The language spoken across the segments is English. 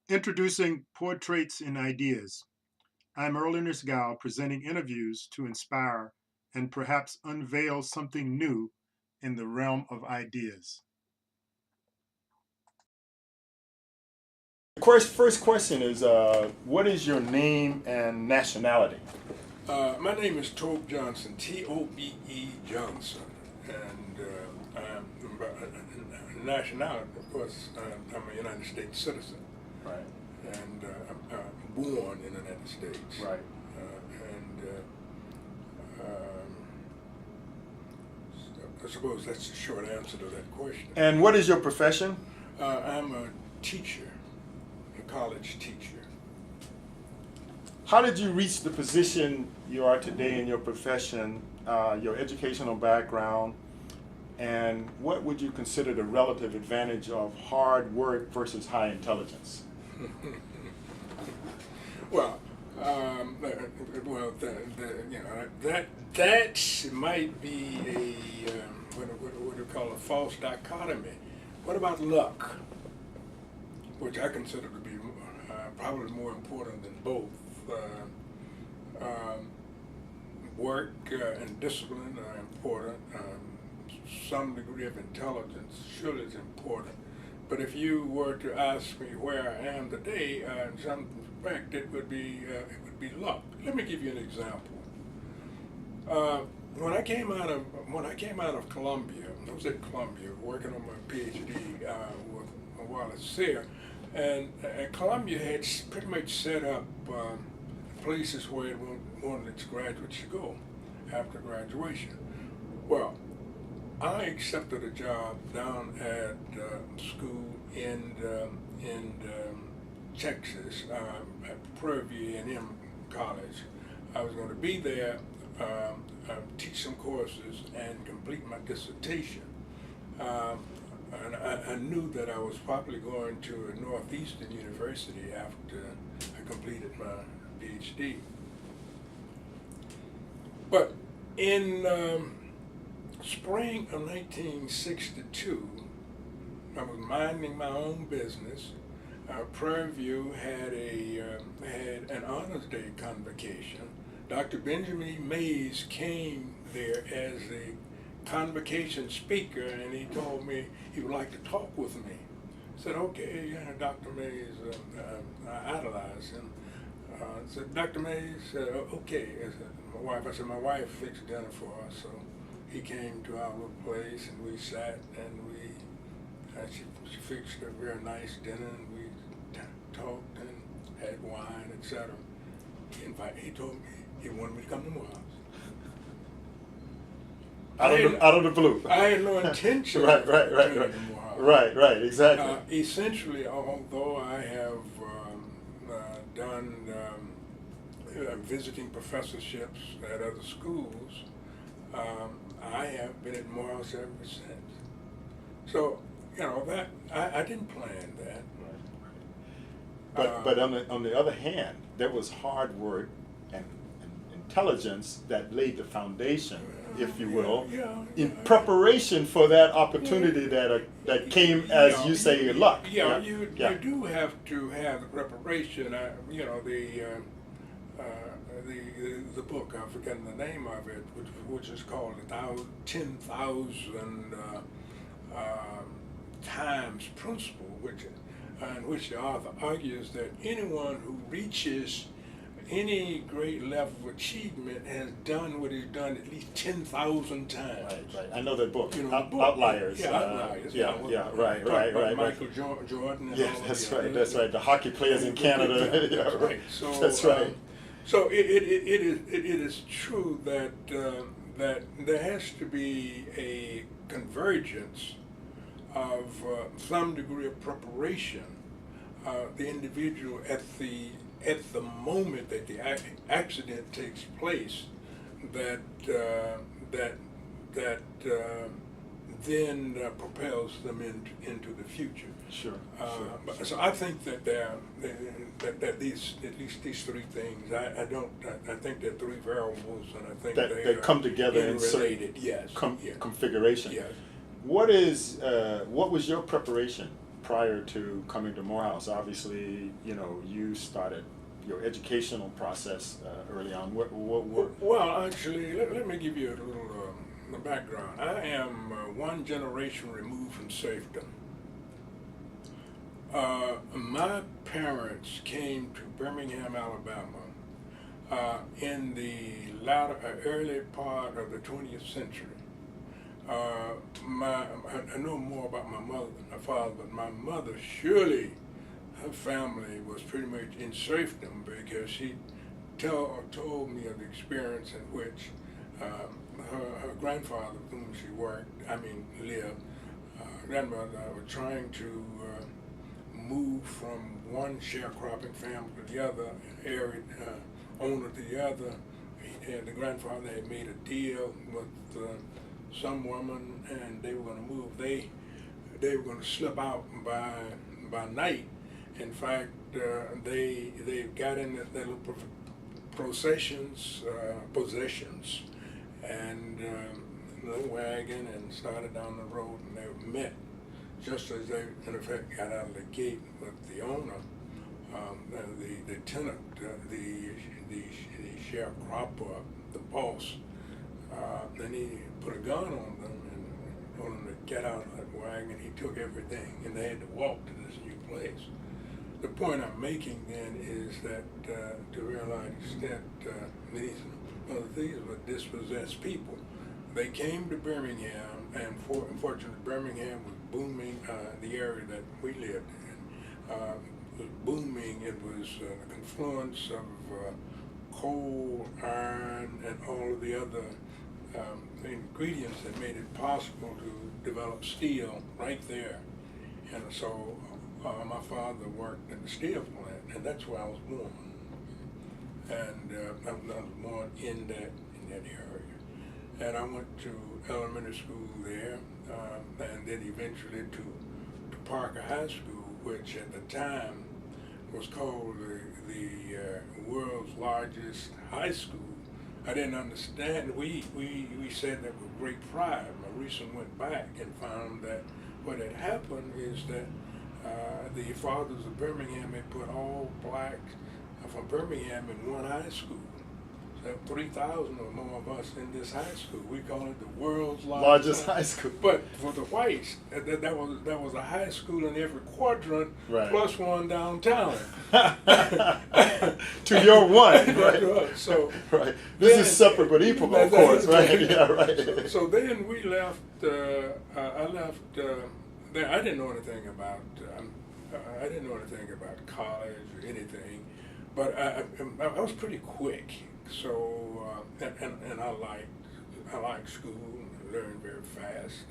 Introducing Portraits and Ideas. I'm Earl Innersgow presenting interviews to inspire and perhaps unveil something new in the realm of ideas. First question is what is your name and nationality? My name is Tobe Johnson, Tobe Johnson, and nationality, of course, I'm a United States citizen, Right, and I'm born in the United States. right. And I suppose that's the short answer to that question. And what is your profession? I'm a teacher, a college teacher. How did you reach the position you are today in your profession, your educational background, and what would you consider the relative advantage of hard work versus high intelligence? Well, that might be a what do you call a false dichotomy. What about luck, which I consider to be probably more important than both? Work and discipline are important. Some degree of intelligence surely is important. But if you were to ask me where I am today, in some respect, it would be luck. Let me give you an example. When I came out of Columbia, I was at Columbia working on my Ph.D. While I was there, and Columbia had pretty much set up places where it wanted its graduates to go after graduation. Well, I accepted a job down at school in Texas, at Prairie View A&M College. I was going to be there, teach some courses, and complete my dissertation. And I knew that I was probably going to a Northeastern University after I completed my Ph.D. But in spring of 1962, I was minding my own business. Prairie View had an Honors Day convocation. Dr. Benjamin Mays came there as a convocation speaker, and he told me he would like to talk with me. I said, okay, Dr. Mays, I idolize him. I said, Dr. Mays, okay. I said, my wife fixed dinner for us, so he came to our little place, and we sat, and she fixed a very nice dinner, and we talked and had wine, etc. He told me he wanted me to come to Morehouse. Out of the blue. I had no intention Right, of right, returning right. to Morehouse. Right, exactly. Essentially, although I have done visiting professorships at other schools, I have been at Morehouse ever since. So, that I didn't plan that. But on the other hand, there was hard work and intelligence that laid the foundation, if you will, in preparation for that opportunity that came, as you say, luck. You do have to have the preparation. The book, I've forgotten the name of it, which is called 10,000 Times Principle, in which the author argues that anyone who reaches any great level of achievement has done what he's done at least 10,000 times. Right. I know that book. Outliers. Outliers. Right. Right. Michael Jordan. And all that's of right. That's right. The hockey players in Canada. That's right. So, that's right. So it is true that that there has to be a convergence of some degree of preparation. The individual at the moment that the accident takes place, that then propels them into the future. Sure. So I think that that these, at least these three things, I think they're three variables, and I think they come together in related. Yes. configuration. Yes. What was your preparation prior to coming to Morehouse? Obviously, you started your educational process early on. What Well, actually, let me give you a little background. I am one generation removed from serfdom. My parents came to Birmingham, Alabama, in the early part of the 20th century. I know more about my mother than my father, but my mother, surely her family was pretty much in serfdom, because she told me of the experience in which her grandfather, with whom she lived, grandmother was trying to move from one sharecropping family to the other, area owner to the other. And the grandfather had made a deal with some woman, and they were going to move. They were going to slip out by night. In fact, they got in their little possessions, and a little wagon, and started down the road, and they met just as they, in effect, got out of the gate with the owner, the tenant, the sharecropper, the boss. Then he put a gun on them and told them to get out of that wagon. He took everything, and they had to walk to this new place. The point I'm making then is that to realize that these other things were dispossessed people. They came to Birmingham, and unfortunately Birmingham was booming. The area that we lived in was booming. It was the confluence of coal, iron, and all of the other ingredients that made it possible to develop steel right there. And so my father worked in the steel plant, and that's where I was born. And I was born in that area. And I went to elementary school there, and then eventually to Parker High School, which at the time was called the world's largest high school. I didn't understand. We said that with great pride. My reason went back and found that what had happened is that the fathers of Birmingham had put all blacks from Birmingham in one high school. So 3,000 or more of us in this high school. We call it the world's largest high school. But for the whites, that was a high school in every quadrant, right, plus one downtown. To your one, right? So right. This is separate but equal, of course, right? Yeah, right. So then we left. I left. I didn't know anything about. I didn't know anything about college or anything, but I was pretty quick. So and I liked school and learned very fast,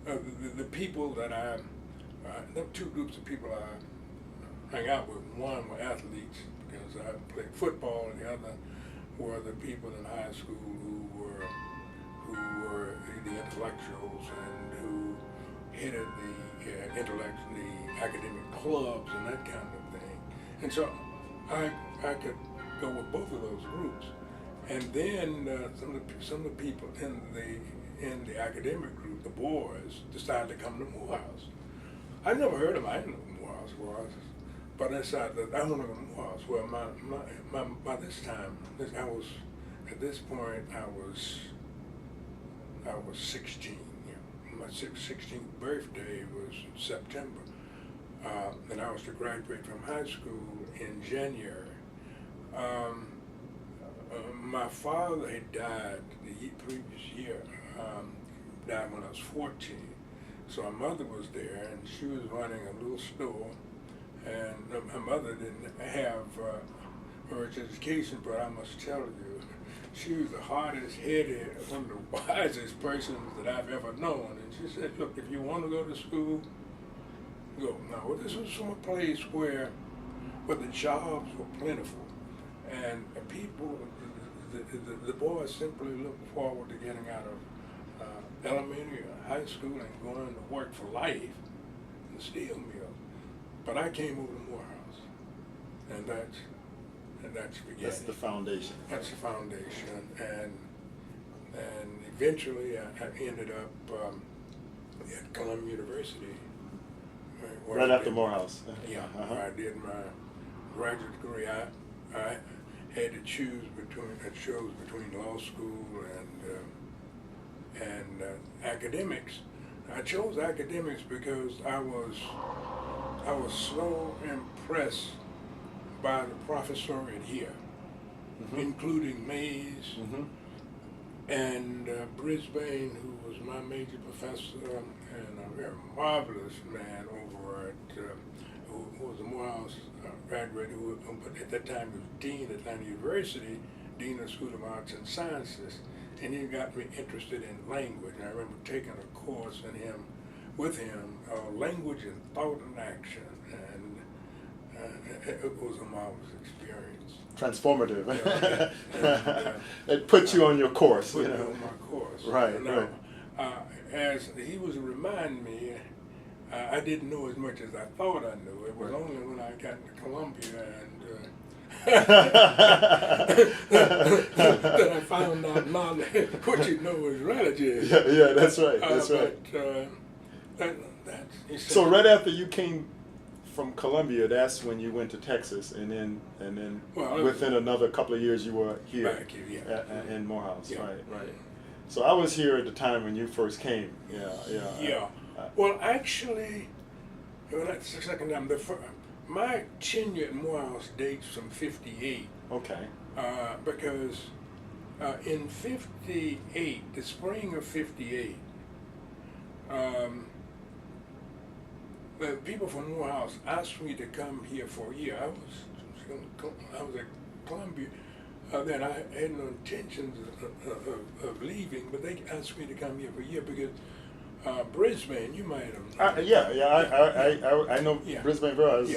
and the people that there were two groups of people I hung out with. One were athletes, because I played football, and the other were the people in high school who were the intellectuals and who headed the academic clubs and that kind of thing. And so I could go with both of those groups. And then some of the people in the academic group, the boys, decided to come to Morehouse. I never heard of them. I didn't know what Morehouse was. But I decided that I want to go to Morehouse. Well, by this time, at this point, I was 16. My 16th birthday was in September. And I was to graduate from high school in January. My father had died the previous year, died when I was 14. So my mother was there, and she was running a little store. And my mother didn't have much education, but I must tell you, she was the hardest-headed, one of the wisest persons that I've ever known. And she said, look, if you want to go to school, go. Now, this was from a place where the jobs were plentiful, and people, the boys simply looked forward to getting out of elementary or high school and going to work for life in the steel mill. But I came over to Morehouse, and that's beginning. That's the foundation. That's the foundation, and eventually I ended up at Columbia University. Right after Morehouse. Yeah, Uh-huh. I did my graduate degree. I had to choose between law school and academics. I chose academics because I was so impressed by the professoriate here, including Mays and Brisbane, who was my major professor, and a very marvelous man over at who was a Morehouse graduate, but at that time was dean at Atlanta University, dean of the School of Arts and Sciences, and he got me interested in language. And I remember taking a course with him, language and thought and action, and it was a marvelous experience. Transformative. Yeah. It put you on your course. Put me on my course. Right, now, right. As he was reminding me, I didn't know as much as I thought I knew. It was only when I got to Columbia that I found out knowledge. What you know is relative. Yeah, that's right. That's right. So right after you came from Columbia, that's when you went to Texas, and then within another couple of years you were here, back here, in Morehouse. Yeah. Right. So I was here at the time when you first came. Yeah. Well, actually, that's the second time. My tenure at Morehouse dates from '58. Okay. Because in '58, the spring of '58, the people from Morehouse asked me to come here for a year. I was at Columbia. Then I had no intentions of leaving, but they asked me to come here for a year because Brisbane, you might have. I know Brisbane very well. I was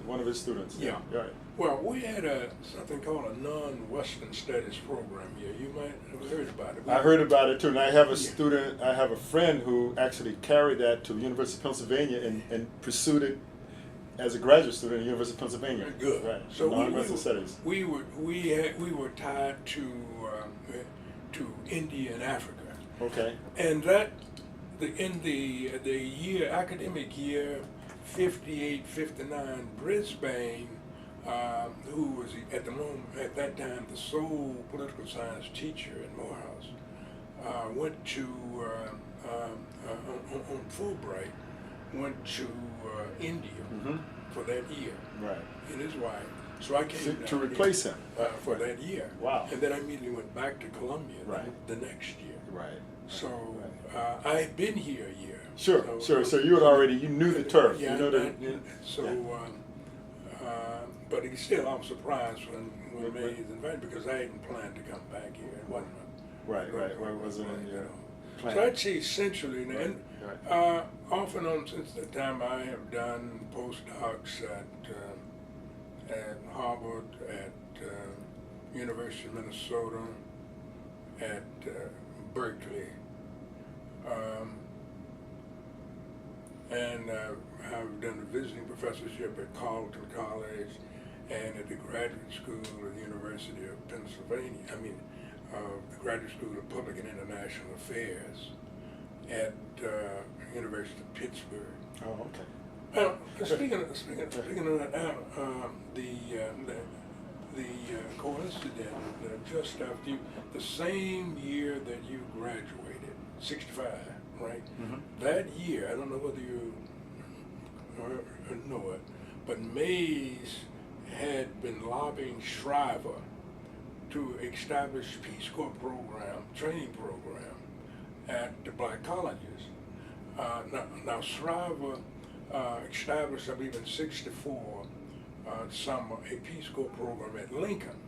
one of his students. Yeah. Right. Well, we had something called a non-Western studies program here. You might have heard about it. I heard about it too, and I have a friend who actually carried that to the University of Pennsylvania and pursued it as a graduate student at the University of Pennsylvania. Good. Right. So non-Western studies. we were tied to India and Africa. Okay. And in the academic year 58-59, Brisbane, who was at that time the sole political science teacher in Morehouse, went to on Fulbright, went to India for that year. Right. And his wife. So I came to replace him for that year. Wow. And then I immediately went back to Columbia the next year. Right. So I had been here a year. Sure. So you knew the turf. Yeah. You know but still, I'm surprised when Mays invited because I hadn't planned to come back here. It wasn't. Right. Where was it in your plan? So I'd say essentially, and off and on since that time, I have done postdocs at Harvard, at University of Minnesota, at Berkeley, and I've done a visiting professorship at Carleton College and at the Graduate School of the University of Pennsylvania. The Graduate School of Public and International Affairs at University of Pittsburgh. Oh, okay. Speaking of that, the coincidence just after the same year that you graduated, 65, right? That year, I don't know whether you know it, but Mays had been lobbying Shriver to establish Peace Corps training program at the black colleges. Now Shriver established, I believe in '64, a Peace Corps program at Lincoln.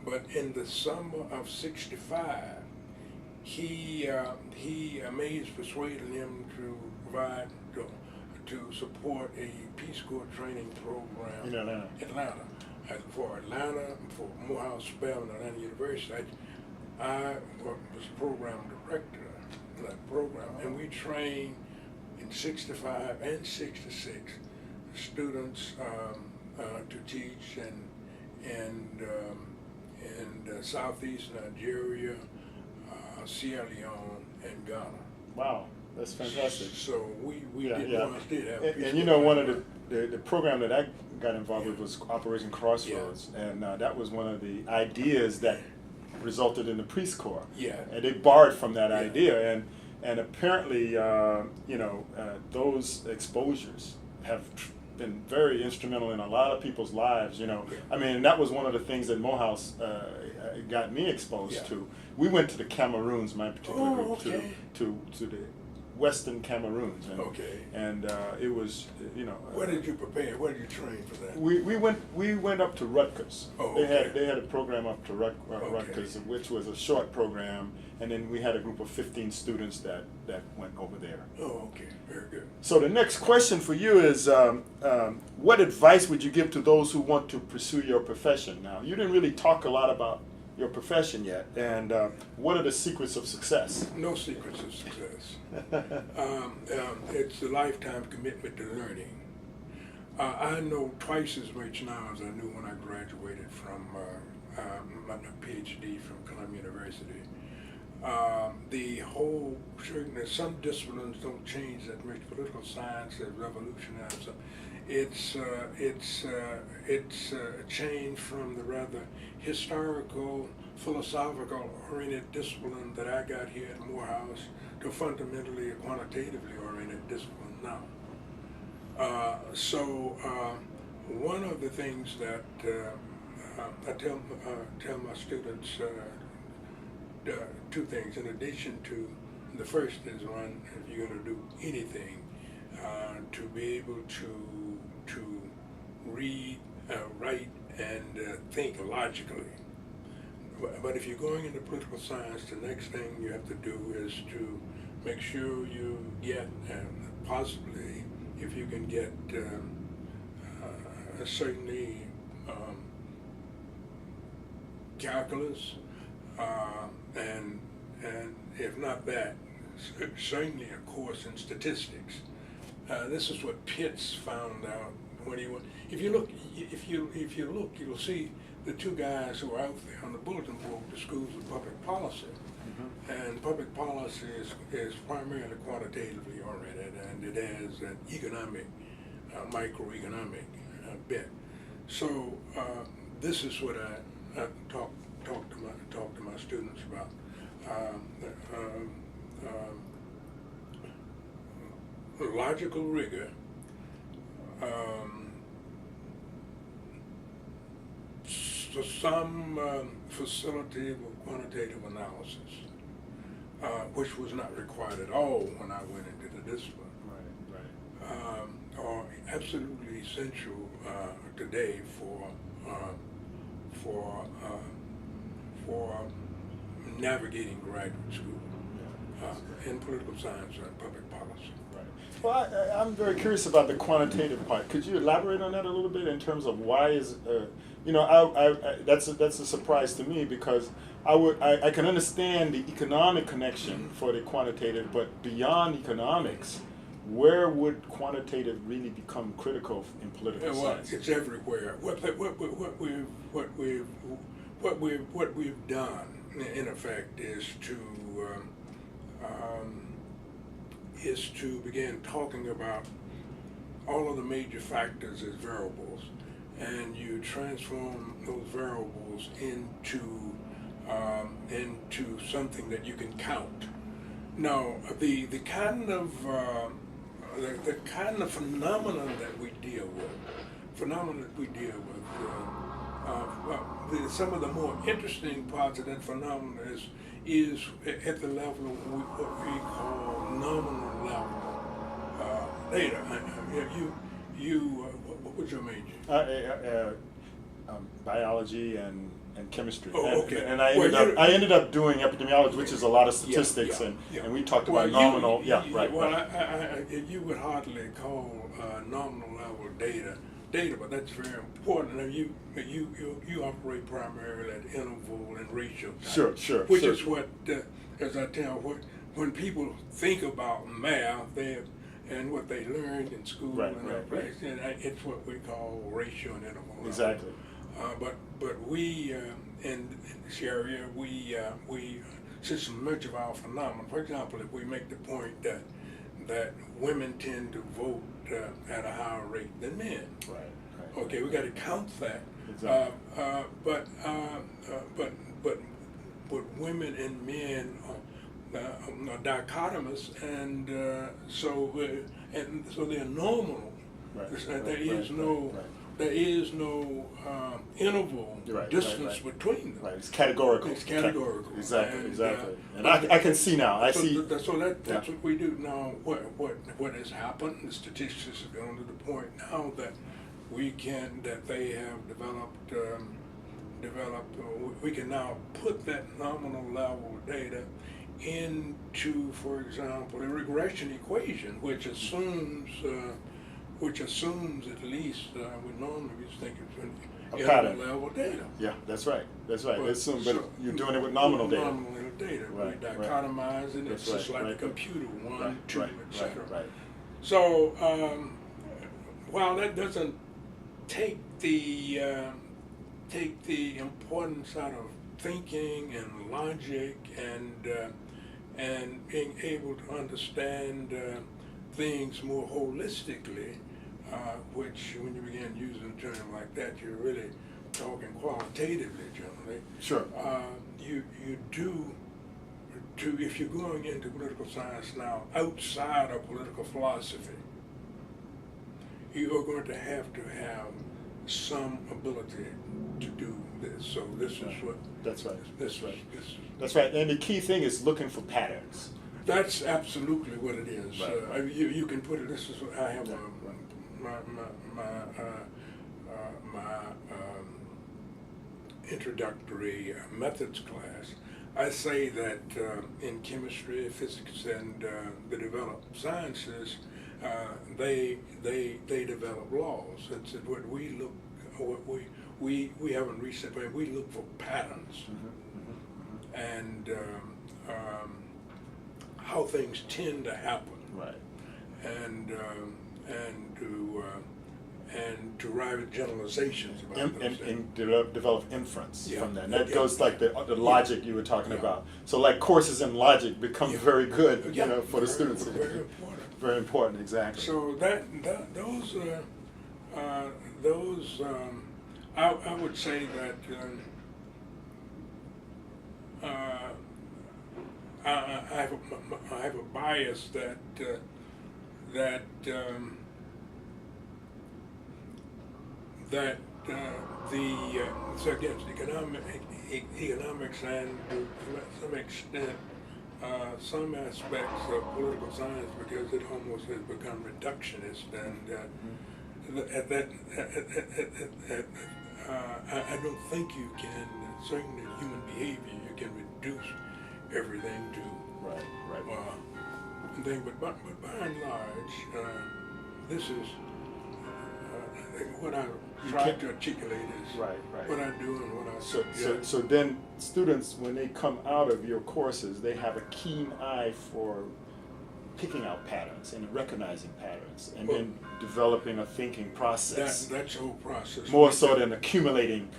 But in the summer of '65, Mays persuaded him to provide to support a Peace Corps training program in Atlanta. For Morehouse Spelman and Atlanta University, I was program director of that program, and we trained in '65 and '66 students to teach in Southeast Nigeria, Sierra Leone, and Ghana. Wow. That's fantastic. So we Yeah, did, yeah. Morehouse did have And you know, one of the program that I got involved with was Operation Crossroads, and that was one of the ideas that resulted in the Peace Corps. Yeah. And they borrowed from that Yeah. idea, and apparently, those exposures have been very instrumental in a lot of people's lives. You know, Yeah. I mean, that was one of the things that Morehouse got me exposed Yeah. to. We went to the Cameroons, my particular Oh, group, okay. to the Western Cameroons, and Okay. and it was, Where did you prepare? Where did you train for that? we went up to Rutgers. Oh, They okay. had a program up to Rutgers, which was a short program, and then we had a group of 15 students that went over there. Oh, okay, very good. So the next question for you is, what advice would you give to those who want to pursue your profession? Now, you didn't really talk a lot about your profession yet, and what are the secrets of success? No secrets of success. It's a lifetime commitment to learning. I know twice as much now as I knew when I graduated from my Ph.D. from Columbia University. Some disciplines don't change that much. Political science has revolutionized. It's a change from the rather historical, philosophical oriented discipline that I got here at Morehouse to fundamentally a quantitatively oriented discipline now. One of the things that I tell my students, two things. In addition to the first is one, if you're going to do anything, to be able to read, write, and think logically. But if you're going into political science, the next thing you have to do is to make sure you get, possibly, if you can get certainly calculus, and if not that, certainly a course in statistics. This is what Pitts found out when he went. If you look, you'll see the two guys who are out there on the bulletin board, the schools of public policy. Mm-hmm. And public policy is primarily quantitatively oriented, and it has an economic, microeconomic bit. So this is what I talk to my students about. Logical rigor, some facility with quantitative analysis, which was not required at all when I went into the discipline. Right. Are absolutely essential today for navigating graduate school in political science and public policy. Right. Well, I'm very curious about the quantitative part. Could you elaborate on that a little bit in terms of why is, that's a surprise to me, because I can understand the economic connection for the quantitative, but beyond economics, where would quantitative really become critical in political science? It's everywhere. What we've done, in effect, is to begin talking about all of the major factors as variables, and you transform those variables into something that you can count. Now, the kind of phenomenon that we deal with, some of the more interesting parts of that phenomenon is at the level of what we call nominal level data. What was your major? Biology and chemistry. Oh, okay. And I ended up doing epidemiology, which is a lot of statistics, and we talked about nominal. You would hardly call nominal level data, but that's very important. Now you operate primarily at interval and ratio type, Sure. Which is what, as I tell, when people think about math, and what they learned in school, it's what we call ratio and interval. Exactly. But we in this area, we since much of our phenomenon, for example, if we make the point that that women tend to vote at a higher rate than men. Right. Okay, we got to count that. Exactly. But women and men are dichotomous, and so they're normal. There is no interval distance between them. Right, it's categorical. It's categorical. Exactly. And I can see now. I see. So that's what we do now. What has happened? The statistics have gone to the point now that they have developed. We can now put that nominal level data into, for example, a regression equation, which assumes at least we normally be thinking A pattern. level data. Yeah, that's right. But So you're doing it with nominal data. Nominal data. Right, We dichotomize it. It's just like a computer, 1, 2, etc. Right. So while that doesn't take the importance out of thinking and logic and being able to understand things more holistically, which when you begin using a term like that, you're really talking qualitatively generally. Sure. You do, if you're going into political science now outside of political philosophy, you are going to have some ability to do this. So this is what. That's right. This is. That's right. And the key thing is looking for patterns. That's absolutely what it is. Right. You can put it. This is what I have. My introductory methods class. I say that in chemistry, physics, and the developed sciences, they develop laws. It's what we look. We haven't researched, but we look for patterns and how things tend to happen. Right. And to arrive at generalizations about those things. And develop inference from that. And that Yeah. goes like the logic you were talking about. So like courses in logic become very good, for the students. Very important. Very important, exactly. So those I would say that I have a bias that so against economics and to some extent some aspects of political science, because it almost has become reductionist, and I don't think you can, certainly in human behavior, you can reduce everything to thing. But by and large, this is what I try to articulate is what I do and what I suggest. So then students, when they come out of your courses, they have a keen eye for picking out patterns and recognizing patterns, and then developing a thinking process. That's the whole process. More so than accumulating,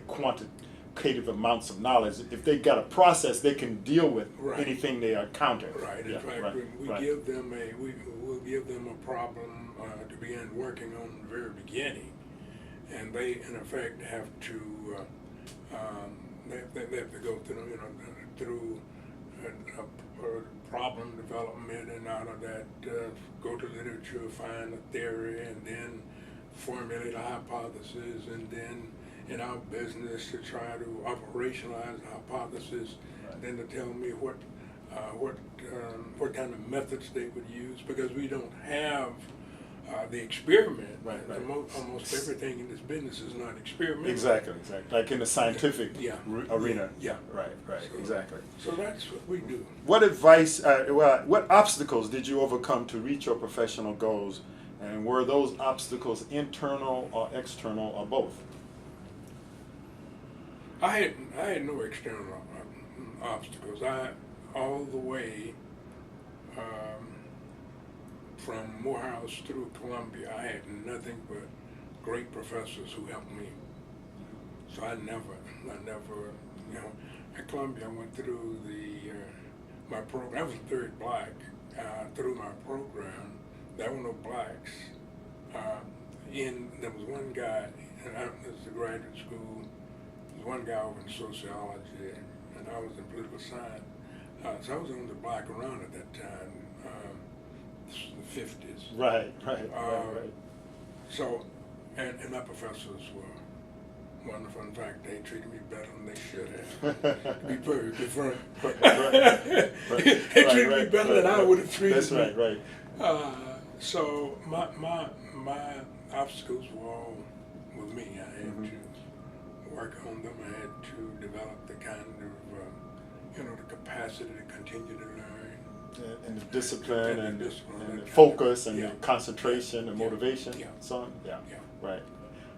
quantitative amounts of knowledge. If they got a process, they can deal with anything they encounter. Right. In fact, we'll give them a problem to begin working on in the very beginning, and they in effect have to they have to go through problem development, and out of that go to literature, find a theory, and then formulate a hypothesis, and then in our business to try to operationalize the hypothesis, then to tell me what kind of methods they would use, because we don't have the experiment. Almost everything in this business is not experimental. Exactly. Like in the scientific arena. Yeah. Right. Exactly. So that's what we do. What advice, what obstacles did you overcome to reach your professional goals, and were those obstacles internal or external or both? I had no external obstacles. All the way from Morehouse through Columbia, I had nothing but great professors who helped me. So I never, at Columbia I went through my program. I was the third black through my program. There were no blacks. There was one guy, and this is a graduate school. There was one guy over in sociology, and I was in political science. So I was the only black around at that time. This was the 50s. Right. So, and my professors were wonderful. In fact, they treated me better than they should have. To be perfectly frank. They treated me better than I would have treated them. That's right. So my obstacles were all with me. I had to work on them. I had to develop the kind of the capacity to continue to learn. And the discipline and the focus and the concentration and motivation, so on. Right.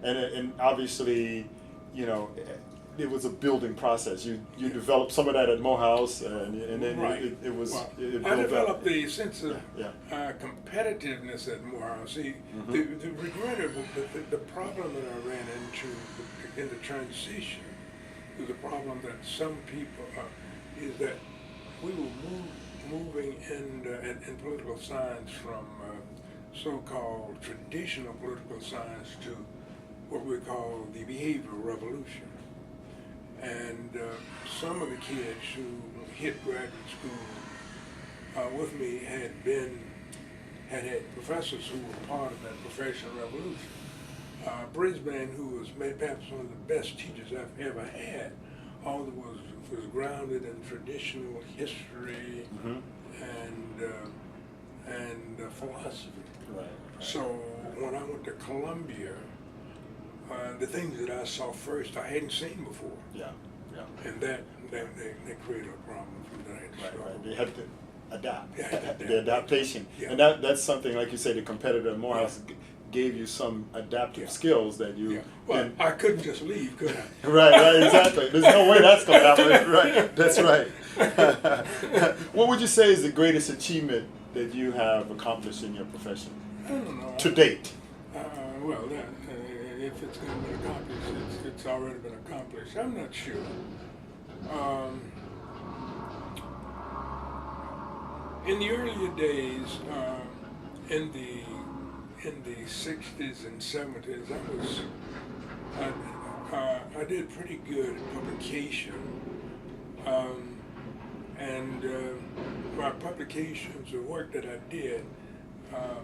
And obviously, it was a building process. You developed some of that at Morehouse, and then it was. Well, it I built developed up. the sense of competitiveness at Morehouse. See, the regrettable, the problem that I ran into in the transition is a problem that some people is that we were moving in political science from so-called traditional political science to what we call the behavioral revolution. And some of the kids who hit graduate school with me had had professors who were part of that professional revolution. Brisbane, who was perhaps one of the best teachers I've ever had, all that was grounded in traditional history and philosophy. Right. So when I went to Columbia, the things that I saw first I hadn't seen before. And that created a problem for me that I had to struggle. Right. They had to adapt. Yeah, the adaptation. And that's something, like you say, the competitor Morehouse gave you some adaptive skills that you. Well, I couldn't just leave, could I? Right, exactly. There's no way that's going to happen. Right, that's right. What would you say is the greatest achievement that you have accomplished in your profession? I don't know. To date? Well, if it's going to be accomplished, it's already been accomplished. I'm not sure. In the earlier days, in the 60s and 70s, I did pretty good at publication, and my publications, the work that I did,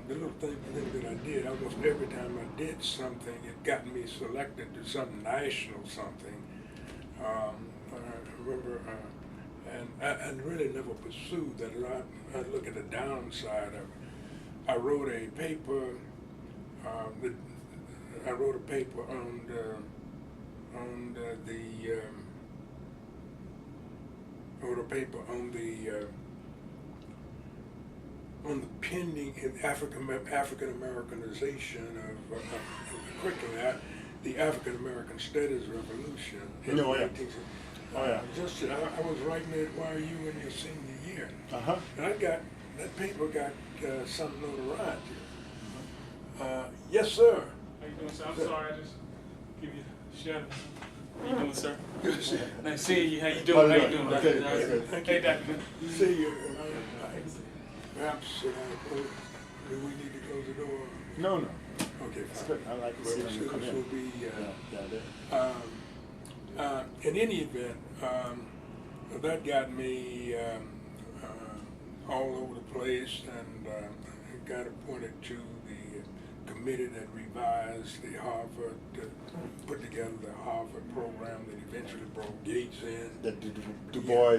the little thing that I did, almost every time I did something, it got me selected to some national something. I remember, and I really never pursued that. I look at the downside of it. I wrote a paper. I wrote a paper on the pending African Americanization of the curriculum, the African American Studies Revolution in the 19th century. I was writing it while you were in your senior year, and that paper got some notoriety. Yes, sir. How you doing, sir? I'm sorry, I just give you a shout out. How you doing, sir? Good to see you. Nice seeing you. How you doing? How you doing, Dr. Johnson? Hey, Dr. See you. Perhaps do we need to close the door? No. Okay, It's fine. good. I like to see them come in. In any event, that got me all over the place, and got appointed to the committee that revised the Harvard, put together the Harvard program that eventually brought Gates in. The Du Bois,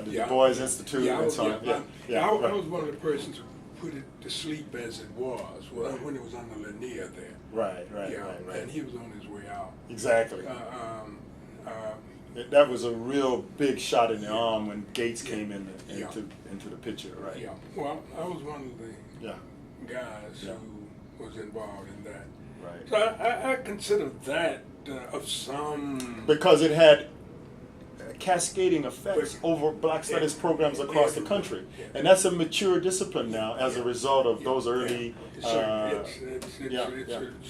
Du Bois Institute and so on. I was one of the persons who put it to sleep as it was when it was under Lanier there. Right. And he was on his way out. Exactly. That was a real big shot in the arm when Gates came into the picture, right? Yeah. Well, I was one of the guys who was involved in that. Right. So I consider that of some... Because it had cascading effects over Black Studies programs across the country. And that's a mature discipline now as a result of those early... It's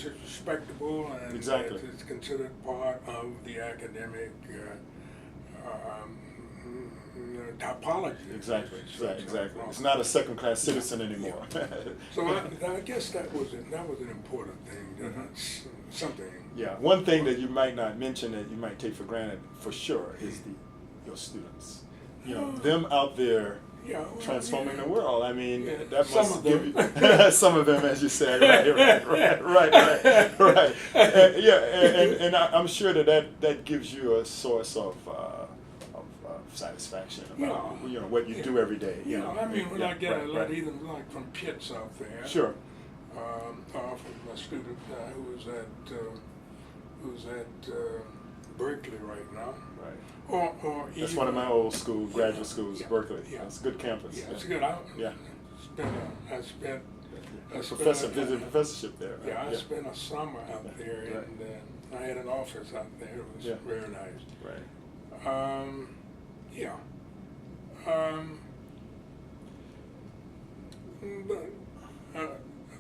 respectable, and it's considered part of the academic typology. Exactly. Exactly. Wrong. It's not a second-class citizen anymore. So I guess that was an important thing. That something. Yeah. One thing that you might not mention that you might take for granted for sure is your students. You know, them out there transforming the world. I mean, that Some must of give them. you some of them, as you said. Right. And I'm sure that gives you a source of satisfaction about what you do every day. I mean, when I get a lot, right. even like from Pitts out there. Sure. From a student who's at Berkeley right now. Right. Or That's even, one of my old school, graduate schools, Berkeley. Yeah. It's a good campus. Yeah, it's good. I spent Did a professorship there. Right? I spent a summer out there, Right. and I had an office out there. It was very nice. Right. But I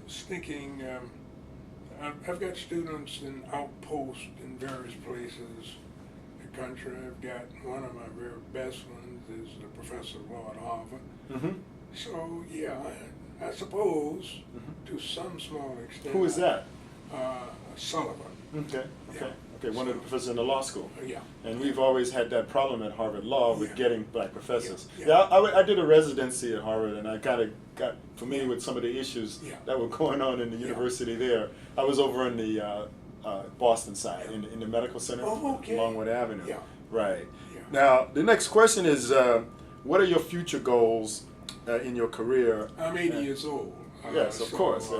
was thinking, I've got students in outposts in various places in the country. I've got one of my very best ones is a professor of law at Harvard. Mm-hmm. So I suppose to some small extent. Who is that? Sullivan. Okay. Yeah. One of the professors in the law school. Yeah. And we've always had that problem at Harvard Law with getting black professors. Yeah. I did a residency at Harvard, and I kind of got familiar with some of the issues that were going on in the university there. I was over in the Boston side, in the medical center, Longwood Avenue. Yeah. Right. Yeah. Now, the next question is, what are your future goals in your career? I'm 80 years old. Yes, of course.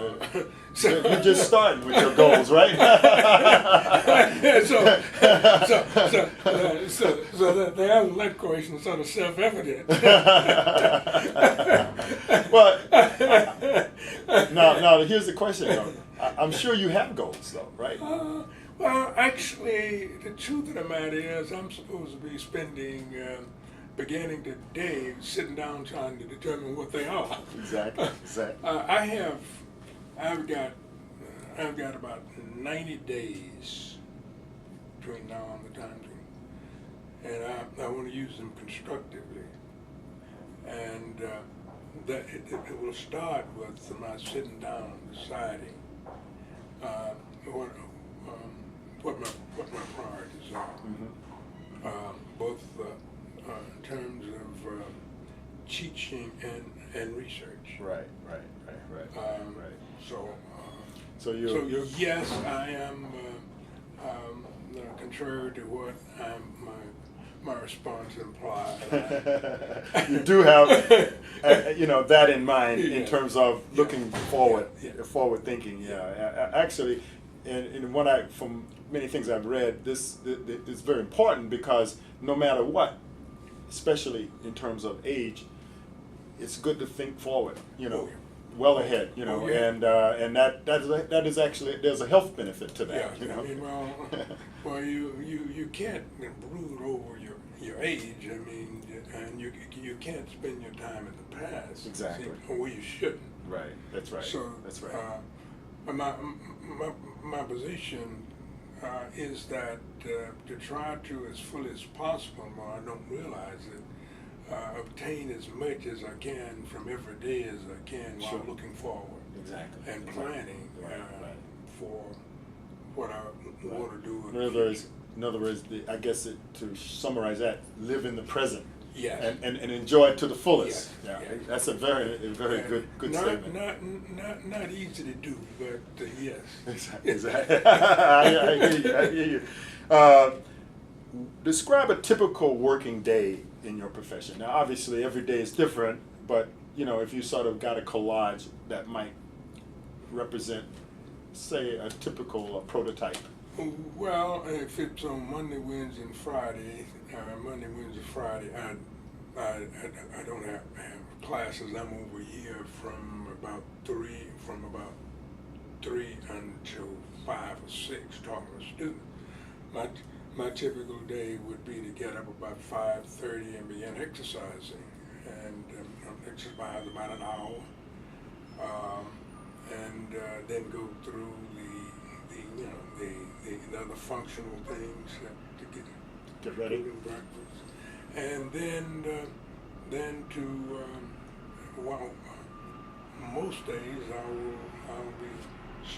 So You're just starting with your goals, right? so the answer to that question is sort of self-evident. Well, now here's the question, though. I'm sure you have goals, though, right? Well, actually, the truth of the matter is I'm supposed to be spending, beginning today, sitting down trying to determine what they are. Exactly. I've got about 90 days between now and the time, and I want to use them constructively. And that it will start with my sitting down and deciding what my priorities are, both in terms of teaching and research. Right. So yes, I am. Contrary to what my response implied, you do have that in mind in terms of looking forward, forward thinking. Yeah, actually, and from many things I've read, this is very important because no matter what, especially in terms of age, it's good to think forward. Well ahead, and that is actually, there's a health benefit to that. I mean, well, you can't brood over your age. I mean, and you can't spend your time in the past. Exactly. Or you shouldn't. Right. That's right. So that's right. My position is that to try to, as fully as possible, while I don't realize it, obtain as much as I can from every day as I can while looking forward. Exactly. And planning for what I want to do. In other words, I guess to summarize that, live in the present. Yes. And enjoy it to the fullest. Yes. Yeah. That's a very good statement. Not easy to do, but yes. Exactly. I hear you. Describe a typical working day in your profession. Now, obviously, every day is different, but if you sort of got a collage that might represent, say, a typical prototype. Well, if it's on Monday, Wednesday, and Friday, I don't have classes. I'm over here from about 3 until 5 or 6 talking to students. My typical day would be to get up about 5:30 and begin exercising, and exercise about an hour, and then go through the other functional things to get ready, breakfast, And then to well, most days I'll be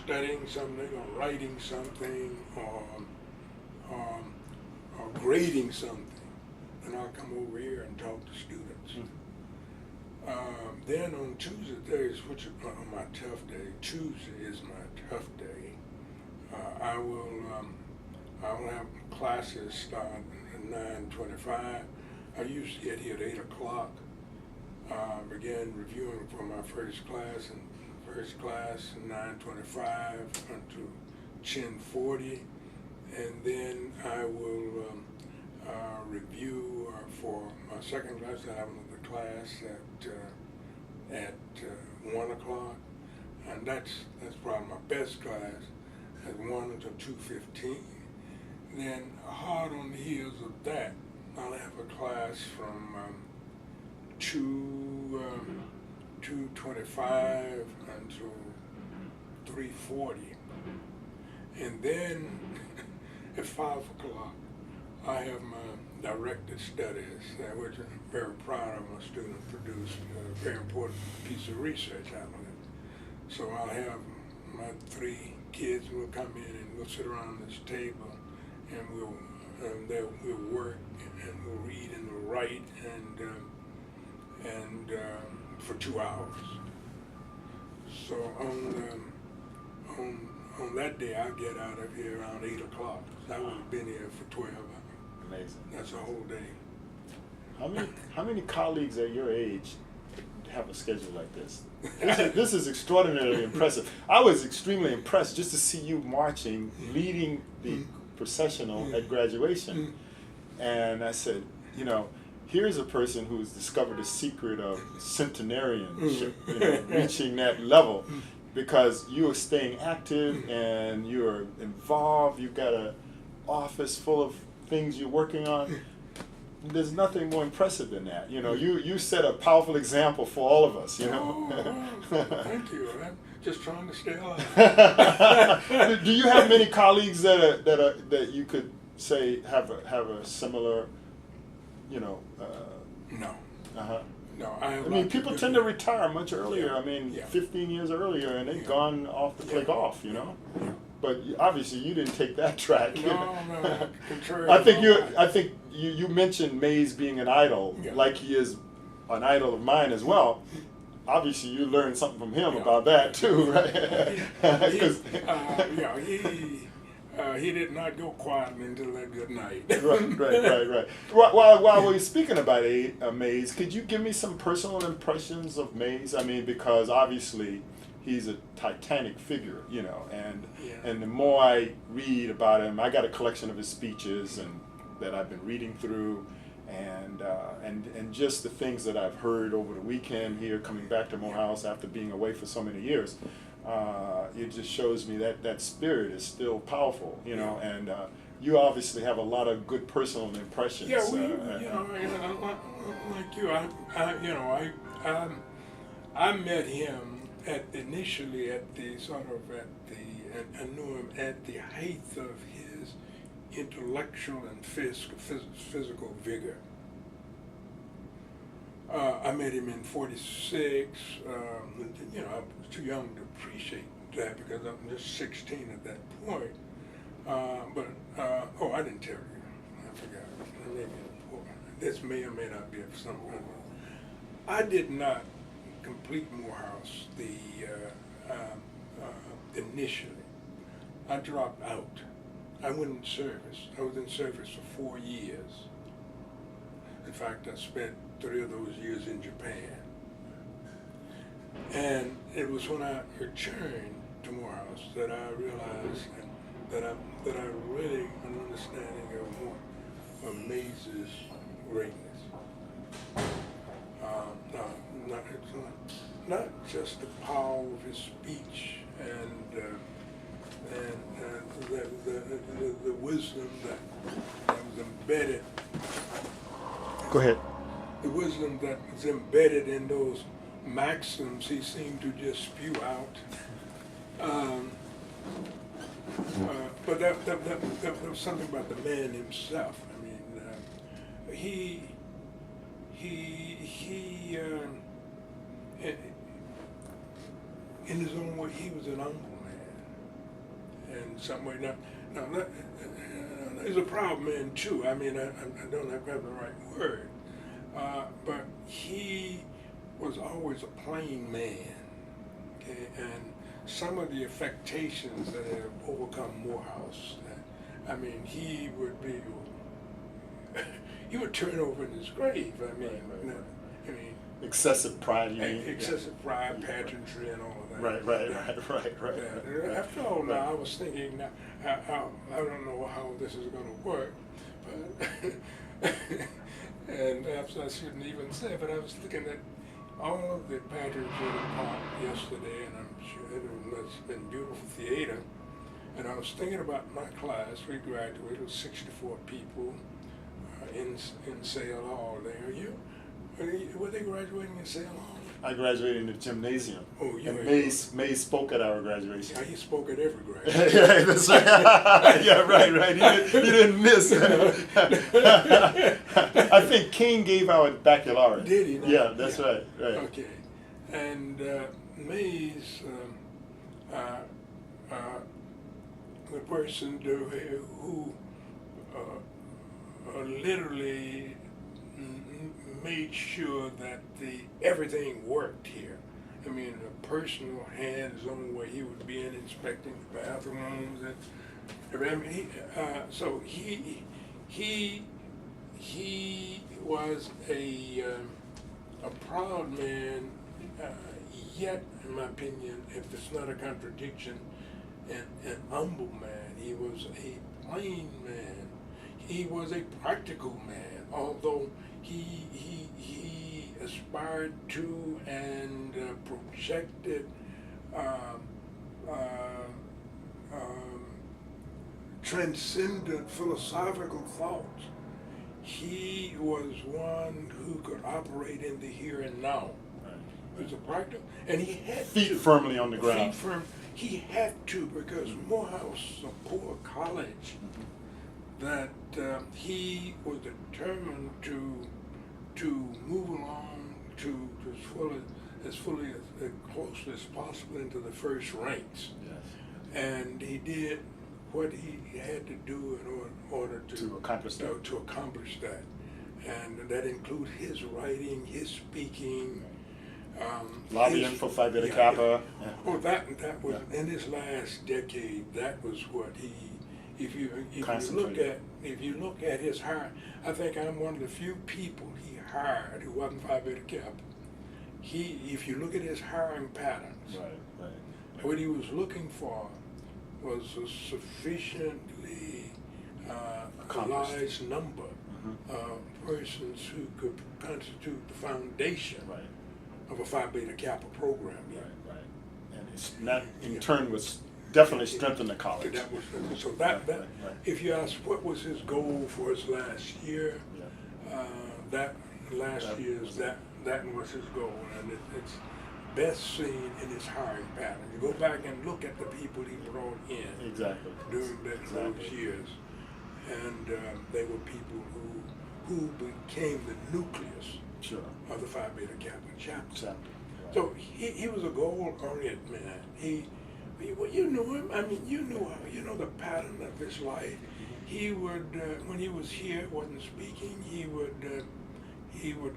studying something or writing something or grading something, and I'll come over here and talk to students. Then on Tuesdays, which are my tough day, Tuesday is my tough day. I'll have classes start at 9:25. I usually get here at 8 o'clock. Began reviewing for my first class, and 9:25 until 10:40, and then I will review for my second class. I have another class at 1 o'clock, and that's probably my best class, at 1 until 2:15. Then hard on the heels of that, I'll have a class from 2:25 until 3:40, and then at 5 o'clock I have my directed studies, which I'm very proud of. My student produced a very important piece of research out of it. So I'll have my 3 kids will come in and we'll sit around this table and we'll work and we'll read and we'll write and for 2 hours. So on that day I get out of here around 8 o'clock. I would have been here for 12 hours. Amazing. That's a whole day. How many colleagues at your age have a schedule like this? This is extraordinarily impressive. I was extremely impressed just to see you marching, leading the processional at graduation. And I said, here's a person who's discovered the secret of centenarianship, reaching that level, because you are staying active and you're involved. You've got an office full of things you're working on. There's nothing more impressive than that. You set a powerful example for all of us. Thank you. I'm just trying to stay alive. Do you have many colleagues that you could say have a similar, No. No, I mean, people tend to retire much earlier. Yeah. I mean, Yeah. 15 years earlier, and they've gone off to play golf. Yeah. But obviously, you didn't take that track. No, contrary. I think you mentioned Mays being an idol, like he is an idol of mine as well. Obviously, you learned something from him about that too, right? He did not go quietly until that good night. Right. While we're speaking about Mays, could you give me some personal impressions of Mays? I mean, because obviously he's a titanic figure, and the more I read about him, I got a collection of his speeches and that I've been reading through, and just the things that I've heard over the weekend here, coming back to Morehouse after being away for so many years. It just shows me that spirit is still powerful, and you obviously have a lot of good personal impressions. Yeah, like you, I met him initially I knew him at the height of his intellectual and physical vigor. I met him in '46. I was too young to appreciate that because I'm just 16 at that point. I didn't tell you. I forgot. This may or may not be of some. I did not complete Morehouse initially. I dropped out. I went in service. I was in service for 4 years. In fact, I spent 3 of those years in Japan. And it was when I returned to Morehouse that I realized that I really had an understanding of Mays' greatness. Not just the power of his speech and the wisdom that was embedded. Go ahead. The wisdom that was embedded in those maxims he seemed to just spew out. But there was something about the man himself. I mean, in his own way, he was an humble man, and some way he's a proud man too. I mean, I don't have the right word, but he was always a plain man. Okay, and some of the affectations that have overcome Morehouse. I mean, he would be. He would turn over in his grave. I mean, excessive pride. You mean? Excessive pride, pageantry, and all of that. Right. Yeah. After all, now I was thinking, I don't know how this is going to work, but and perhaps I shouldn't even say, but I was looking at all of the pageantry in the park yesterday, and I'm sure it's been beautiful theater. And I was thinking about my class. We graduated with 64 people in Sale Hall there. Were they graduating in Sale Hall? I graduated in the gymnasium. Oh, yeah. And May spoke at our graduation. Yeah, he spoke at every graduation. Yeah, that's right. Yeah, right. He didn't miss. I think King gave our baccalaureate. Did he? Yeah, that's right. Okay. And May's the person who literally made sure that everything worked here. I mean, a personal hands-on way. He would be in inspecting the bathrooms, and I mean, he was a proud man, yet, in my opinion, if it's not a contradiction, an humble man. He was a plain man. He was a practical man, although he aspired to and projected transcendent philosophical thoughts. He was one who could operate in the here and now. He was a practical, and he had feet to. Firmly on the ground. Feet firm. He had to, because Morehouse, a poor college, that he was determined to move along to as close as possible into the first ranks. Yes. And he did what he had to do in order to accomplish that. To accomplish that, and that includes his writing, his speaking. Lobbying for Phi Beta Kappa. Yeah. Oh, that was in his last decade. That was what he. If you look at his hire, I think I'm one of the few people he hired who wasn't Phi Beta Kappa. If you look at his hiring patterns, what he was looking for was a sufficiently large number of persons who could constitute the foundation of a Phi Beta Kappa program. Right. And that in turn was definitely strengthened the college. If you ask what was his goal for his last year, that was his goal, and it's best seen in his hiring pattern. You go back and look at the people he brought in during those years, and they were people who became the nucleus of the Phi Beta Kappa chapter. So he was a goal-oriented man. You knew him. I mean, you know the pattern of his life. He would, when he was here, wasn't speaking. He would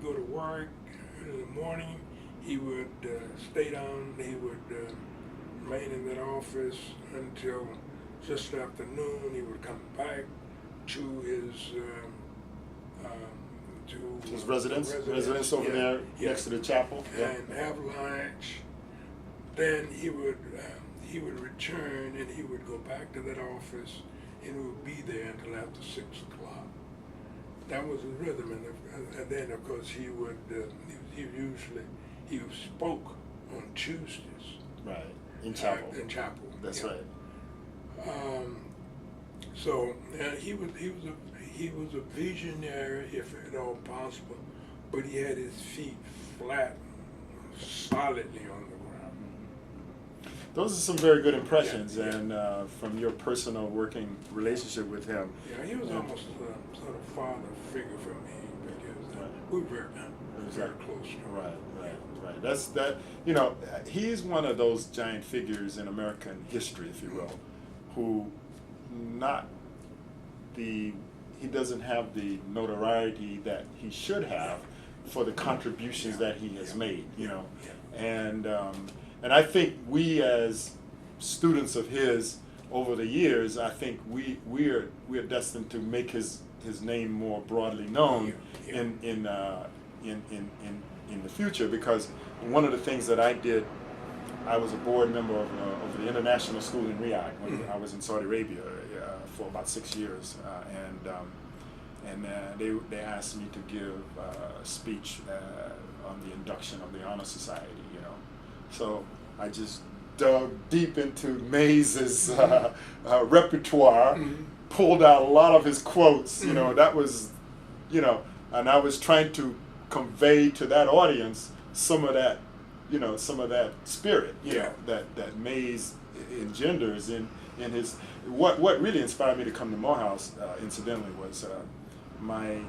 go to work in the morning. He would stay down. He would remain in that office until just afternoon. He would come back to his residence over there next to the chapel, and have lunch. Then he would return, and he would go back to that office, and he would be there until after 6 o'clock. That was his rhythm, and then of course he spoke on Tuesdays. Right, in chapel. That's right. So he was a visionary, if at all possible, but he had his feet flat, solidly on the ground. Those are some very good impressions, and from your personal working relationship with him. Yeah, he was almost a sort of father figure for me, because We were very Exactly. close. Right. That's that. He's one of those giant figures in American history, if you will, who he doesn't have the notoriety that he should have for the contributions that he has made. And I think we as students of his over the years, I think we're destined to make his name more broadly known in the future, because one of the things that I did, I was a board member of the international school in Riyadh when I was in Saudi Arabia for about 6 years, and they asked me to give a speech on the induction of the Honor Society. So I just dug deep into Mays's repertoire, pulled out a lot of his quotes. That was, and I was trying to convey to that audience some of that spirit, that Mays engenders in his. What really inspired me to come to Morehouse, incidentally, was my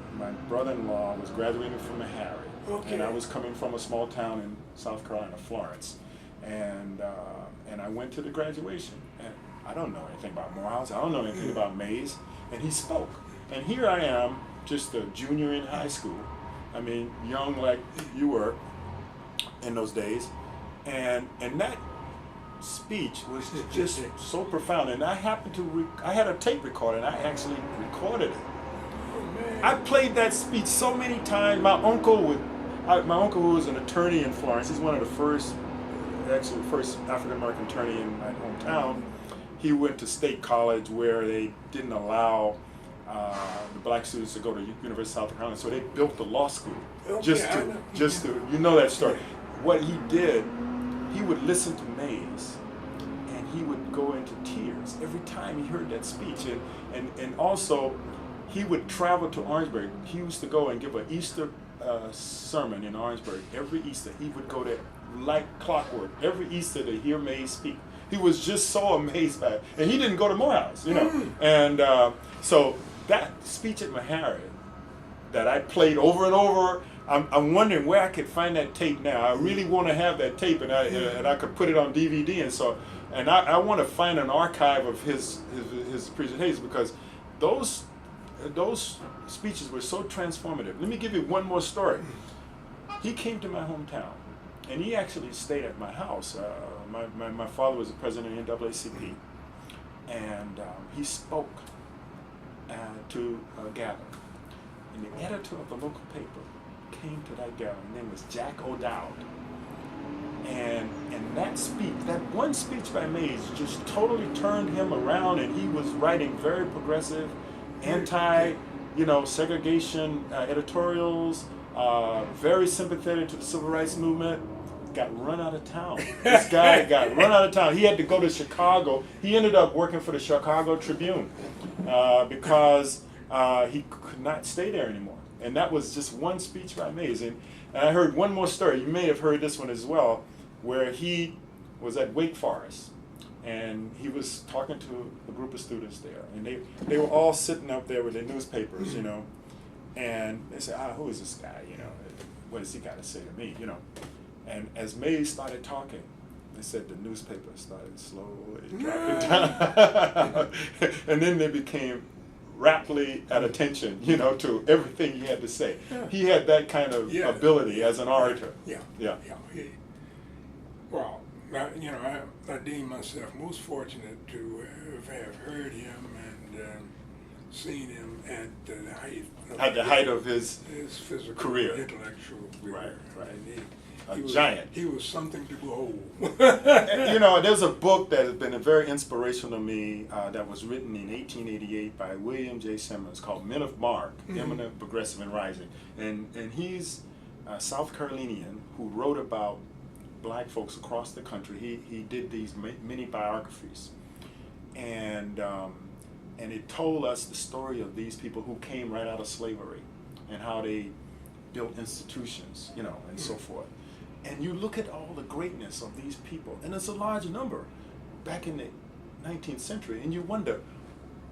brother-in-law was graduating from Meharry, and I was coming from a small town in South Carolina, Florence, and I went to the graduation, and I don't know anything about Morehouse, I don't know anything about Mays, and he spoke, and here I am, just a junior in high school. I mean, young like you were in those days, and that speech was just so profound. And I happened to I had a tape recorder, and I actually recorded it. I played that speech so many times. My uncle who was an attorney in Florence, he's one of the first African American attorney in my hometown. He went to State College where they didn't allow the black students to go to University of South Carolina, so they built the law school just to that story. What he did, he would listen to Mays, and he would go into tears every time he heard that speech, and also he would travel to Orangeburg. He used to go and give an Easter sermon in Orangeburg every Easter. He would go there like clockwork every Easter to hear Mays speak. He was just so amazed by it, and he didn't go to Morehouse, and so that speech at Meharry that I played over and over, I'm wondering where I could find that tape now. I really want to have that tape, and I could put it on DVD, and I want to find an archive of his presentations, because those speeches were so transformative. Let me give you one more story. He came to my hometown, and he actually stayed at my house. My father was the president of the NAACP, and he spoke to a gathering. And the editor of the local paper came to that gathering. His name was Jack O'Dowd. And that one speech by Mays just totally turned him around, and he was writing very progressive, segregation editorials, very sympathetic to the civil rights movement. Got run out of town. This guy got run out of town. He had to go to Chicago. He ended up working for the Chicago Tribune because he could not stay there anymore. And that was just one speech by Mays. And I heard one more story. You may have heard this one as well, where he was at Wake Forest, and he was talking to a group of students there, and they were all sitting up there with their newspapers, and they said, who is this guy? What has he got to say to me? And as Mays started talking, they said the newspaper started slowly dropping down. And then they became rapidly at attention, to everything he had to say. He had that kind of ability as an orator. Well, I deem myself most fortunate to have heard him and seen him at the height of his physical, career, intellectual career. Right. He was giant. He was something to behold. There's a book that has been very inspirational to me that was written in 1888 by William J. Simmons called Men of Mark, Eminent, Progressive, and Rising. And he's a South Carolinian who wrote about black folks across the country. He did these many biographies. And it told us the story of these people who came right out of slavery and how they built institutions, and so forth. And you look at all the greatness of these people, and it's a large number back in the 19th century, and you wonder,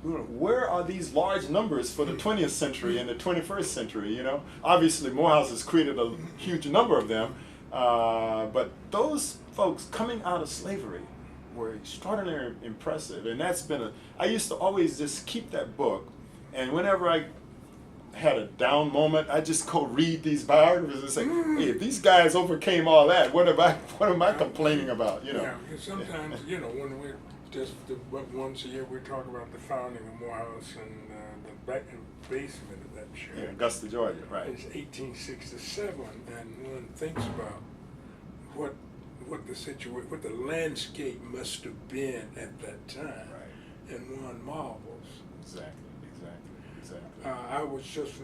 where are these large numbers for the 20th century and the 21st century, you know? Obviously, Morehouse has created a huge number of them, but those folks coming out of slavery were extraordinarily impressive, and that's been I used to always just keep that book, and whenever I had a down moment, I just go read these biographies and say, hey, if these guys overcame all that, what am I complaining about, you know? Yeah, because sometimes, you know, when we just once a year we talk about the founding of Morehouse and the back basement of that church. Yeah, Augusta, Georgia, right. It's 1867, and one thinks about what the landscape must have been at that time, Right. and one marvels. Exactly. I was just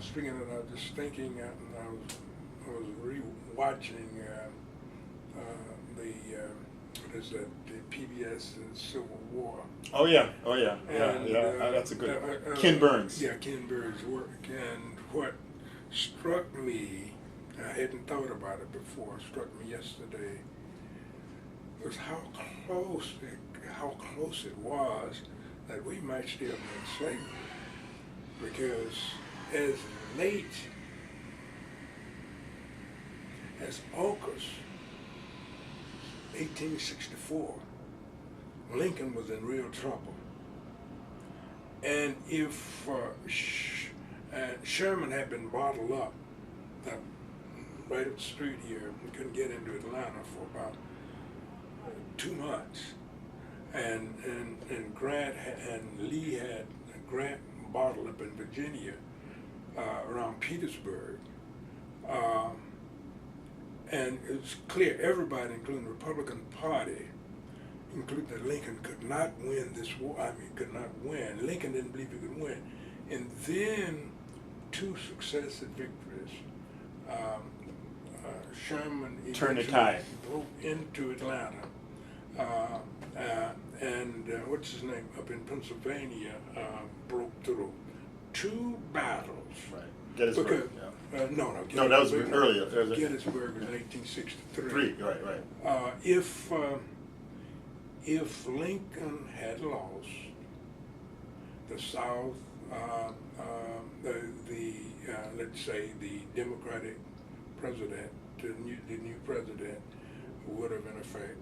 speaking of that, I was just thinking, and I was re-watching what is that, the PBS Civil War. Oh yeah. And, That's a good Ken Burns. Yeah, Ken Burns' work. And what struck me, I hadn't thought about it before, struck me yesterday, was how close it was that we might still be in slavery. Because as late as August 1864, Lincoln was in real trouble. And if Sherman had been bottled up right up the street here, we couldn't get into Atlanta for about 2 months, and Grant and Lee had Grant bottled up in Virginia around Petersburg. And it was clear, everybody, including the Republican Party, including that Lincoln could not win this war. Could not win. Lincoln didn't believe he could win. And then 2 successive victories. Sherman turned the tide. Broke into Atlanta. And what's his name, up in Pennsylvania, broke through. 2 battles. Right. Gettysburg. No, that was earlier. Gettysburg was in 1863. Right. If Lincoln had lost, the South, let's say the Democratic president, the new president, would have in effect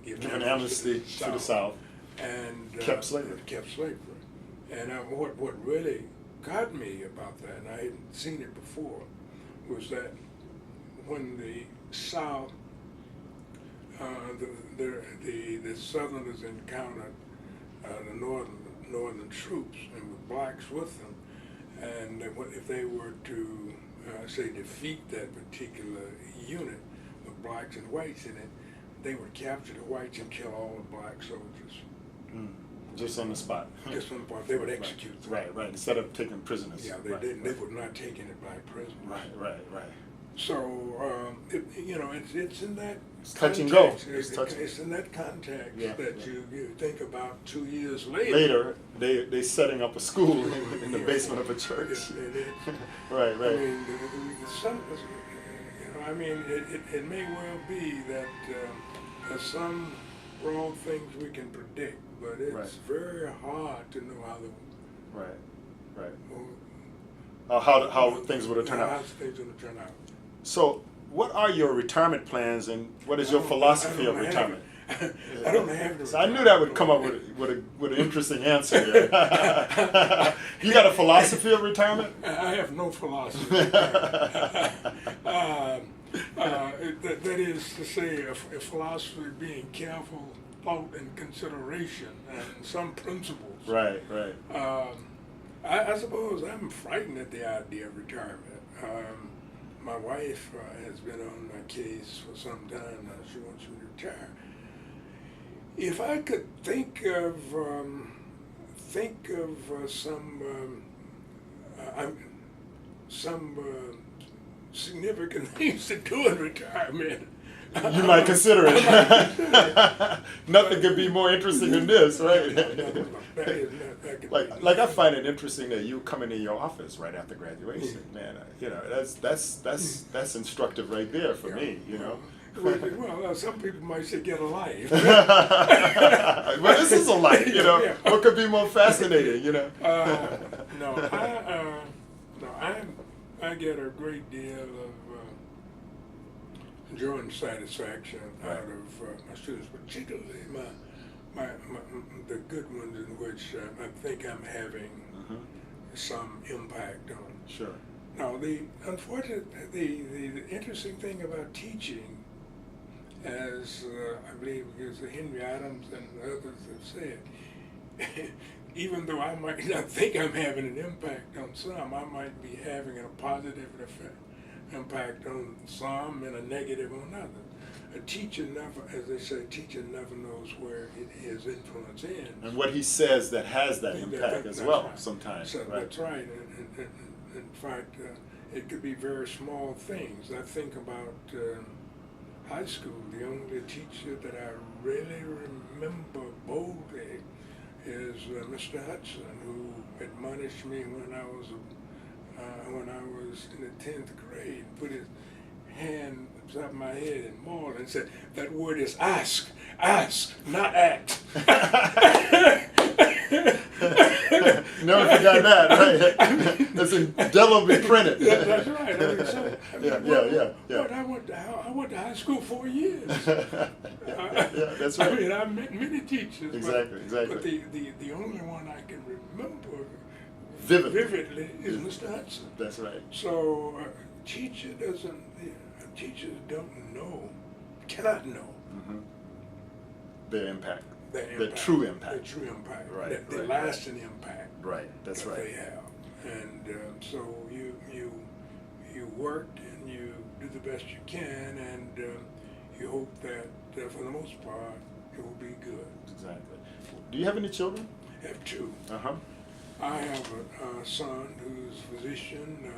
given amnesty to the South and kept slavery. And what really got me about that, and I hadn't seen it before, was that when the South, the Southerners encountered the northern troops, and with blacks with them, and if they were to say defeat that particular unit with blacks and whites in it, they would capture the whites and kill all the black soldiers. Just on the spot. Just on the spot. They would execute them. Right. Instead of taking prisoners. Yeah, they didn't. They were not taking it by prisoners. Right. So, it's in that it's touch and go. It's in that context that you think about 2 years later. Later, they setting up a school in the basement of a church. It is. Right. It may well be that there's some wrong things we can predict, but it's very hard to know how how things would have turned out. How things would have turned out. So, what are your retirement plans, and what is your philosophy of retirement? I don't have So I knew that would come up with an interesting answer here. You got a philosophy of retirement? I have no philosophy. That is to say, a philosophy being careful, thought, and consideration, and some principles. Right. I suppose I'm frightened at the idea of retirement. My wife has been on my case for some time now. She wants me to retire. If I could think of some significant things to do in retirement, you might consider it. Nothing could be more interesting than this, right? Like I find it interesting that you come into your office right after graduation, man. That's instructive right there for me, you know. Well, some people might say get a life. Well, this is a life, you know. Yeah. What could be more fascinating, you know? I get a great deal of joy and satisfaction out of my students, particularly the good ones in which I think I'm having some impact on. Sure. Now, the interesting thing about teaching, as I believe as Henry Adams and others have said, even though I might not think I'm having an impact on some, I might be having a positive impact on some and a negative on others. A teacher never, as they say, teacher never knows where his influence ends. And what he says that has that impact as well, right. sometimes. So right. That's right. And in fact, it could be very small things. I think about high school. The only teacher that I really remember boldly is Mr. Hudson, who admonished me when I was in the 10th grade. Put his hand beside my head and mauled and said, "That word is ask, not act." Never forgot that, right? That's indelibly printed. That's right. Yeah. I went to high school 4 years. Yeah, that's right. I mean, I met many teachers. Exactly. But the only one I can remember Vividly is Mr. Hudson. That's right. So teachers cannot know Their impact. the true impact. The true impact. Right. The lasting impact. Right. That's that right. they have. And so you work and you do the best you can, and you hope that for the most part it will be good. Exactly. Do you have any children? I have two. I have a son who's a physician.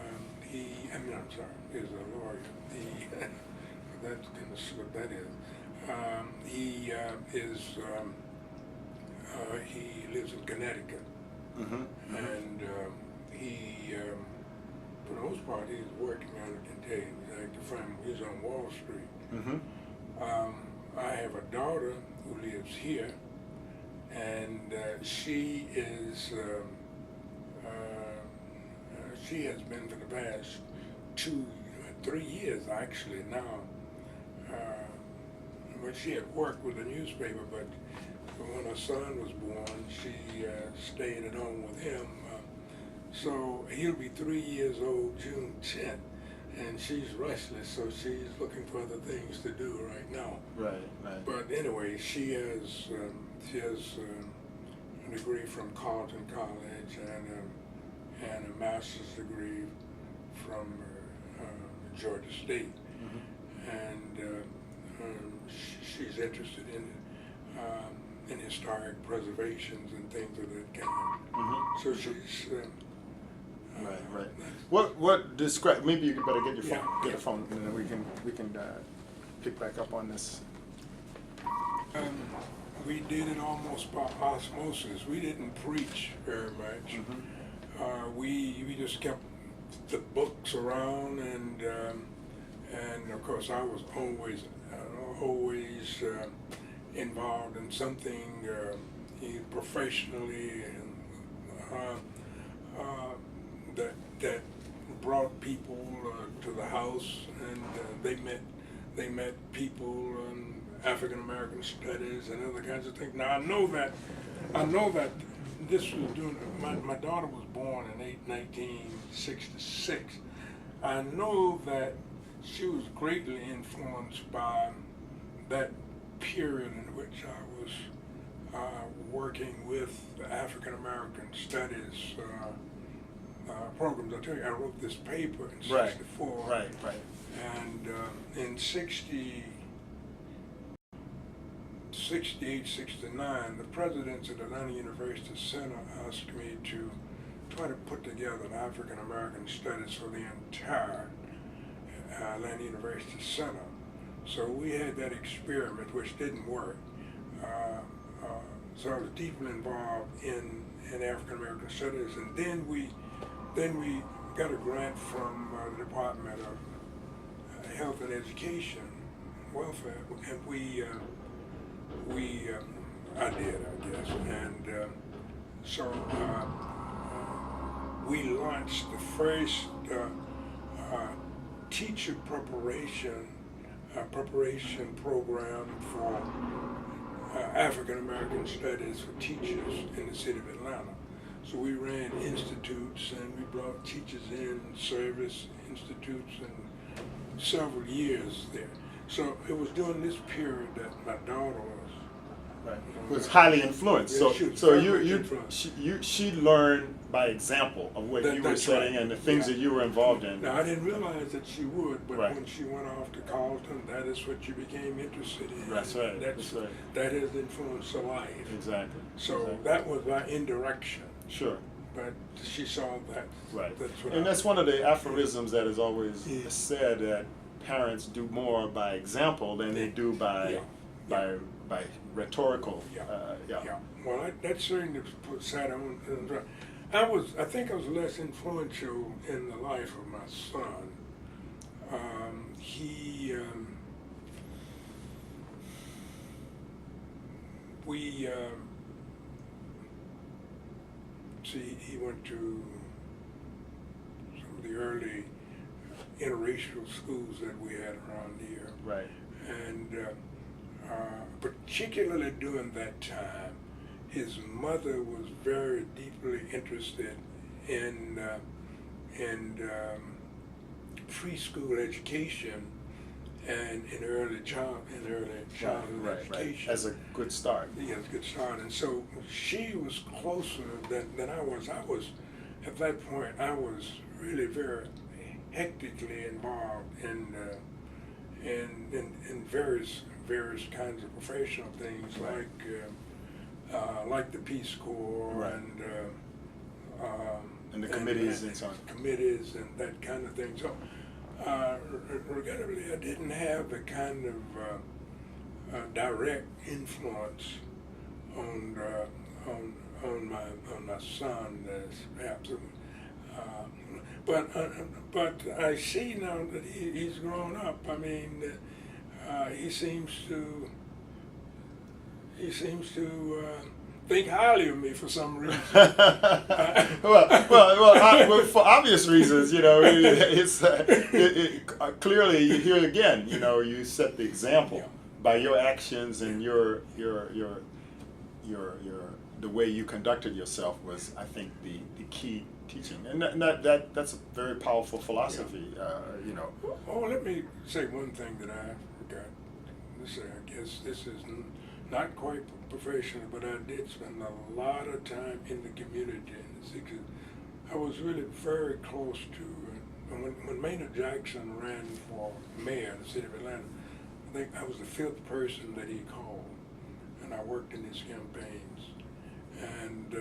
I'm sorry, he's a lawyer. That's kind of what that is. He lives in Connecticut, and he, for the most part, he's working on it today. He's on Wall Street. I have a daughter who lives here, and she has been for the past 3 years actually now. But she had worked with the newspaper, but when her son was born, she stayed at home with him. So he'll be 3 years old June 10th, and she's restless, so she's looking for other things to do right now. Right. But anyway, she has a degree from Carleton College and a master's degree from Georgia State, and she's interested in historic preservations and things of that kind. So she's right. What describe? Maybe you better get your phone. Yeah. Get a phone, and then we can pick back up on this. We did it almost by osmosis. We didn't preach very much. We just kept the books around, and of course I was always involved in something professionally, that brought people to the house, and they met people in African American studies and other kinds of things. Now I know that this was doing. My daughter was born in 1966. I know that she was greatly influenced by that period in which I was working with the African American Studies programs. I tell you, I wrote this paper in '64. Right. And in 68, 69, the presidents at Atlanta University Center asked me to try to put together an African American Studies for the entire Atlanta University Center. So we had that experiment, which didn't work. So I was deeply involved in African American Studies, and then we got a grant from the Department of Health and Education, welfare, and I did, I guess, and so we launched the first teacher preparation program for African American studies for teachers in the city of Atlanta. So we ran institutes and we brought teachers in, service institutes, and several years there. So it was during this period that my daughter was highly influenced. Yeah, So she learned by example of what you were saying and the things that you were involved in. Now I didn't realize that she would, but Right. when she went off to Carleton, that is what she became interested in. That's right. That's right. That has influenced her life. Exactly. So Exactly. that was my indirection. Sure. But she saw that. Right. That's what And that's one of the aphorisms that is always Yeah. said, that parents do more by example than they do by Yeah. by rhetorical. Yeah. Well, that certainly sat on. I think I was less influential in the life of my son. He went to some of the early interracial schools that we had around here. Right. And particularly during that time, his mother was very deeply interested in preschool education and in early childhood education. As a good start. Yeah, it's a good start. And so she was closer than I was. At that point, I was really very hectically involved in various kinds of professional things, Right. like the Peace Corps Right. And the committees and so on. Committees and that kind of thing. So, regrettably, I didn't have the kind of direct influence on my son as perhaps. But I see now that he's grown up. I mean, he seems to think highly of me for some reason. well, for obvious reasons, it's clearly here again. You set the example by your actions and your the way you conducted yourself was, I think, the key teaching, and that's a very powerful philosophy. Oh, let me say one thing that I forgot to say. I guess this is not quite professional, but I did spend a lot of time in the community in the 60s. I was really very close to, when Maynard Jackson ran for mayor of the city of Atlanta, I think I was the 5th person that he called, and I worked in his campaigns. And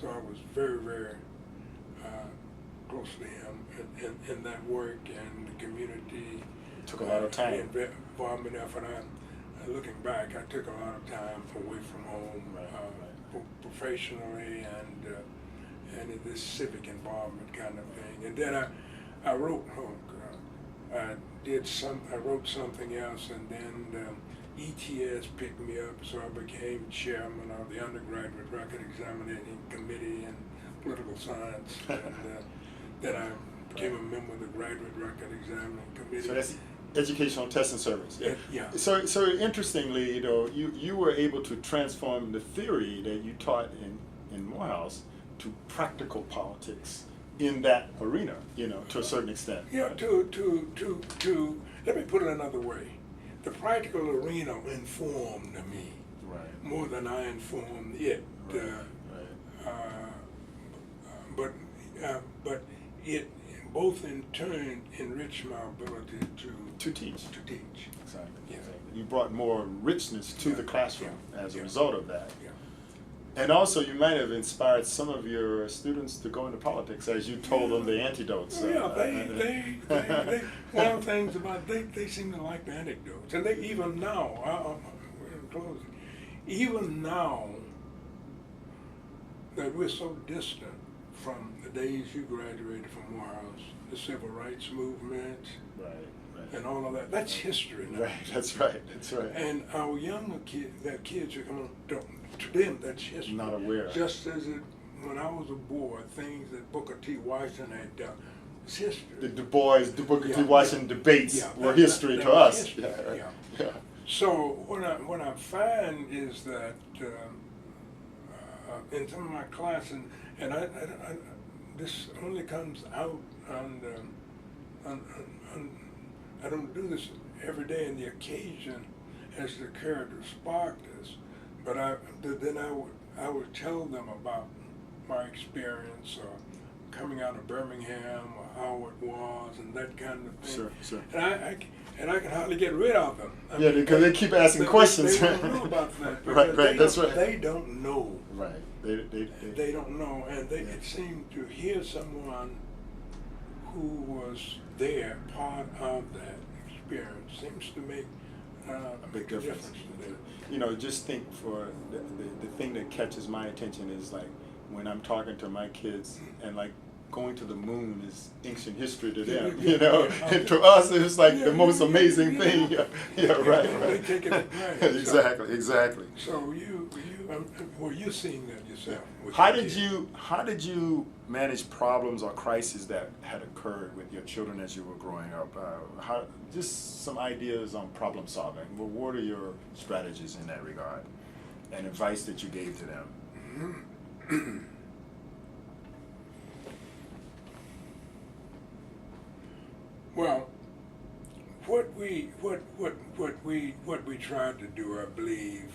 so I was very, very close to him in that work and the community. Took a lot of time. Involvement effort. Looking back, I took a lot of time away from home, professionally and in this civic involvement kind of thing. And then I wrote. I wrote something else, and then ETS picked me up, so I became chairman of the undergraduate record examining committee in political science, and then I became a member of the graduate record examining committee. So that's educational testing service. Yeah. So interestingly, you were able to transform the theory that you taught in Morehouse to practical politics in that arena, to a certain extent. Yeah. To let me put it another way. The practical arena informed me more than I informed it. But it both in turn enriched my ability to teach. Exactly. Yeah. You brought more richness to the classroom as a result of that. Yeah. And also, you might have inspired some of your students to go into politics, as you told them the antidotes. They one of the things about they seem to like the anecdotes, and they even now. Even now that we're so distant from the days you graduated from Morehouse, the civil rights movement, and all of that. That's history now. Right, that's right, that's right. And our younger kids are coming, to them, that's history. Not aware. Just as when I was a boy, things that Booker T. Washington had done, it's history. The Du Bois, the Booker T. Washington debates were history to us. History. Yeah, right. Yeah. So what I find is that in some of my class, and I this only comes out on I don't do this every day, and the occasion has occurred to spark this, but then I would tell them about my experience coming out of Birmingham or how it was and that kind of thing. Sure, sure. And I can hardly get rid of them. I Yeah, mean, because they keep asking questions. They don't know about that. Right, that's right. They don't know. Right. They don't know, and it seemed to hear someone who was there, part of that experience, seems to make a big difference. to them. You know, just think for the thing that catches my attention is like when I'm talking to my kids and like going to the moon is ancient history to them, you know. And to us, it's like the most amazing thing. Yeah, right. They take it for granted. Exactly. So were you seeing that yourself? How did you manage problems or crises that had occurred with your children as you were growing up? Just some ideas on problem solving. Well, what are your strategies in that regard, and advice that you gave to them? Well, what we tried to do, I believe,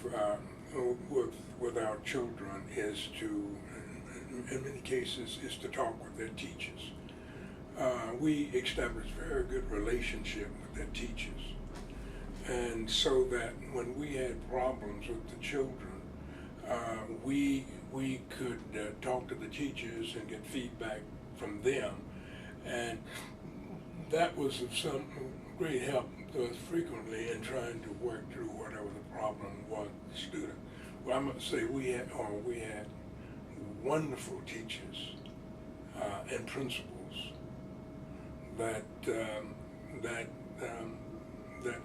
with our children is to, in many cases, is to talk with their teachers. We established very good relationship with their teachers, and so that when we had problems with the children, we could talk to the teachers and get feedback from them, and that was of some great help to us frequently in trying to work through whatever the problem was with the student. Well, I must say we had wonderful teachers and principals that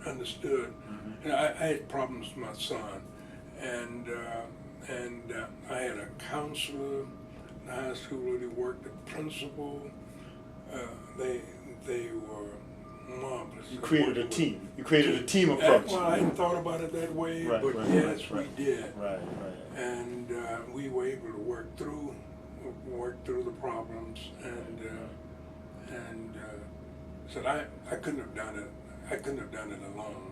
understood. Mm-hmm. And I had problems with my son, and I had a counselor in high school who worked the principal. They were marvelous. You created a team. You created a team approach. Well, I hadn't thought about it that way, Right, but right, yes, right. we did. Right. And we were able to work through the problems, and so I couldn't have done it. I couldn't have done it alone.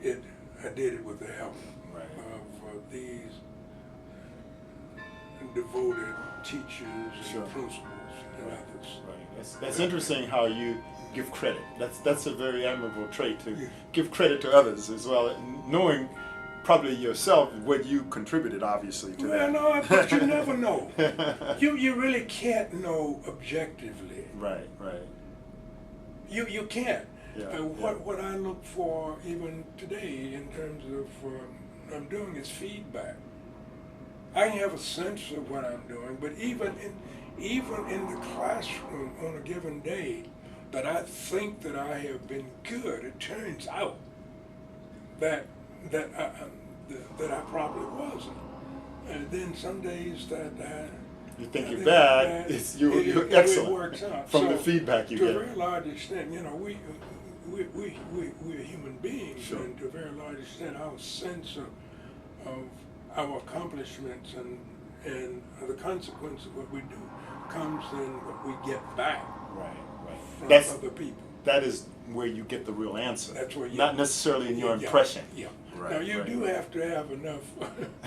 I did it with the help of these devoted teachers and principals and others. Right. That's interesting how you give credit. That's a very admirable trait, to give credit to others as well, knowing probably yourself what you contributed, obviously, to that. Well, no, but you never know. You really can't know objectively. Right. You can't. Yeah, what I look for even today in terms of I'm doing is feedback. I can have a sense of what I'm doing, but even in the classroom on a given day, that I think that I have been good, it turns out that I probably wasn't. And then some days that you think you're bad, you're excellent. It works out. From the feedback you to get. To a very large extent, we're human beings, Sure. and to a very large extent, our sense of our accomplishments and the consequence of what we do comes in what we get back from other people. That is where you get the real answer. That's where not necessarily in your impression. Yeah. Right, now you right. do have to have enough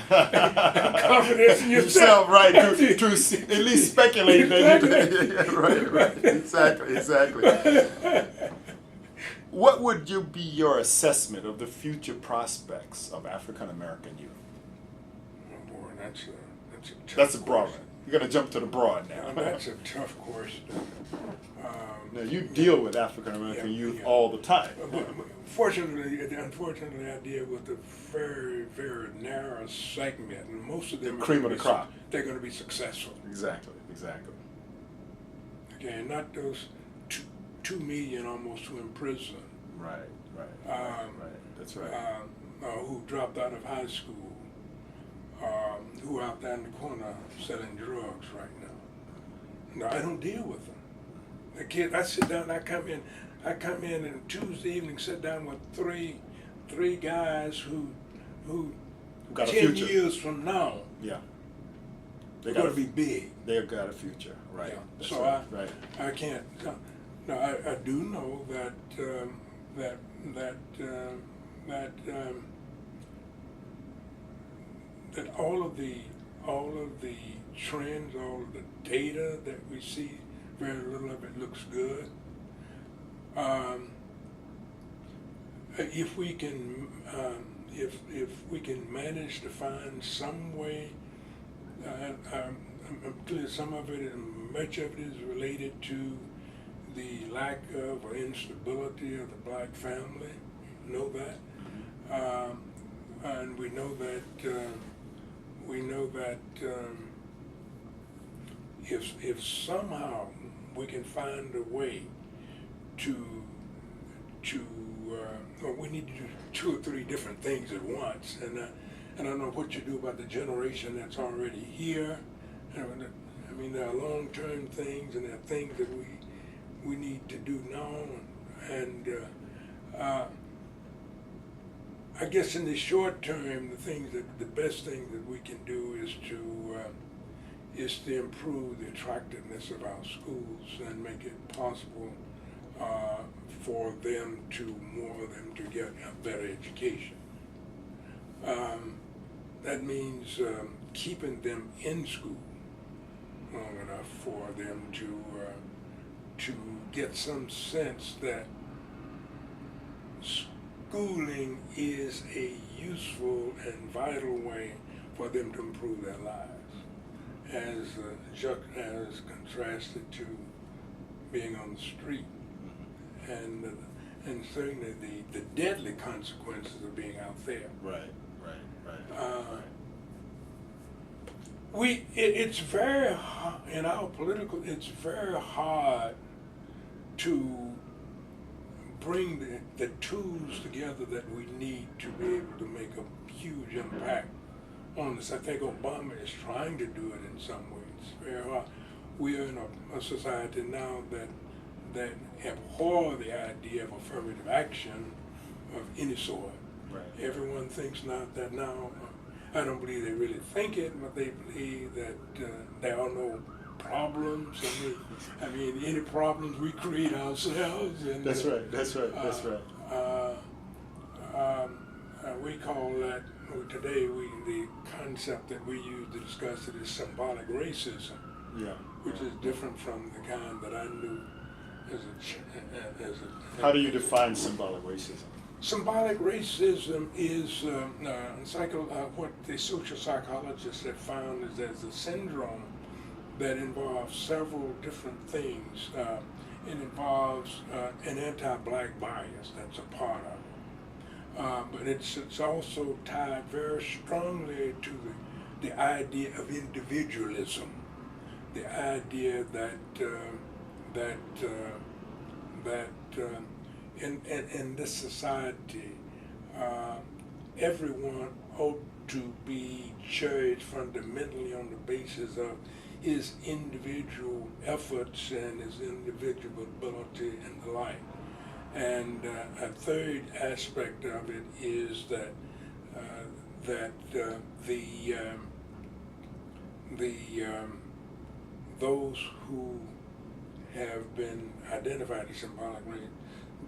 confidence in yourself, right? To at least speculate that you. Right. Exactly. What would be your assessment of the future prospects of African American youth? Oh boy, that's a tough That's a broad one. question. You're going to jump to the broad now. That's a tough question. Now, you deal with African American youth all the time. Unfortunately, I deal with a very, very narrow segment, and most of them The cream of the crop. They're going to be successful. Exactly. Okay, and not those 2 million almost who in prison. Right, right, right. That's right. Who dropped out of high school, who out there in the corner selling drugs right now. No, I don't deal with them. The kid, I sit down, I come in and Tuesday evening sit down with three guys who got a 10 future. years from now, Yeah. they're going to be big. They've got a future, right? Yeah. That's So right. Right. I can't. No, I do know that that all of the trends, all of the data that we see, very little of it looks good. If we can manage to find some way, I'm clear some of it, much of it is related to the lack of or instability of the black family. We know that, and we know that if somehow we can find a way to or we need to do 2 or 3 different things at once, and I don't know what you do about the generation that's already here. I mean, there are long-term things, and there are things that we need to do now, and I guess in the short term, the best thing that we can do is to improve the attractiveness of our schools and make it possible for more of them to get a better education. That means keeping them in school long enough for them to get some sense that schooling is a useful and vital way for them to improve their lives, as contrasted to being on the street, and certainly the deadly consequences of being out there. Right. It's very hard, in our political, it's very hard to bring the tools together that we need to be able to make a huge impact on this. I think Obama is trying to do it in some ways. It's very hard. We are in a society now that abhor the idea of affirmative action of any sort. Right. Everyone thinks now, I don't believe they really think it, but they believe that there are no problems. I mean, any problems we create ourselves. And That's right. We call that today. The concept that we use to discuss it is symbolic racism. Yeah. Which is different from the kind that I knew as a. How do you define symbolic racism? Symbolic racism is what the social psychologists have found is there's a syndrome that involves several different things. It involves an anti-black bias, that's a part of it. But it's also tied very strongly to the idea of individualism, the idea that in this society, everyone ought to be judged fundamentally on the basis of his individual efforts and his individual ability and the like. And a third aspect of it is that those who have been identified as symbolic racism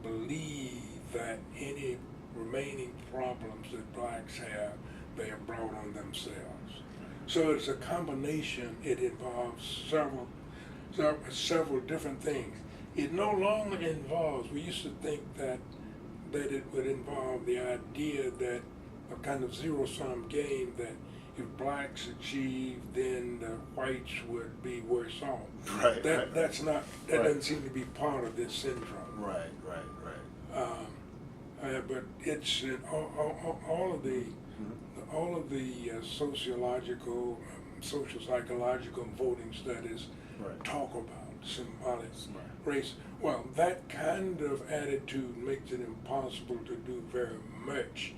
believe that any remaining problems that blacks have, they have brought on themselves. So it's a combination. It involves several different things. It no longer involves, we used to think that it would involve the idea that a kind of zero-sum game, that if blacks achieve, then the whites would be worse off. Right. That's not, that doesn't seem to be part of this syndrome. Right. But it's all of the sociological, social psychological voting studies talk about symbolic race. Well, that kind of attitude makes it impossible to do very much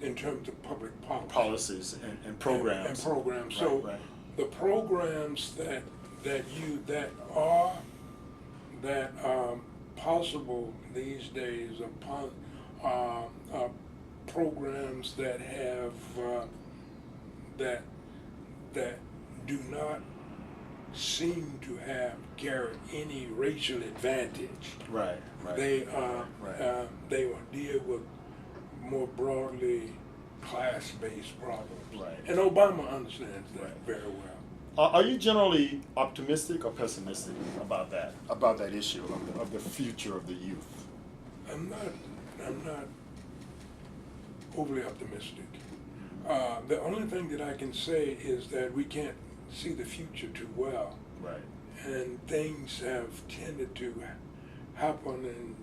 in terms of public policy. Policies and programs. And programs. Right, So right. the programs that are possible these days are programs that have that do not seem to have carry any racial advantage. Right, right. They right. they will deal with more broadly class-based problems. Right. And Obama understands that Right. very well. Are you generally optimistic or pessimistic about that issue of the future of the youth? I'm not overly optimistic. The only thing that I can say is that we can't see the future too well. Right. And things have tended to happen in,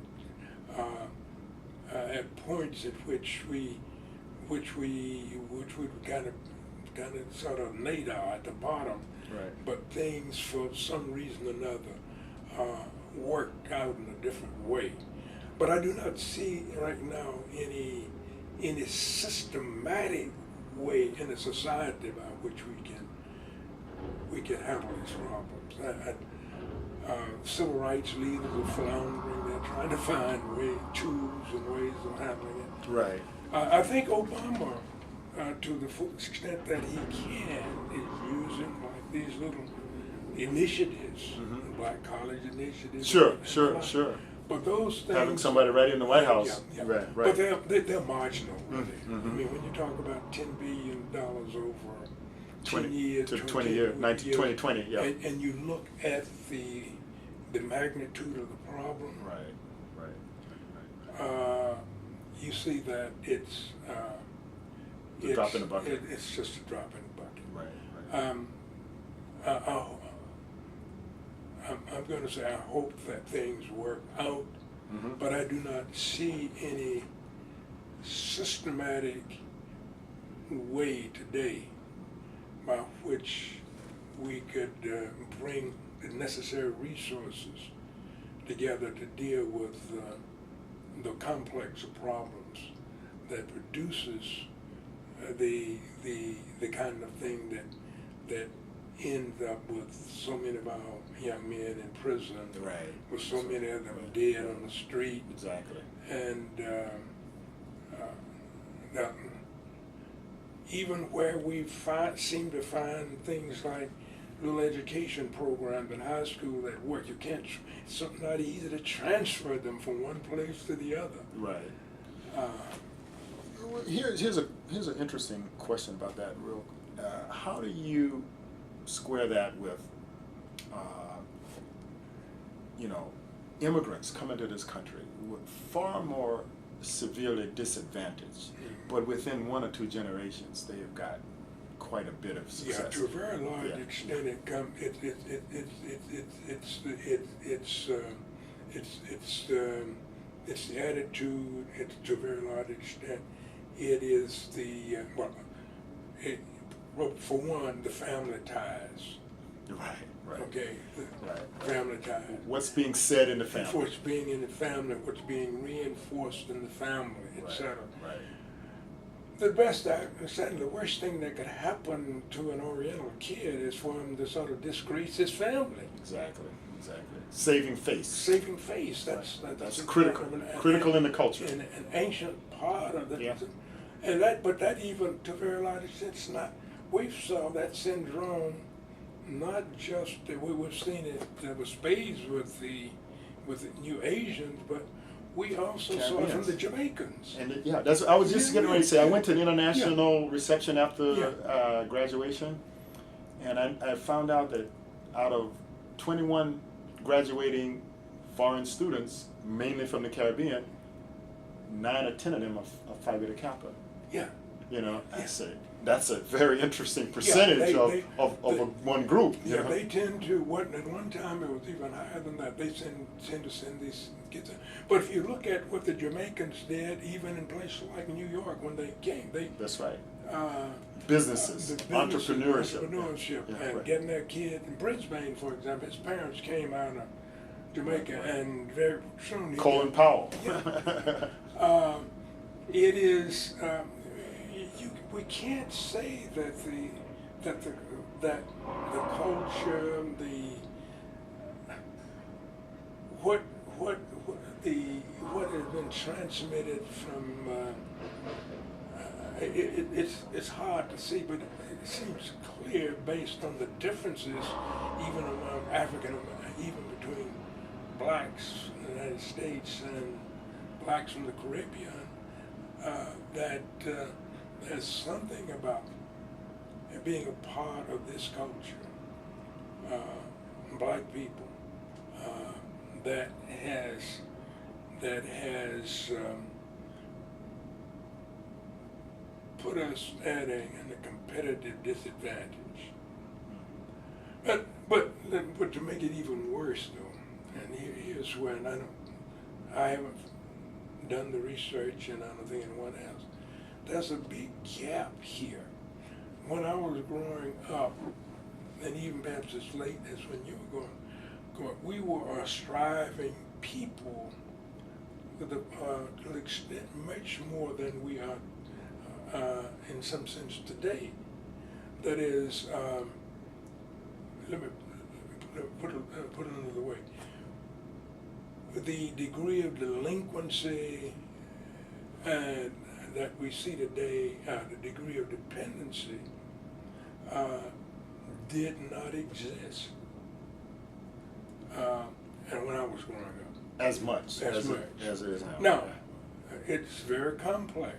at points at which we kind of sort of nadar at the bottom. Right. But things for some reason or another work out in a different way. But I do not see right now any systematic way in a society by which we can handle these problems. Civil rights leaders are floundering. They're trying to find tools and ways of handling it. Right. I think Obama, to the full extent that he can, is using like these little initiatives, black college initiatives. Sure. But those things, Having somebody right in the White House. Yeah. Right. But they're marginal, really. Mm-hmm. I mean, when you talk about $10 billion over 20 10 years, to 20 years, 2020, yeah. and you look at the magnitude of the problem, Right. you see that it's A drop in the bucket. It's just a drop in the bucket. Right. I'm going to say I hope that things work out, but I do not see any systematic way today by which we could bring the necessary resources together to deal with the complex of problems that produces the kind of thing that ends up with so many of our young men in prison, Right. with so many of them dead on the street, Exactly. and that even where we seem to find things like little education programs in high school that work, it's not easy to transfer them from one place to the other. Right. Here's an interesting question about that. How do you square that with, immigrants coming to this country with far more severely disadvantaged, but within 1 or 2 generations they have got quite a bit of success. Yeah, to a very large extent, it's the attitude. To a very large extent, it is the for one, the family ties. Right. Okay, Right. family ties. What's being said in the family? What's being in the family, what's being reinforced in the family, etc. Right. The worst thing that could happen to an Oriental kid is for him to sort of disgrace his family. Exactly. Saving face. Saving face. That's critical. Critical in the culture. An ancient part of the. Yeah. And but that even to a very large extent, it's not. We saw that syndrome, not just that we've seen it with spades with the New Asians, but we also saw it from the Jamaicans. And I was just getting ready to say, I went to an international reception after graduation, and I found out that out of 21 graduating foreign students, mainly from the Caribbean, 9 or 10 of them are Phi Beta Kappa. Yeah. That's a very interesting percentage of one group. Yeah, they tend to, at one time it was even higher than that, they tend to send these kids in. But if you look at what the Jamaicans did, even in places like New York when they came, That's right. Businesses, the entrepreneurship. entrepreneurship, Yeah, and right. getting their kid in Brisbane, for example. His parents came out of Jamaica, and very soon he Colin Powell. it is. We can't say that the culture, what has been transmitted from. It's hard to see, but it seems clear based on the differences, even among even between blacks in the United States and blacks from the Caribbean, that there's something about being a part of this culture, black people, that has put us at a competitive disadvantage. But to make it even worse, though, and here's when I haven't done the research, and I don't think anyone else. There's a big gap here. When I was growing up, and even perhaps as late as when you were going, we were a striving people with to an extent much more than we are in some sense today. That is, let me put it another way. The degree of delinquency and that we see today, the degree of dependency, did not exist. And when I was growing up. As much as it is now. Now, it's very complex.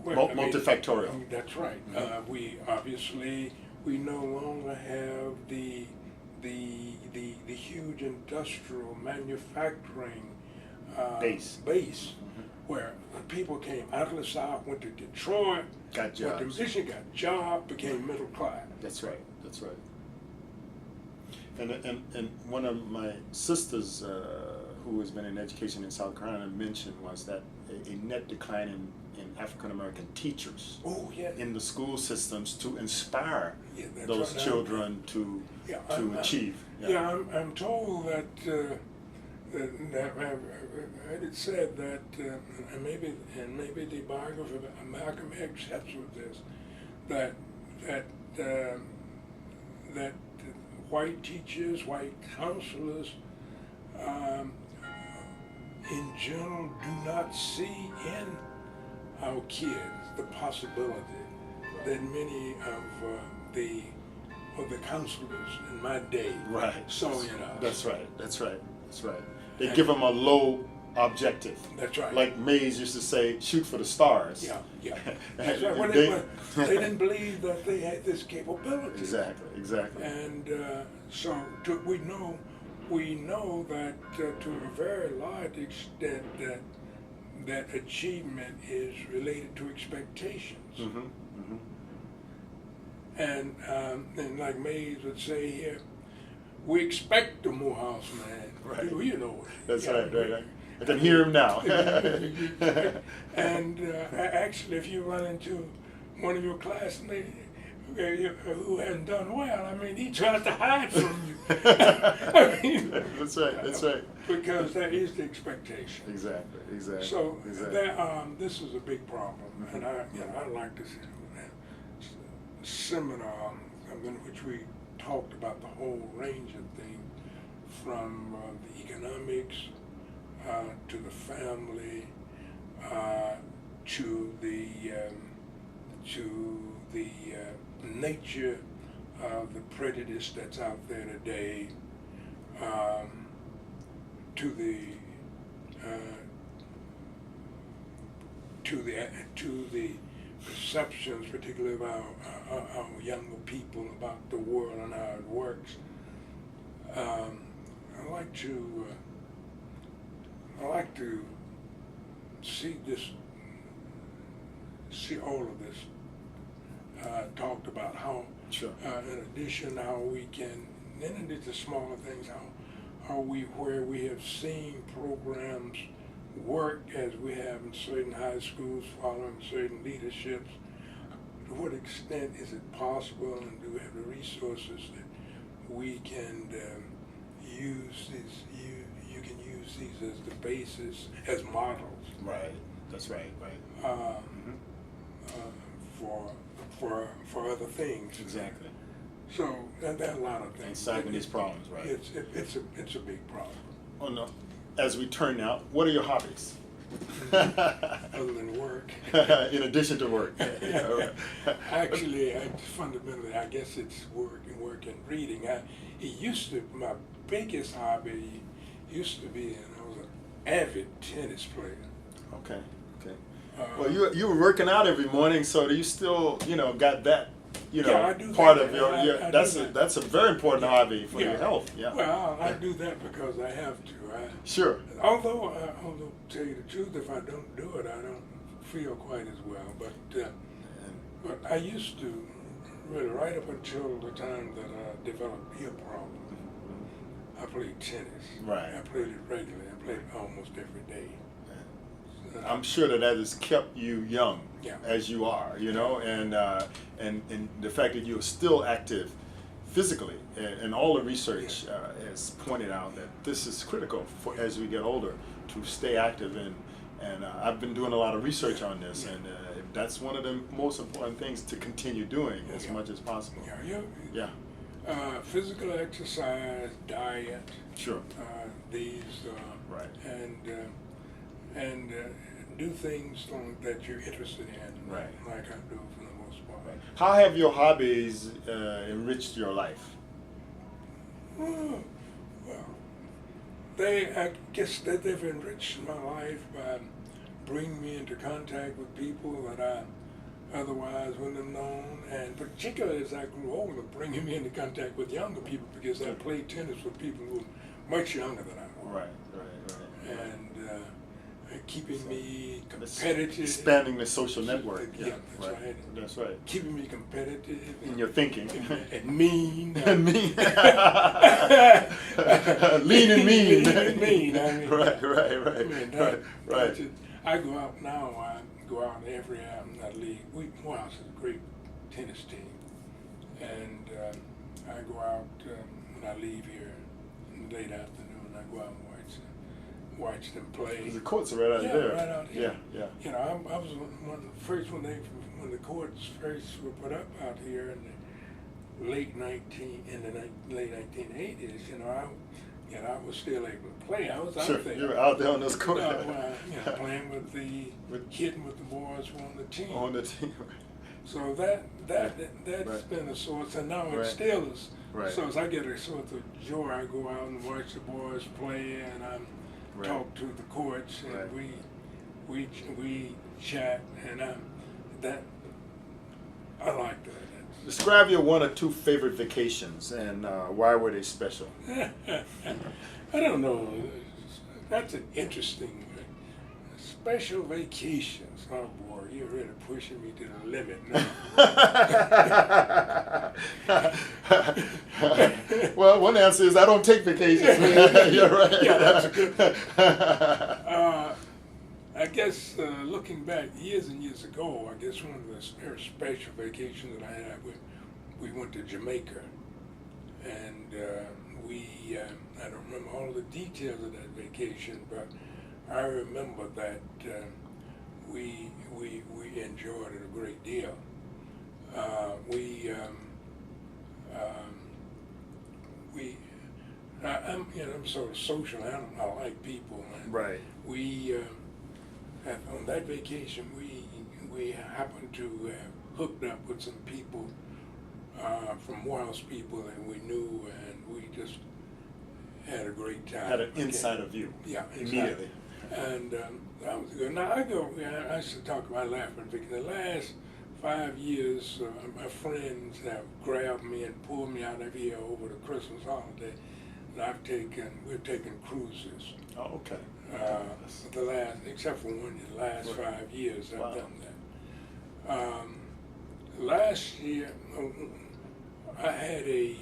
Multifactorial. That's right. We no longer have the huge industrial manufacturing Base. Where people came out of the South, went to Detroit, Got went to jobs. Michigan, got jobs, became middle class. That's right. That's right. And one of my sisters, who has been in education in South Carolina, mentioned was that a net decline in African American teachers in the school systems to inspire those right. children to achieve. I'm told that I heard it said that, and maybe the biographer of Malcolm X helps with this, that white teachers, white counselors, in general, do not see in our kids the possibility that many of the counselors in my day saw in us. That's right. They give them a low objective. That's right. Like Mays used to say, shoot for the stars. Yeah. That's right. They didn't believe that they had this capability. Exactly. And so we know that to a very large extent that achievement is related to expectations. And like Mays would say here, we expect the Morehouse man. Right. You know it. That's right. I can hear him now. And actually, if you run into one of your classmates who hasn't done well, I mean, he tries to hide from you. That's right. Because that is the expectation. Exactly. So this is a big problem, and I'd like to see a seminar in which we talked about the whole range of things, from the economics to the family to the nature of the prejudice that's out there today, to the perceptions, particularly of our younger people, about the world and how it works. I like to see all of this talked about, how, in addition, how we can, then into the smaller things, where we have seen programs work as we have in certain high schools following certain leaderships, what extent is it possible, and do we have the resources that we can use these? You can use these as the basis, as models. Right. That's right. Right. For other things. Exactly. So there are a lot of things. And solving these problems, right? It's a big problem. Oh no. As we turn now, what are your hobbies? Other than work. In addition to work. Yeah, right. Actually, fundamentally, I guess it's work and reading. My biggest hobby used to be, and I was an avid tennis player. Okay. Okay. Well, you were working out every morning, so do you still, got that, Yeah, I do part that. of your, I that's do a, that. that's a very important hobby for your health. Yeah. Well, I do that because I have to. Sure. Although, to tell you the truth, if I don't do it, I don't feel quite as well. But I used to, really, right up until the time that I developed hip problem, I played tennis. Right. I played it regularly. I played it almost every day. I'm sure that has kept you young, Yeah. as you are, and the fact that you're still active physically, and all the research has pointed out that this is critical for as we get older to stay active, and I've been doing a lot of research on this, and that's one of the most important things to continue doing as much as possible. Yeah. Physical exercise, diet. Sure. These. Right. And do things that you're interested in, Right. like I do for the most part. Right. How have your hobbies enriched your life? Well, I guess that they've enriched my life by bringing me into contact with people that I otherwise wouldn't have known, and particularly as I grew older, bringing me into contact with younger people, because I played tennis with people who were much younger than I was. Right. And keeping me competitive. Expanding the social network. Yeah, that's right. That's right. Keeping me competitive. In your thinking. And mean. And mean. Lean and mean. Lean and mean. I mean, Right. I go out now. I go out every league. Morehouse is a great tennis team, and I go out when I leave here in the late afternoon. I go out and watch them play. The courts are right out there. Right out here. Yeah. I was one of the first when the courts first were put up out here in the late 1980s. I was still able to play. I was out there. You were out there on those courts. Playing hitting with the boys who were on the team. On the team. So that's been a source, and now it still is. Right. So as I get a sort of joy, I go out and watch the boys play, and I talk to the coach, and we chat, and I like that. Describe your one or two favorite vacations, and why were they special? I don't know. That's an interesting special vacations. Oh boy, you're really pushing me to the limit now. Well, one answer is I don't take vacations. You're right. Yeah, that's a good one. I guess looking back years and years ago, I guess one of the very special vacations that I had, we went to Jamaica, and I don't remember all the details of that vacation, but I remember that we enjoyed it a great deal. I'm sort of social animal. I like people. And Right. On that vacation, we happened to have hooked up with some people from Morehouse people that we knew, and we just had a great time. Had an insider view. Yeah, Immediately. And that was good. Now I used to talk about laughing because the last 5 years, my friends have grabbed me and pulled me out of here over the Christmas holiday, and we've taken cruises. Oh, okay. Except for the last 5 years I've Wow. done that. Last year I had a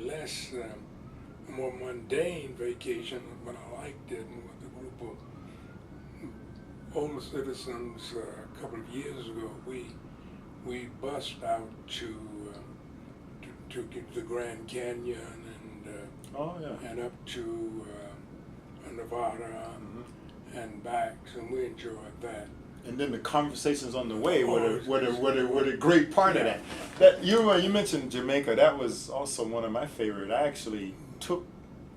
less, more mundane vacation, but I liked it with a group of older citizens. A couple of years ago, we we bussed out to get the Grand Canyon Oh yeah. and up to Nevada and back, and we enjoyed that. And then the conversations on the way Oh, were a great part of that. That you mentioned Jamaica. That was also one of my favorite. I actually took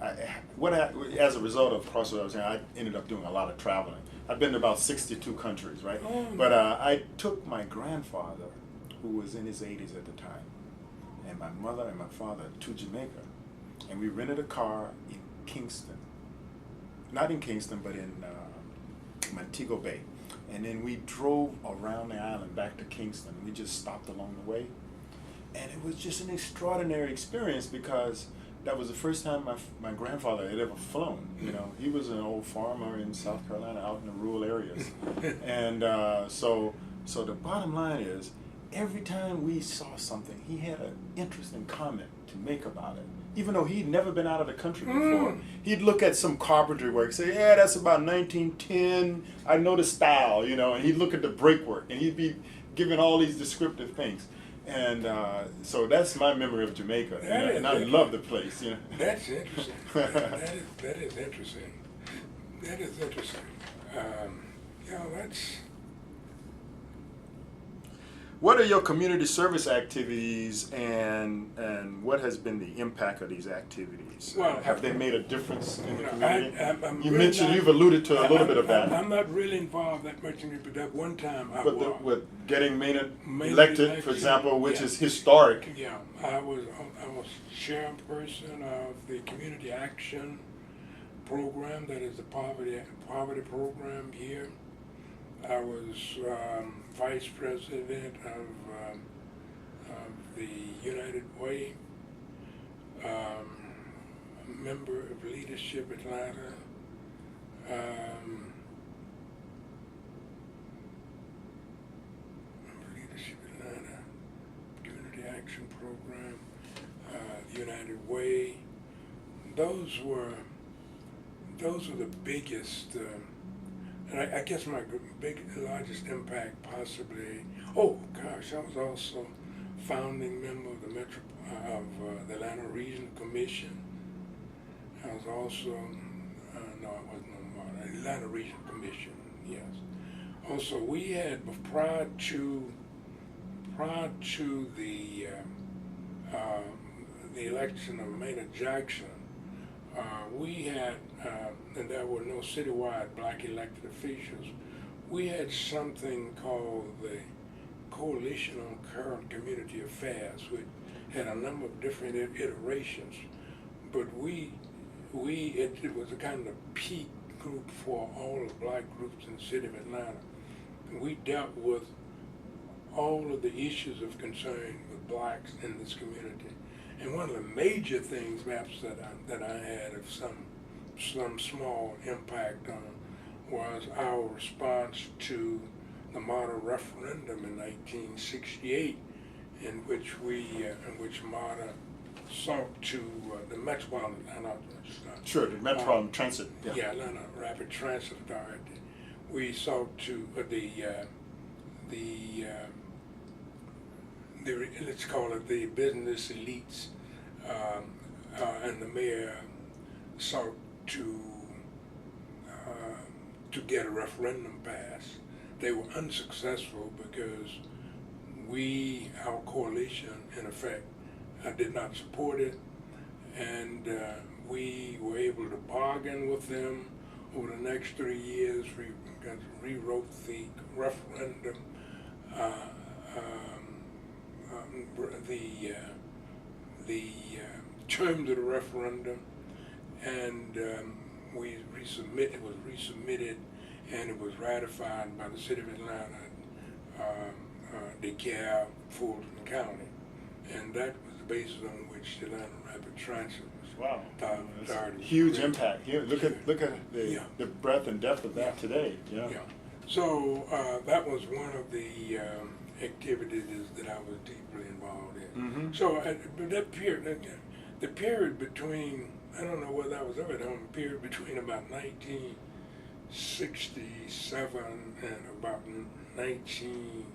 as a result of Crossroads I was saying, I ended up doing a lot of traveling. I've been to about 62 countries, right? Oh. But I took my grandfather, who was in his 80s at the time, and my mother and my father to Jamaica, and we rented a car in Kingston. Not in Kingston, but in Montego Bay. And then we drove around the island back to Kingston. We just stopped along the way. And it was just an extraordinary experience because that was the first time my grandfather had ever flown. You know, he was an old farmer in South Carolina out in the rural areas. And so the bottom line is, every time we saw something, he had an interesting comment to make about it. Even though he'd never been out of the country before, he'd look at some carpentry work, say, yeah, that's about 1910, I know the style, you know, and he'd look at the brickwork, and he'd be giving all these descriptive things. And so that's my memory of Jamaica, and I love the place, you know. That's interesting. that is interesting. That is interesting. You know, that's... What are your community service activities, and what has been the impact of these activities? Well, have they made a difference in the you know, community? I'm You really mentioned not- you've alluded to a little bit of that. I'm not really involved that much in it, but that one time I But was. with getting Maynard Maynard elected, election, for example, which yeah. is historic. Yeah, I was chairperson of the Community Action Program, that is the poverty program here. I was vice president of the United Way, member of Leadership Atlanta, Leadership Atlanta, Community Action Program, United Way. Those were the biggest. And I guess my largest impact possibly, oh gosh, I was also founding member of the the Atlanta Regional Commission. I was also, no, I wasn't on the Atlanta Regional Commission, yes. Also, we had, prior to the election of Maynard Jackson, we had, and there were no citywide black elected officials, we had something called the Coalition on Current Community Affairs, which had a number of different iterations, but it was a kind of peak group for all the black groups in the city of Atlanta. We dealt with all of the issues of concern with blacks in this community. And one of the major things, perhaps, that I had of some small impact on was our response to the model referendum in 1968, in which MATA sought to the Metropolitan Atlanta. Sure, the Metropolitan Transit. Yeah, Atlanta Rapid Transit Authority. We sought to let's call it the business elites, and the mayor sought to get a referendum passed. They were unsuccessful because our coalition, in effect, did not support it, and we were able to bargain with them over the next 3 years. We rewrote the referendum, the terms of the referendum, and it was resubmitted, and it was ratified by the city of Atlanta, DeKalb, Fulton County, and that was the basis on which the Atlanta Rapid Transit was started. Huge impact. Here, look at the breadth and depth of that today. Yeah. So that was one of the activities that I was deeply involved in. Mm-hmm. So that period, the period between, I don't know whether I was ever on the period between about 1967 and about 1980,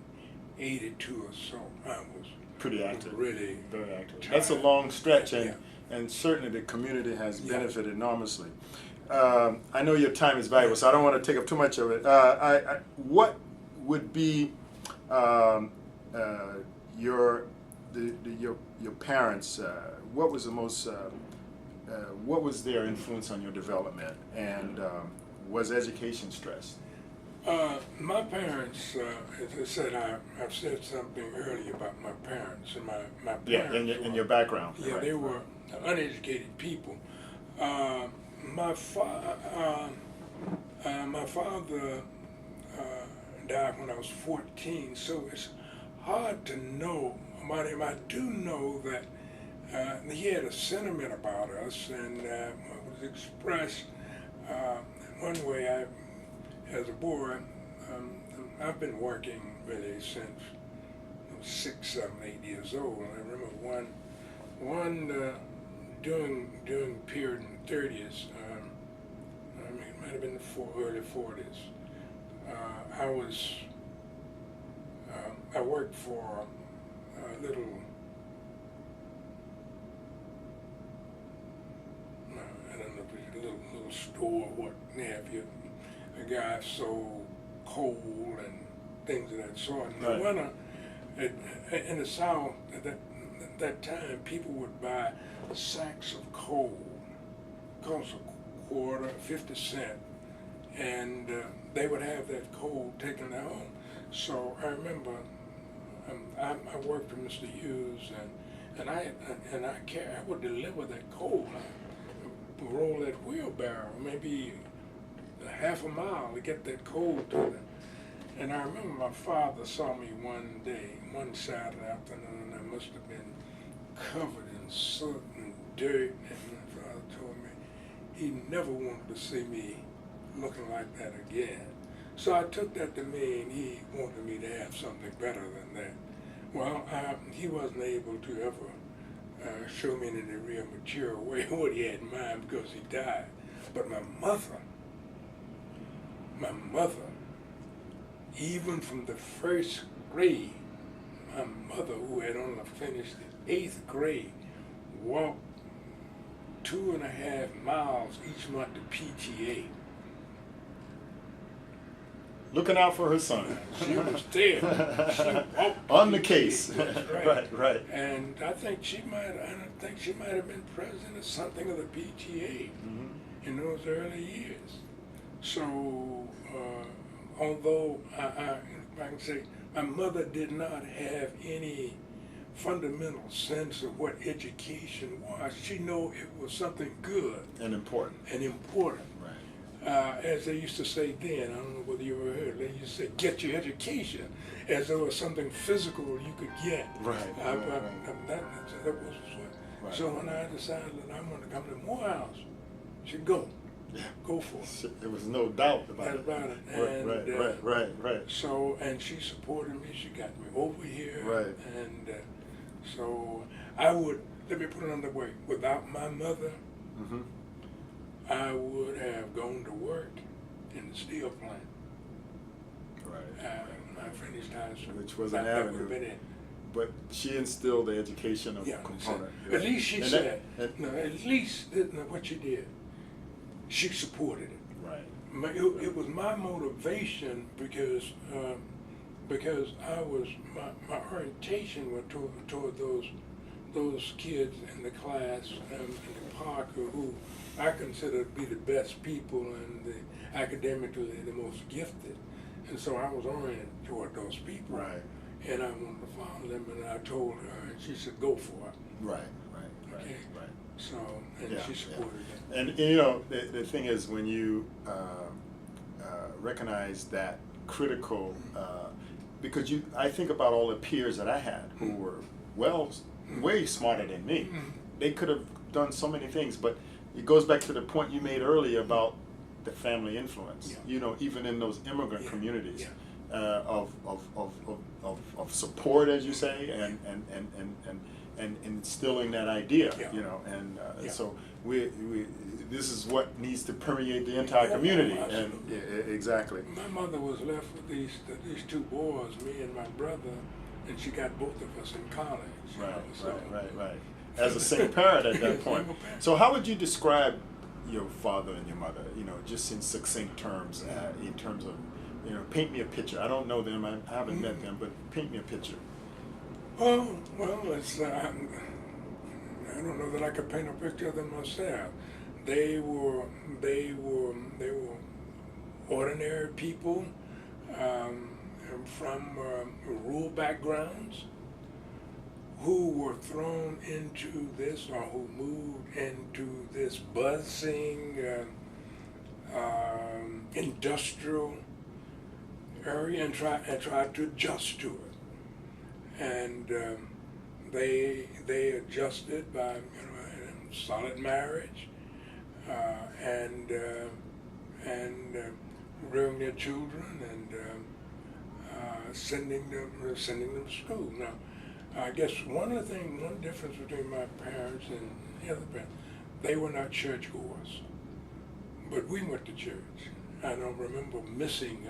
'82 or so, I was Pretty active. really Very active. tired. That's a long stretch, and Yeah. and certainly the community has Yeah. benefited enormously. I know your time is valuable, so I don't want to take up too much of it. What would be your your parents? What was the most? What was their influence on your development, and was education stressed? My parents, as I said, I've said something earlier about my parents and my parents. Yeah, in your background. Yeah, right, they right. were uneducated people. My father died when I was 14, so it's hard to know about him. I do know that he had a sentiment about us, and it was expressed one way. As a boy, I've been working really since I was 6, 7, 8 years old. I remember during the period in the 30s, I mean, it might have been the early 40s. I worked for a little, I don't know if it was a little store or what have you. A guy sold coal and things of that sort. In the winter, in the South, at that time, people would buy sacks of coal, cost a quarter, 50 cents, and they would have that coal taken to home. So I remember I worked for Mr. Hughes, and I would deliver that coal. I would roll that wheelbarrow, maybe half a mile to get that coal to them. And I remember my father saw me one Saturday afternoon, I must have been covered in soot and dirt, and my father told me he never wanted to see me looking like that again. So I took that to mean he wanted me to have something better than that. Well, he wasn't able to ever show me in any real mature way what he had in mind because he died. But my mother, even from the first grade, my mother, who had only finished the 8th grade, walked 2.5 miles each month to PTA. Looking out for her son. She was there. She walked on the PTA. case. That's right, right. And I think she might have been president of something of the PTA in those early years. So, although I can say my mother did not have any fundamental sense of what education was, she knew it was something good And important. Right. As they used to say then, I don't know whether you ever heard, they used to say, get your education, as though it was something physical you could get. Right. That was what. Right. So when I decided that I wanted to come to Morehouse, she said, go. Yeah. Go for it. There was no doubt about it. And, Right. So, and she supported me. She got me over here. Right. And so let me put it another way. Without my mother, I would have gone to work in the steel plant. Right. I finished high school. Which was an That would have avenue. been it. But she instilled the educational component. At least she And said, that- at least what she did, she supported it. Right. It was my motivation because I was my orientation was toward those kids in the class in the park who I consider to be the best people and the academically the most gifted, and so I was oriented toward those people. Right. And I wanted to follow them, and I told her, and she said, "Go for it." Right. Okay. Right. So, and she supported it. And you know, the thing is, when you recognize that critical, because I think about all the peers that I had who were way smarter than me. They could have done so many things, but it goes back to the point you made earlier about the family influence. Yeah. You know, even in those immigrant communities. Yeah. Of support, as you say, and instilling that idea, Yeah. you know, and Yeah. so we this is what needs to permeate the entire community. And exactly. My mother was left with these two boys, me and my brother, and she got both of us in college. Right. As a single parent at that point. So how would you describe your father and your mother? Just in succinct terms, in terms of, paint me a picture. I don't know them. I haven't met them, but paint me a picture. Oh, well, it's I don't know that I could paint a picture of them myself. They were ordinary people from rural backgrounds who were thrown into this, or who moved into this buzzing industrial area and tried to adjust to it. And they adjusted by solid marriage and rearing their children and sending them to school. Now, I guess one difference between my parents and the other parents, they were not churchgoers, but we went to church. I don't remember missing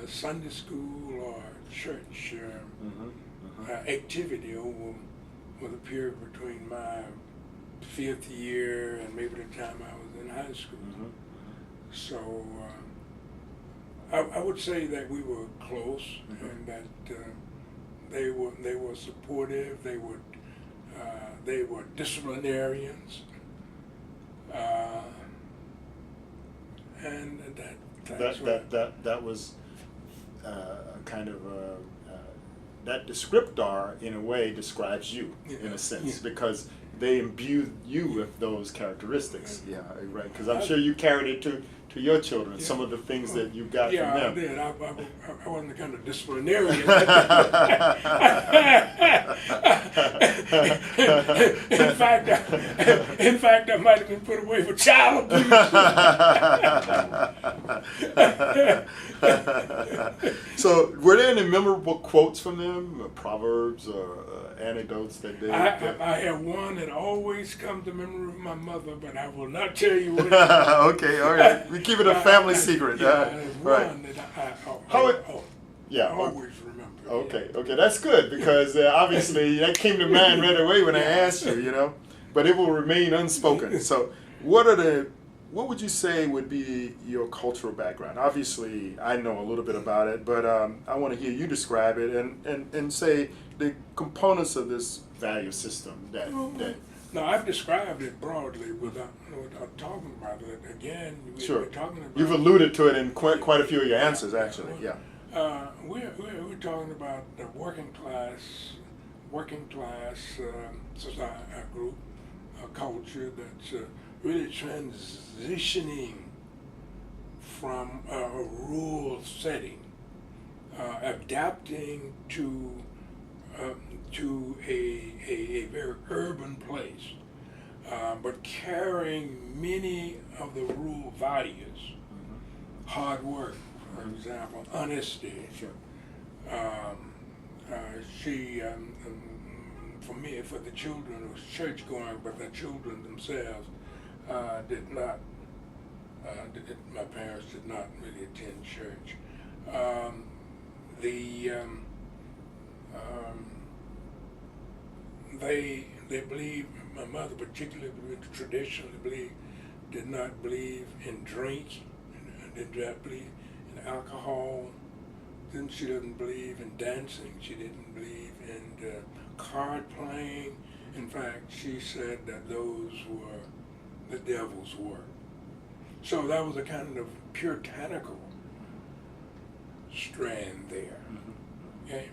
a Sunday school or church activity over the period between my 5th year and maybe the time I was in high school. So I would say that we were close and that they were supportive. They were disciplinarians, and that was kind of that descriptor in a way describes you in a sense because they imbued you with those characteristics. Yeah, right. Because I'm sure you carried it to your children. Some of the things that you got from them. I did. I wasn't the kind of disciplinarian. in fact, I might have been put away for child abuse. So, were there any memorable quotes from them, proverbs or anecdotes that they? I have one that always comes to memory of my mother, but I will not tell you what. Okay, all right. We keep it a family secret. There's right. one that I always remember. Okay, that's good because obviously that came to mind right away when I asked you, but it will remain unspoken. So, what would you say would be your cultural background? Obviously, I know a little bit about it, but I want to hear you describe it and say the components of this value system that. No, I've described it broadly without talking about it. Again, we're talking about. You've alluded to it in quite a few of your answers, actually. We're talking about the working class society, group, a culture that's really transitioning from a rural setting, adapting to a very urban place, but carrying many of the rural values, hard work, for example, honesty. Sure. For the children, it was church going, but the children themselves did not. My parents did not really attend church. They believe, my mother particularly traditionally did not believe in drink, did not believe in alcohol. Then she didn't believe in dancing. She didn't believe in card playing. In fact, she said that those were the devil's work. So that was a kind of puritanical strand there. Okay,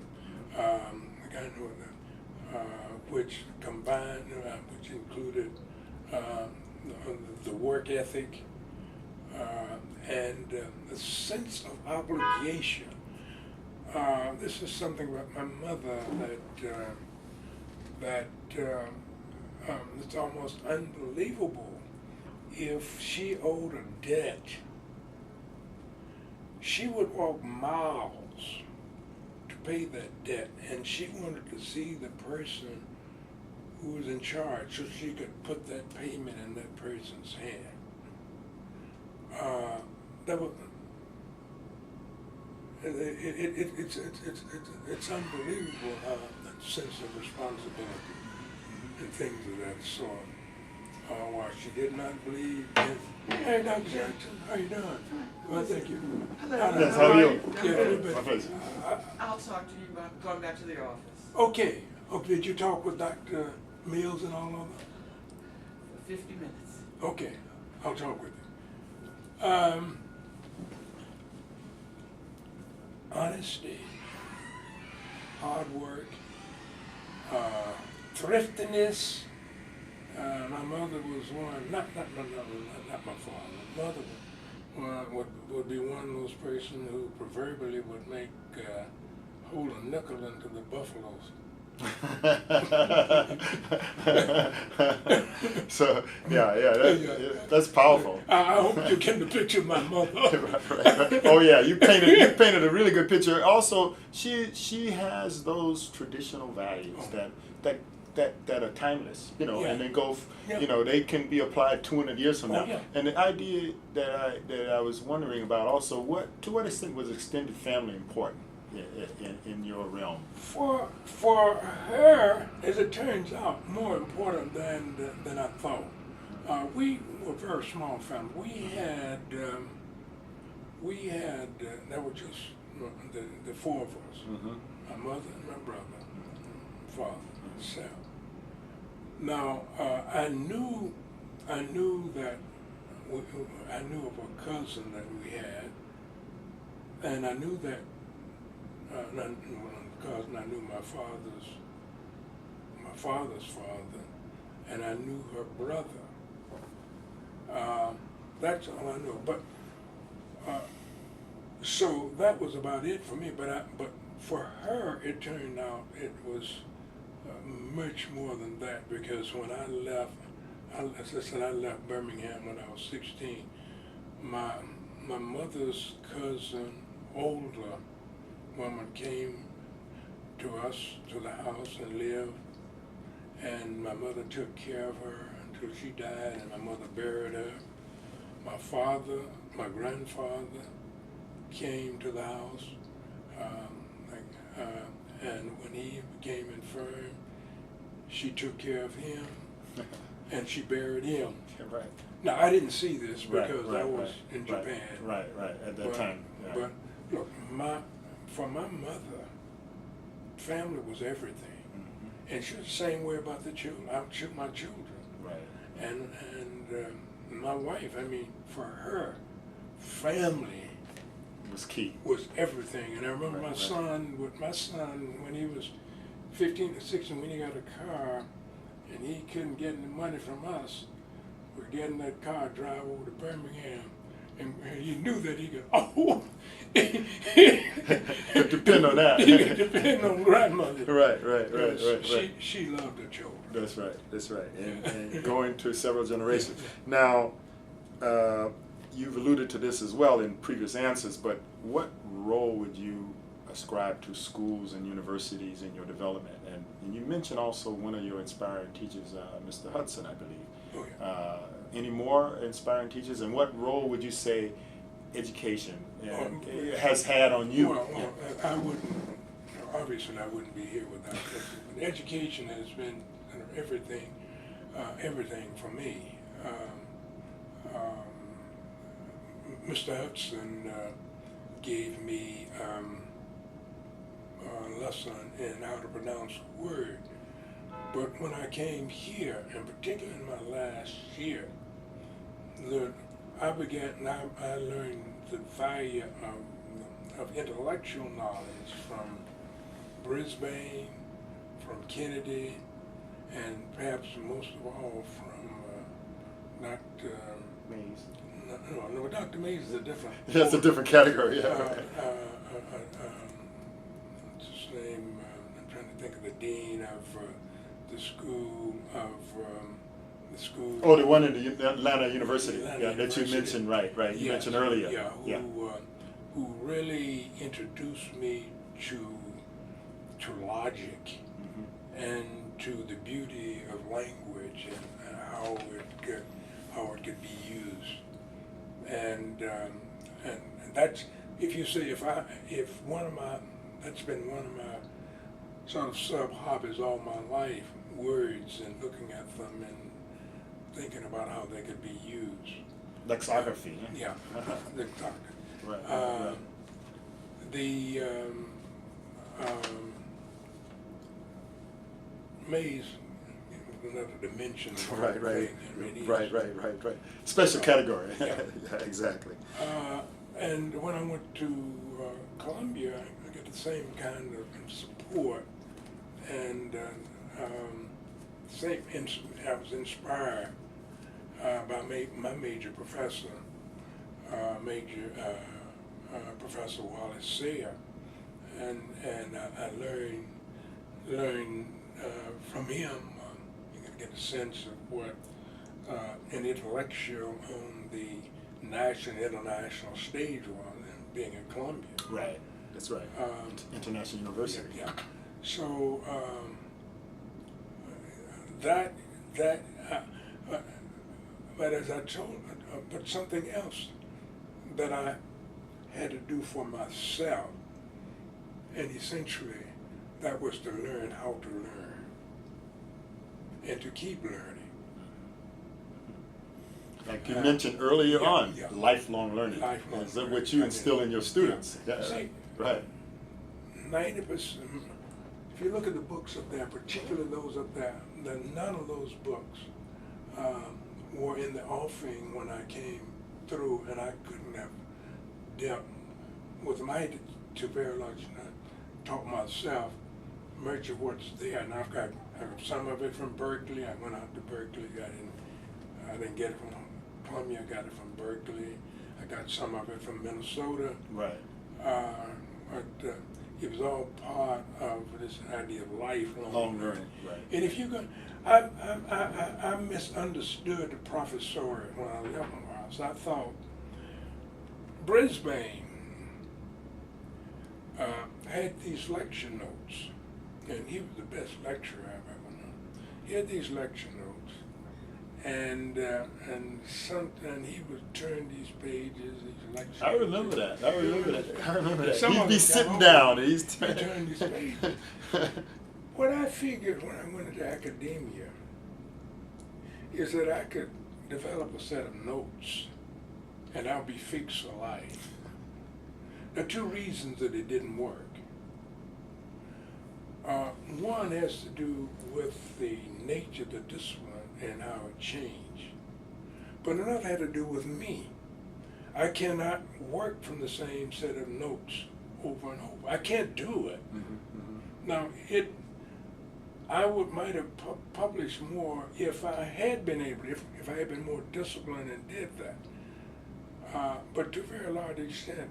which combined, which included the work ethic and the sense of obligation. This is something about my mother that it's almost unbelievable. If she owed a debt, she would walk miles to pay that debt, and she wanted to see the person who was in charge, so she could put that payment in that person's hand. That was it's unbelievable that sense of responsibility and things of that sort. Why she did not believe in. Hey, Dr. Jackson, how you doing? Well, thank you. Yes, how are you? Yeah, a little bit. My pleasure. I'll talk to you about going back to the office. Okay. Okay. Did you talk with Dr. Mills and all of them? For 50 minutes. Okay. I'll talk with you. Honesty, hard work, thriftiness. My mother was one, not my father. Mother would be one of those persons who proverbially would make hold a nickel into the buffaloes. So that's powerful. I hope you get the picture of my mother. Right. Oh yeah, you painted a really good picture. Also, she has those traditional values that are timeless, you know, Yeah. and they go, Yeah. you know, they can be applied 200 years from now. Yeah. And the idea that I was wondering about also, to what extent was extended family important in your realm? For her, as it turns out, more important than I thought. We were a very small family. We had that was just the four of us. Mm-hmm. My mother and my brother, father, and myself. Now I knew that I knew of a cousin that we had, and I knew that. Cousin, I knew my father's father, and I knew her brother. That's all I knew. But so that was about it for me. But for her, it turned out it was much more than that, because when I left, as I said, I left Birmingham when I was 16. My mother's cousin, older woman, came to us, to the house, and lived, and my mother took care of her until she died, and my mother buried her. My grandfather came to the house, and when he became infirm, she took care of him, and she buried him. Right. Now, I didn't see this because I was right, in Japan. Right, at that time. Yeah. But look, for my mother, family was everything. Mm-hmm. And she was the same way about the children. My children. Right. And my wife, I mean, for her, family Was key. was everything. And I remember Right, my right. son, when he was 15 or 16, when he got a car, and he couldn't get any money from us, we're getting that car, drive over to Birmingham, and he knew that he could, Depend on that. He could depend on grandmother. Right. She loved her children. That's right. And going to several generations. Now, you've alluded to this as well in previous answers, but what role would you ascribe to schools and universities in your development? And you mentioned also one of your inspiring teachers, Mr. Hudson, I believe. Oh, yeah. Any more inspiring teachers, and what role would you say education has had on you? Well, I wouldn't, obviously I wouldn't be here without that. Education has been everything for me. Mr. Hudson gave me a lesson in how to pronounce a word. But when I came here, and particularly in my last year, I learned the value of intellectual knowledge from Brisbane, from Kennedy, and perhaps most of all from Dr. Mays. No, Dr. Mays is a different. That's a different category. Yeah. What's his name? I'm trying to think of the dean of the school of the school. Oh, the one in the Atlanta University. Atlanta that you mentioned, right. You Yes, mentioned earlier. Who really introduced me to logic Mm-hmm. and to the beauty of language and how it could be used. And that's, if you say, that's been one of my sort of sub-hobbies all my life, words and looking at them and thinking about how they could be used. Lexicography. Yeah, lexicography. Right. Right. The maze, another dimension. Of Right. Right. Special category. Yeah. Yeah, exactly. And when I went to Columbia, I got the same kind of support, and I was inspired by my major professor, Professor Wallace Sayre, and I learned from him. You can get a sense of what an intellectual on the national and international stage was, and being at Columbia. Right. That's right. International University. Yeah. So but as I told, but something else that I had to do for myself, and essentially that was to learn how to learn and to keep learning. Like you mentioned earlier on, yeah. lifelong learning. Lifelong Is that learning. what you instill in your students? Yeah. Yeah. See, Right. 90%, if you look at the books up there, particularly those up there, then none of those books were in the offing when I came through, and I couldn't have dealt with my, to very large extent, taught myself much of what's there. And I got some of it from Berkeley. I went out to Berkeley. I didn't get it from Columbia. I got it from Berkeley. I got some of it from Minnesota. Right. But it was all part of this idea of lifelong Learning. Right. And if you go, I misunderstood the professoriate when I left Morehouse. I thought Brisbane had these lecture notes, and he was the best lecturer I've ever known. He had these lecture notes, and he would turn these pages, these lecture. I remember that. I remember that. Some He'd of be them sitting got down. old. He's He turned these pages. What I figured when I went into academia is that I could develop a set of notes, and I'll be fixed for life. There are two reasons that it didn't work. One has to do with the nature of the discipline and how it changed. But another had to do with me. I cannot work from the same set of notes over and over. I can't do it. Now, I might have published more if I had been able, if I had been more disciplined and did that. But to a very large extent,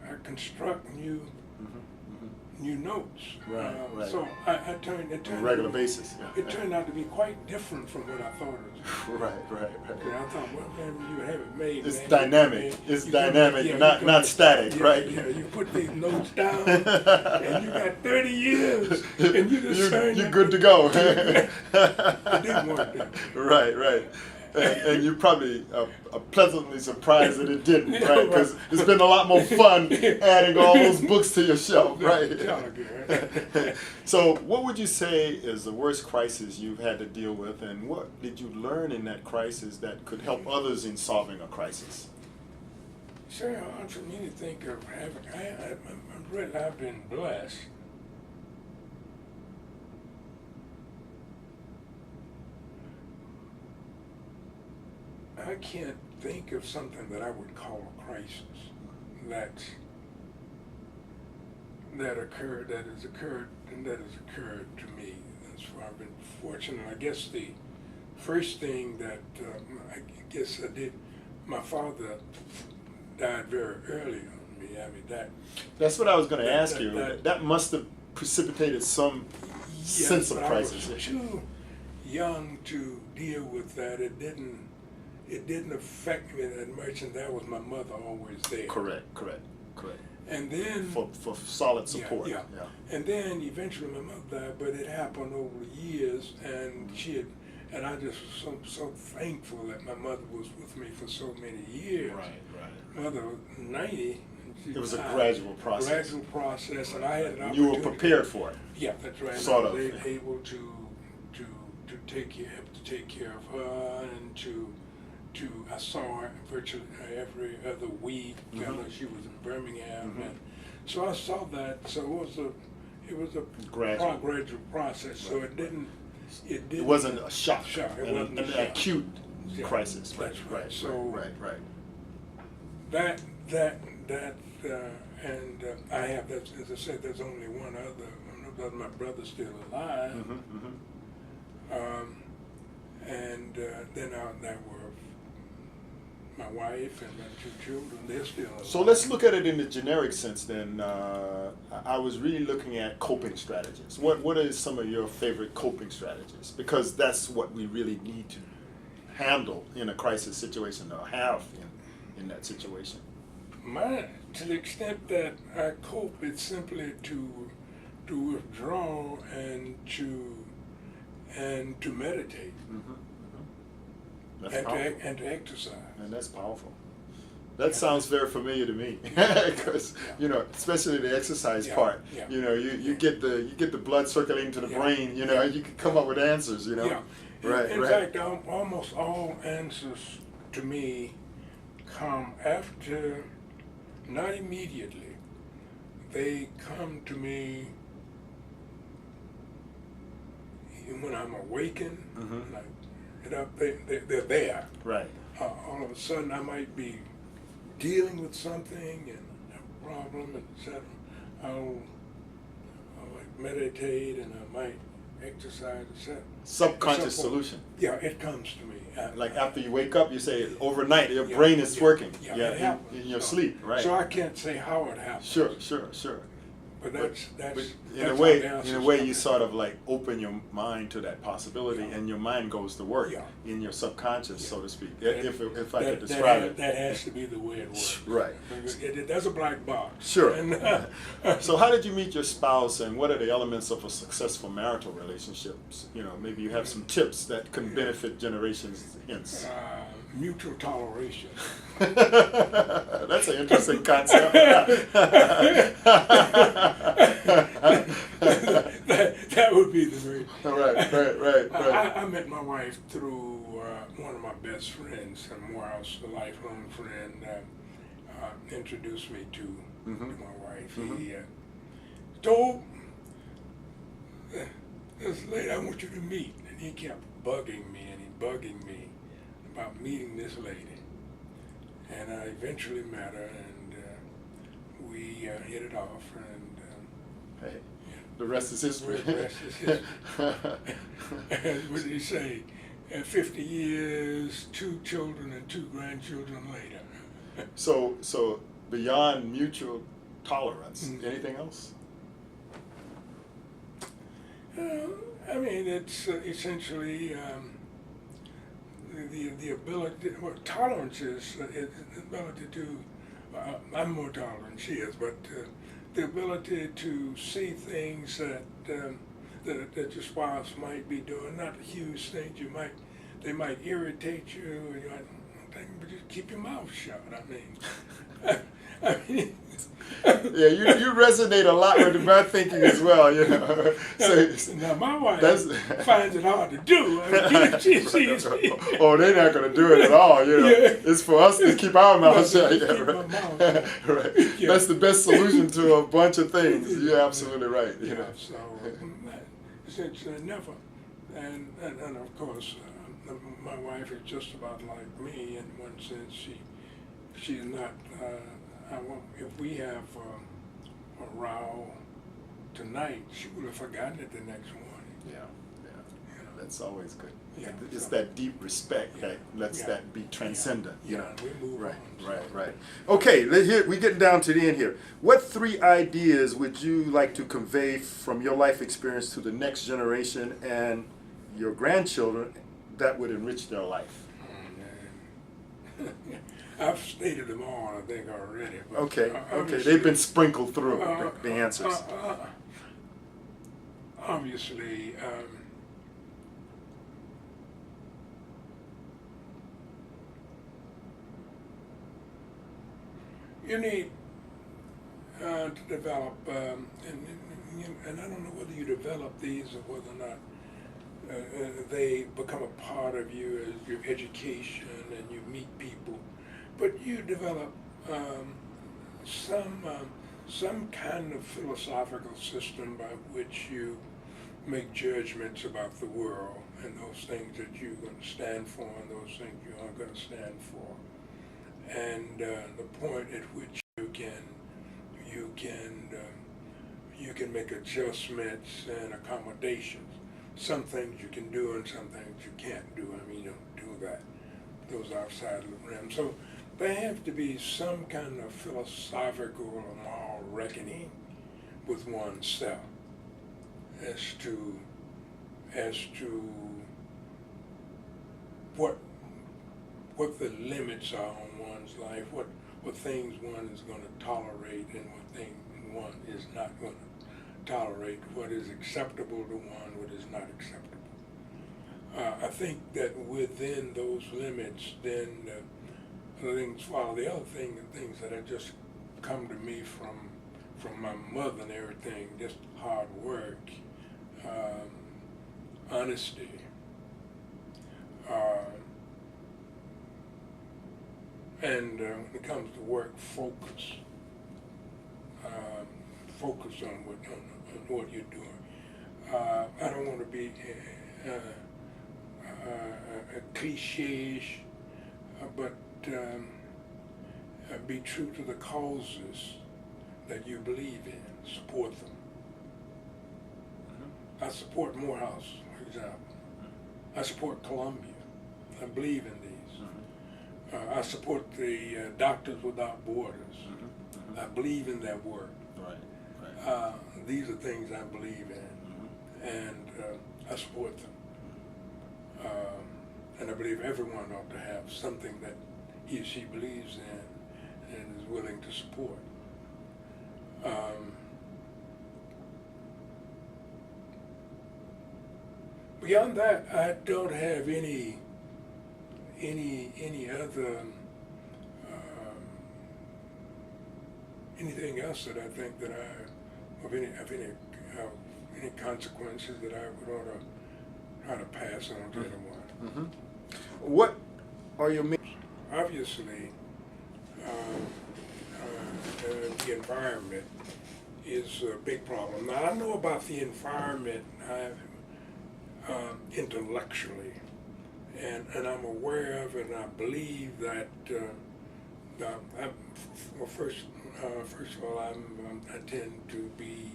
I construct new notes. Right. So it turned On a regular basis. It turned out to be quite different from what I thought it was. Right. And I thought, well, man, you have it made. It's man. dynamic. It's dynamic, not static, right? Yeah, you put these notes down, and you got 30 years, and you just You're good to go. It didn't work that way. Right. And you're probably pleasantly surprised that it didn't, Yeah, right? Because right. it's been a lot more fun adding all those books to your shelf, right? Right? So what would you say is the worst crisis you've had to deal with, and what did you learn in that crisis that could help others in solving a crisis? It's very hard for me to think of having, I've been blessed. I can't think of something that I would call a crisis that has occurred to me. That's why I've been fortunate. I guess the first thing that I guess I did, my father died very early on me. I mean That's what I was going to ask you. That must have precipitated some sense of crisis. I was too young to deal with that. It didn't affect me that much, and that was my mother always there. Correct. And then for solid support. Yeah. And then eventually my mother died, but it happened over the years, and and I just was so thankful that my mother was with me for so many years. Right. Mother was 90. It was a gradual process. Gradual process, and I had an You opportunity. were prepared for it. Yeah, that's right. Sort I of. was able to take care of her, and I saw her virtually every other week. She was in Birmingham, and so I saw that. So it was a gradual process. So it didn't. It wasn't a shock. It wasn't an a shock. acute Yeah, crisis. that's right. So right. And I have that. As I said, there's only one other. My brother's still alive. And then there were my wife and my 2 children. They're still alive. So let's look at it in the generic sense then. I was really looking at coping strategies. What are some of your favorite coping strategies? Because that's what we really need to handle in a crisis situation, or have in that situation. To the extent that I cope, it's simply to withdraw and to meditate. That's and powerful. To exercise. And that's powerful. That sounds very familiar to me, because especially the exercise part. Yeah. You get the blood circulating to the brain. And you can come up with answers. Yeah. Right. In fact, almost all answers to me come after, not immediately. They come to me when I'm awakened. Like, they're there. Right. All of a sudden, I might be dealing with something and a problem, and etc. I'll like meditate, and I might exercise, etc. Subconscious solution. Yeah, it comes to me. Like after you wake up, you say overnight your Yeah, brain is working. Yeah, Yeah, it happens. in your sleep, right? So I can't say how it happens. Sure. But But that's in a how way, the answers in a way, come. you sort of like open your mind to that possibility, and your mind goes to work in your subconscious, so to speak. If I could describe it. That has to be the way it works. Right. That's a black box. Sure. And, So how did you meet your spouse, and what are the elements of a successful marital relationship? Maybe you have some tips that can benefit generations hence. Mutual toleration. That's an interesting concept. that would be the very. Right. I met my wife through one of my best friends in Morehouse, a lifelong friend, introduced me to my wife. He told this lady I want you to meet, and he kept bugging me about meeting this lady. And I eventually met her, and we hit it off, and Hey, the rest is history. the rest is history. What did he say? 50 years, 2 children, and 2 grandchildren later. So beyond mutual tolerance, anything else? I mean, it's essentially the ability. Well, tolerance is the ability to. I'm more tolerant than she is, but the ability to see things that your spouse might be doing, not huge things. They might irritate you, and you might think, but just keep your mouth shut. I mean. Yeah, you resonate a lot with my thinking as well, So, now my wife finds it hard to do. She's oh, they're not going to do it at all, It's for us to keep our mouths shut. Right. Yeah. That's the best solution to a bunch of things. You're absolutely right. So essentially never, and of course, my wife is just about like me in one sense. She's not. If we have a row tonight, she would have forgotten it the next morning. Yeah. That's always good. Yeah, It's so- that deep respect that lets that be transcendent. We move on. Right. Okay, we're getting down to the end here. What 3 ideas would you like to convey from your life experience to the next generation and your grandchildren that would enrich their life? I've stated them all, I think, already. But Okay, obviously- they've been sprinkled through, the answers. Obviously, you need to develop, and I don't know whether you develop these or whether or not they become a part of you as your education and you meet people, but you develop some kind of philosophical system by which you make judgments about the world and those things that you're going to stand for and those things you aren't going to stand for, and the point at which you can make adjustments and accommodations. Some things you can do and some things you can't do. I mean, you don't do that. Those outside the rim. So there have to be some kind of philosophical or moral reckoning with oneself as to what the limits are on one's life, what things one is going to tolerate and what things one is not going to tolerate, what is acceptable to one, what is not acceptable. I think that within those limits, then things follow. The other thing, the things that have just come to me from my mother and everything, just hard work, honesty, and when it comes to work, focus. Focus on what you're doing. I don't want to be cliche-ish, but be true to the causes that you believe in. Support them. I support Morehouse, for example. I support Columbia. I believe in these. I support the Doctors Without Borders. I believe in their work. Right. These are things I believe in, and I support them. And I believe everyone ought to have something that he or she believes in and is willing to support. Beyond that, I don't have any other anything else that I think that of any consequences that I would ought to try to pass on to anyone. What are your Obviously, the environment is a big problem. Now, I know about the environment intellectually, and I'm aware of it, and I believe that, first of all, I tend to be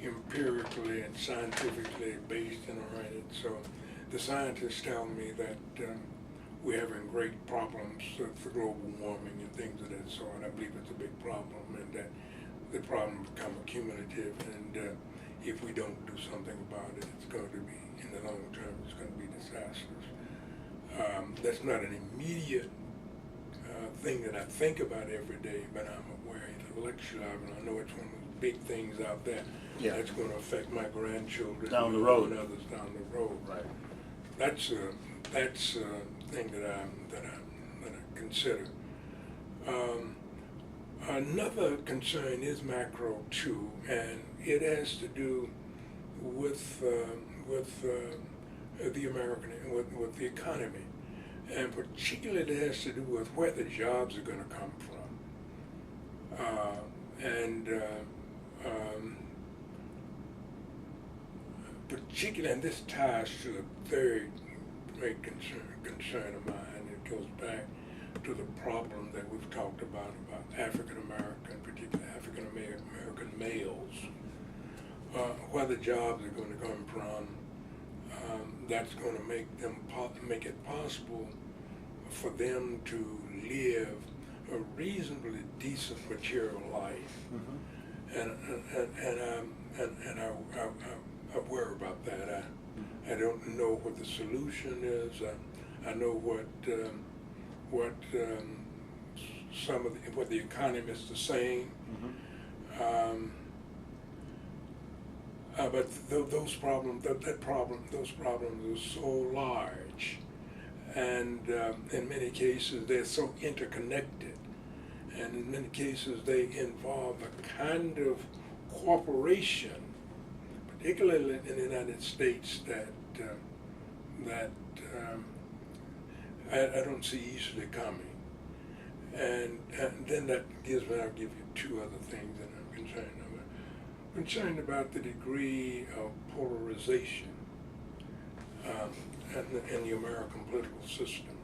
empirically and scientifically based and oriented, so the scientists tell me that we're having great problems with global warming and things of that sort. I believe it's a big problem, and that the problem become cumulative, and if we don't do something about it, it's going to be, in the long term, it's going to be disastrous. That's not an immediate thing that I think about every day, but I'm aware intellectually of it. I know it's one of those big things out there that's going to affect my grandchildren Down the road. and others down the road. Right. That's a thing that I consider. Another concern is macro too, and it has to do with the American, with the economy, and particularly it has to do with where the jobs are going to come from, particularly, and this ties to a very great concern of mine. It goes back to the problem that we've talked about African American, particularly African American males, where the jobs are going to come from. That's going to make it possible for them to live a reasonably decent material life, and I worry about that. I don't know what the solution is. I know what what what the economists are saying. But those problems are so large, and in many cases they're so interconnected, and in many cases they involve a kind of cooperation, particularly in the United States, that I don't see easily coming. And then that gives me, I'll give you two other things that I'm concerned about. I'm concerned about the degree of polarization in the American political system,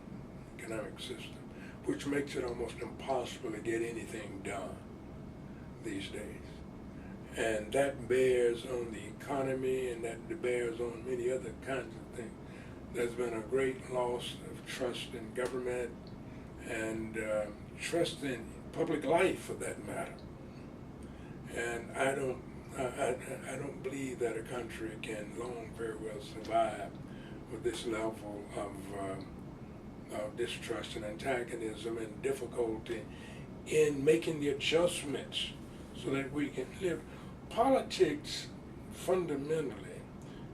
economic system, which makes it almost impossible to get anything done these days. And that bears on the economy, and that bears on many other kinds of things. There's been a great loss of trust in government and trust in public life, for that matter. And I don't believe that a country can long very well survive with this level of distrust and antagonism and difficulty in making the adjustments so that we can live. Politics fundamentally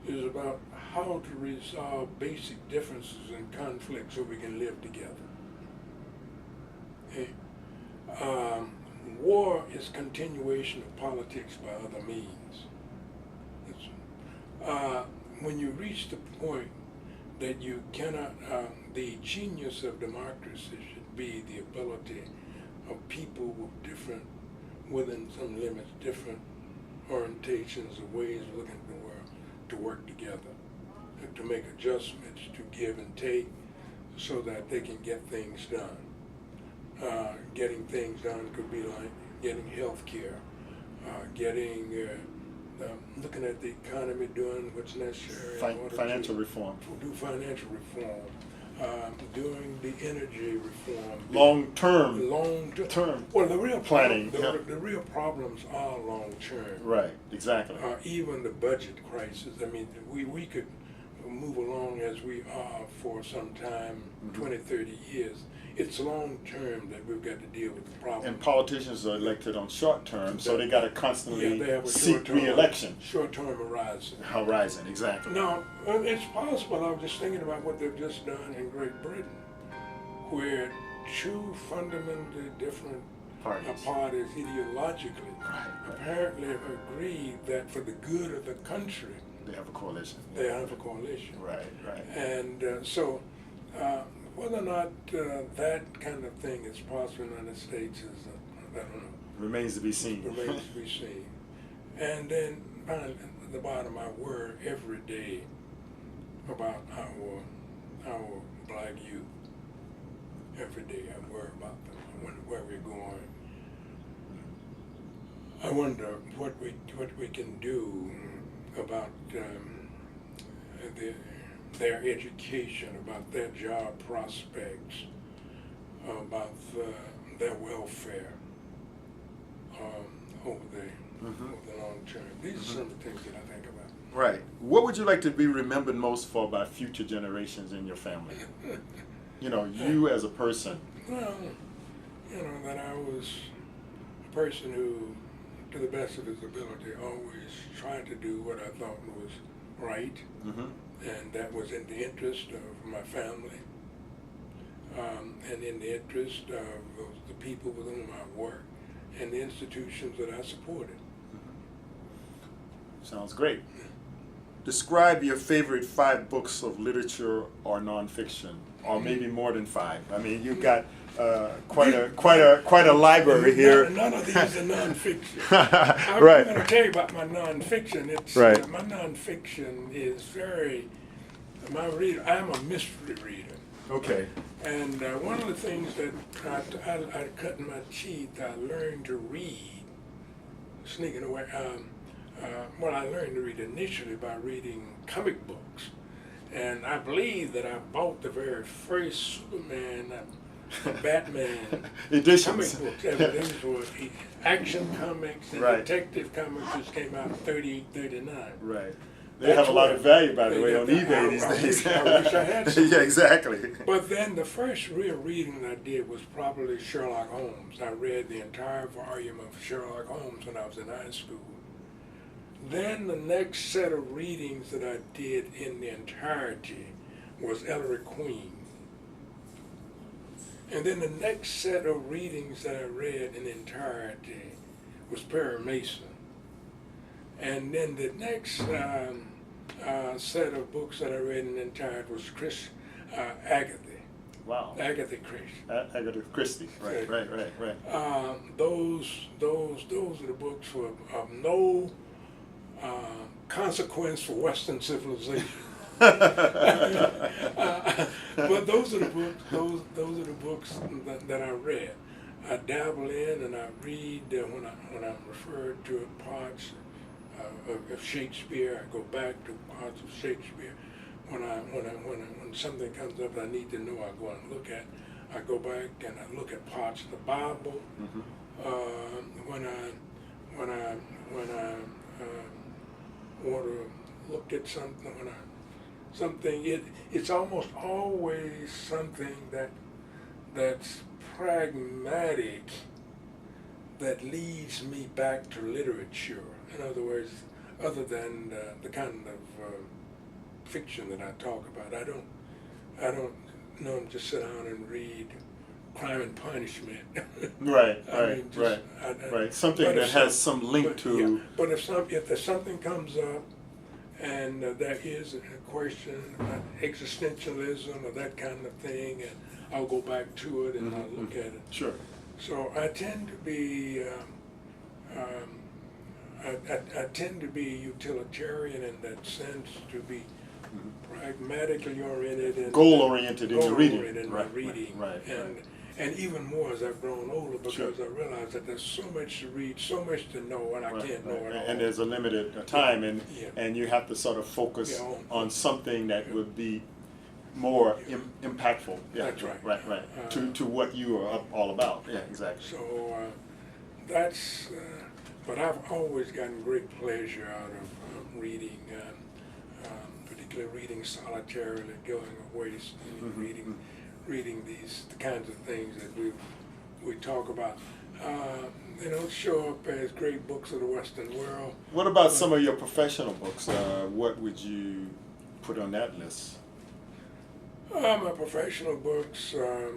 is about how to resolve basic differences and conflicts so we can live together. Okay? War is continuation of politics by other means. When you reach the point that you cannot, the genius of democracy should be the ability of people with different, within some limits, different orientations or ways of looking at the world, to work together, to make adjustments, to give and take, so that they can get things done. Getting things done could be like getting health care, looking at the economy, doing what's necessary. Financial reform. Do financial reform, doing the energy reform. Long-term. Long-term. Well, the real planning. The real problems are long-term. Right, exactly. Even the budget crisis. I mean, we could move along as we are for some time, 20, 30 years. It's long-term that we've got to deal with the problem. And politicians are elected on short-term, so they got to constantly they have a seek re-election. Short-term horizon. Horizon, exactly. Now, it's possible. I was just thinking about what they've just done in Great Britain, where two fundamentally different parties ideologically apparently have agreed that for the good of the country, they have a coalition. They have a coalition. Right. And so whether or not that kind of thing is possible in the United States is, I don't know. Remains to be seen. Remains to be seen. And then finally, at the bottom, I worry every day about our black youth. Every day I worry about them. I wonder where we're going. I wonder what we can do about their education, about their job prospects, about their welfare over the long term. These are some of the things that I think about. Right. What would you like to be remembered most for by future generations in your family? You as a person. Well, that I was a person who, to the best of his ability, always tried to do what I thought was right, and that was in the interest of my family, and in the interest of the people with whom I worked, and the institutions that I supported. Sounds great. Describe your favorite 5 books of literature or nonfiction, or maybe more than 5. I mean, you've got quite a library here. None of these are nonfiction. Right. I'm going to tell you about my nonfiction. It's right. My nonfiction is very. I'm a mystery reader. Okay. And one of the things that I cut in my teeth, I learned to read, sneaking away. I learned to read initially by reading comic books. And I believe that I bought the very first Superman, Batman editions. Comic books. These were action comics and detective comics, which came out in 38, 39. Right. They have a lot of value, by the They way, do. on eBay these I days. wish I had some. Yeah, exactly. But then the first real reading I did was probably Sherlock Holmes. I read the entire volume of Sherlock Holmes when I was in high school. Then the next set of readings that I did in the entirety was Ellery Queen. And then the next set of readings that I read in entirety was Perry Mason. And then the next set of books that I read in entirety was Agatha. Wow. Agatha Christie. Agatha Christie. Right. Those are the books of no consequence for Western civilization. But those are the books. Those are the books that I read. I dabble in and I read when I'm referred to parts of Shakespeare. I go back to parts of Shakespeare. When something comes up I need to know, I go and look at. I go back and I look at parts of the Bible. Mm-hmm. When I want to look at something, it's almost always something that's pragmatic, that leads me back to literature. In other words, other than the kind of fiction that I talk about, I don't just sit down and read Crime and Punishment. Right. Something but that has some link to. Yeah, but if something comes up, and there is a question about existentialism or that kind of thing, and I'll go back to it and I'll look at it. Sure. So I tend to be I tend to be utilitarian in that sense, to be pragmatically oriented and Goal oriented in your reading. Right. And even more as I've grown older, because I realize that there's so much to read, so much to know, and I can't know it all. And there's a limited time, Yeah. and you have to sort of focus Yeah, on something that would be more impactful. Yeah, That's right. Right. To what you are all about. Yeah, exactly. So that's, but I've always gotten great pleasure out of reading, particularly reading solitarily, going away, reading the kinds of things that we talk about. They don't show up as great books of the Western world. What about some of your professional books? What would you put on that list? My professional books are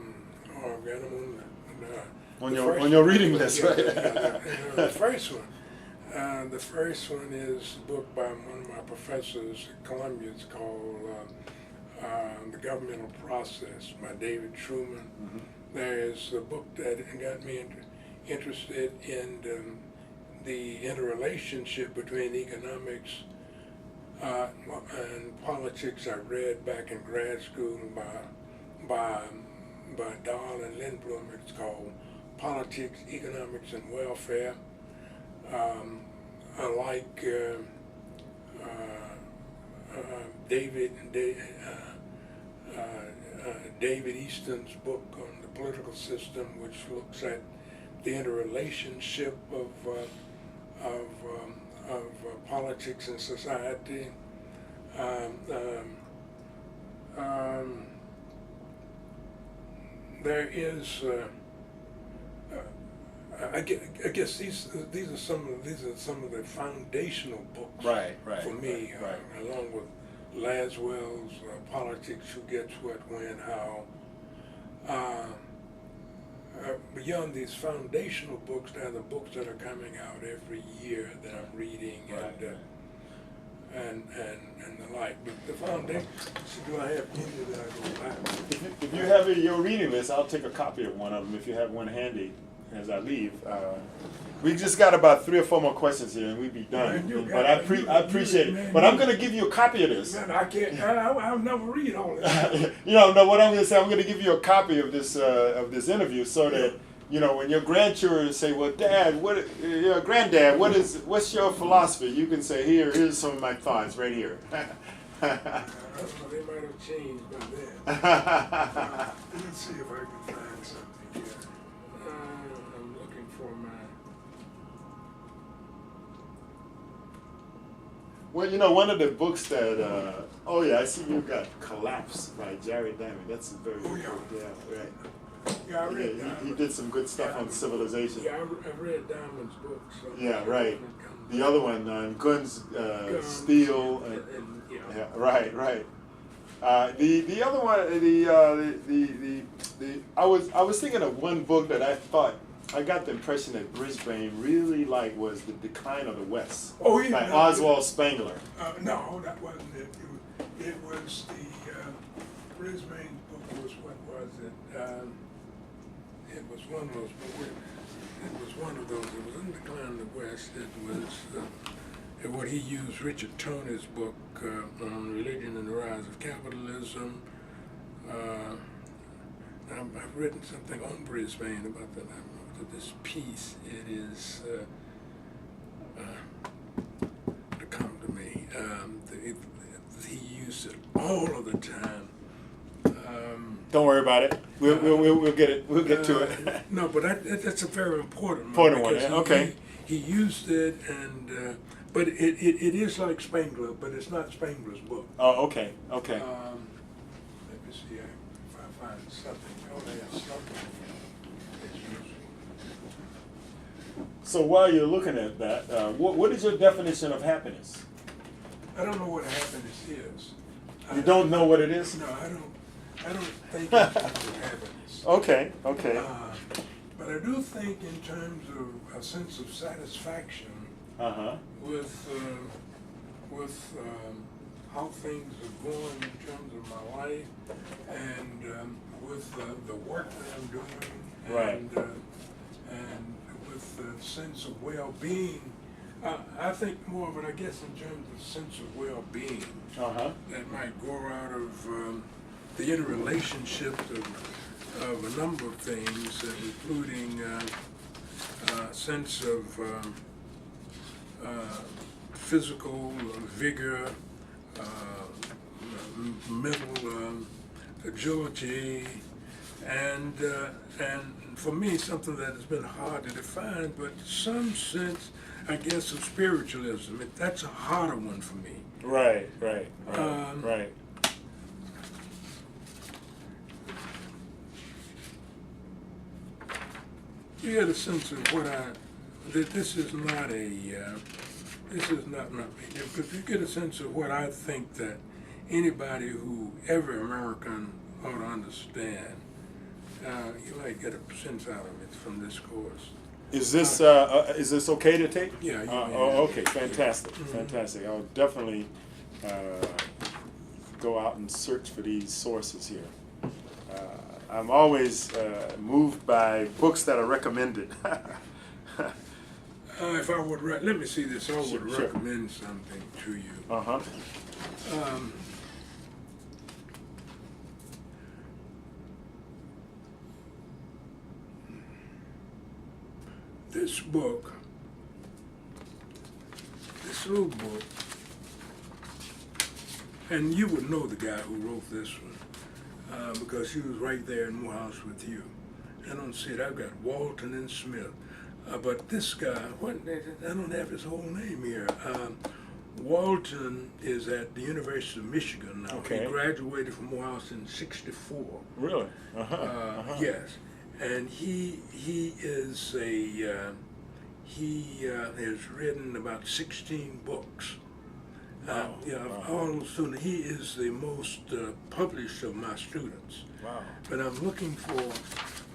on your reading list, right? The first one is a book by one of my professors at Columbia. It's called The Governmental Process by David Truman. There's a book that got me interested in the interrelationship between economics and politics. I read back in grad school by Dahl and Lindblom. It's called Politics, Economics, and Welfare. I like David Easton's book on the political system, which looks at the interrelationship of politics and society. There is, I guess these are some of the foundational books for me, along with Laswell's Politics, Who Gets What, When, How. Beyond these foundational books, there are the books that are coming out every year that I'm reading, and the like. But the foundation, do I have any that I go back? If you have it in your reading list, I'll take a copy of one of them if you have one handy as I leave. We just got about 3 or 4 more questions here, and we'd be done. But I appreciate it. But I'm going to give you a copy of this. Man, I can't. I'll never read all this. No. What I'm going to say, I'm going to give you a copy of this interview, so that when your grandchildren say, "Well, Dad, Granddad, what's your philosophy?" You can say, "Here's some of my thoughts right here." They might have changed by then. Let's see if I can find something here. I'm looking for my. Well, you know, one of the books that, oh yeah, I see you got Collapse by Jared Diamond. That's a very Oh, good yeah. book. Yeah, right. Yeah, I read Yeah, Diamond. he did some good stuff Yeah, on civilization. Yeah, I read Diamond's book. So Yeah, right. The other one, Guns, Steel, and, yeah, right, right. The other one, I was thinking of one book that I thought I got the impression that Brisbane really liked was The Decline of the West. Oh, yeah. By No, Oswald Spengler. No, that wasn't it. It was the Brisbane's book was what was it? It was one of those. It was one of those. It was in the Decline of the West. It was what he used Richard Tony's book on religion and the rise of capitalism. I've written something on Brisbane about that. This piece. It is to come to me. He used it all of the time. Don't worry about it. We'll get it. We'll get to it. No, but that's a very important one. Important one. Because Okay. He used it, and but it is like Spengler, but it's not Spengler's book. Oh, okay. Okay. Let me see if I find something. Oh, there's something. So while you're looking at that, what is your definition of happiness? I don't know what happiness is. You don't know what it is? No, I don't think in terms of happiness. Okay. Okay. But I do think in terms of a sense of satisfaction with how things are going in terms of my life and with the work that I'm doing Right. and with the sense of well-being. I think more of it, I guess, in terms of sense of well-being that might grow out of the interrelationship of a number of things, including a sense of physical vigor, mental agility, and for me, something that has been hard to define, but some sense, I guess, of spiritualism. That's a harder one for me. Right. You get a sense of what that this is not me, because you get a sense of what I think that anybody who, every American ought to understand. You might get a sense out of it from this course. Is this okay to take? Yeah. Okay. Fantastic. Mm-hmm. Fantastic. I'll definitely go out and search for these sources here. I'm always moved by books that are recommended. If I would, let me see this. I would Sure. recommend something to you. This book, this little book, and you would know the guy who wrote this one because he was right there in Morehouse with you. I don't see it. I've got Walton and Smith. But this guy, I don't have his whole name here. Walton is at the University of Michigan now. Okay. He graduated from Morehouse in '64. Really? Yes, and he has written about 16 books. Wow. All those students. He is the most published of my students. Wow. But I'm looking for.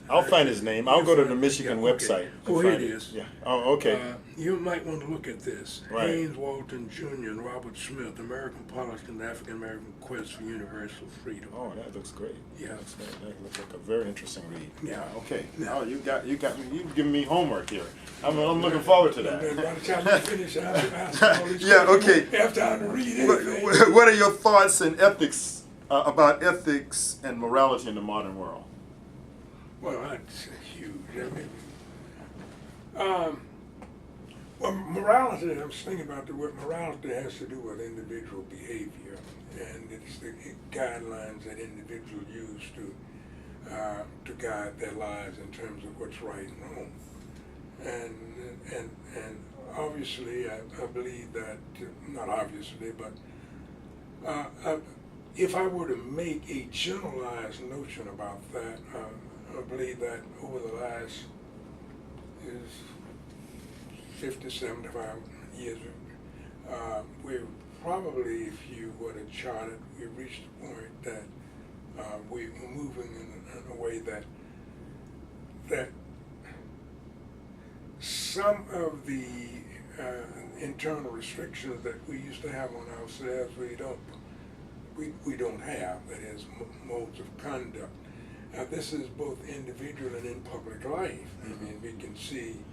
I'll find his name. I'll go to the Michigan yeah, okay. website. Oh, and here find it is. Yeah. Oh, okay. You might want to look at this. Right. Haynes Walton Jr. and Robert Smith, American Politics and the African American Quest for Universal Freedom. Oh, that looks great. Yeah. That looks like a very interesting read. Yeah. Okay. Yeah. Oh, you got me. You've given me homework here. I'm looking forward to And then by that. the time you finish, I'll ask all these Yeah, questions. okay. You won't have time to read anything. What are your thoughts and ethics about ethics and morality in the modern world? Well, that's huge. Well, morality, I was thinking about the word morality has to do with individual behavior, and it's the guidelines that individuals use to guide their lives in terms of what's right and wrong. And obviously, I believe that, not obviously, but if I were to make a generalized notion about that, I believe that over the last 50, 75 years, we probably, if you were to chart it, we reached the point that we're moving in a way that some of the internal restrictions that we used to have on ourselves, we don't have, that is, modes of conduct. This is both individual and in public life. I mean, we can see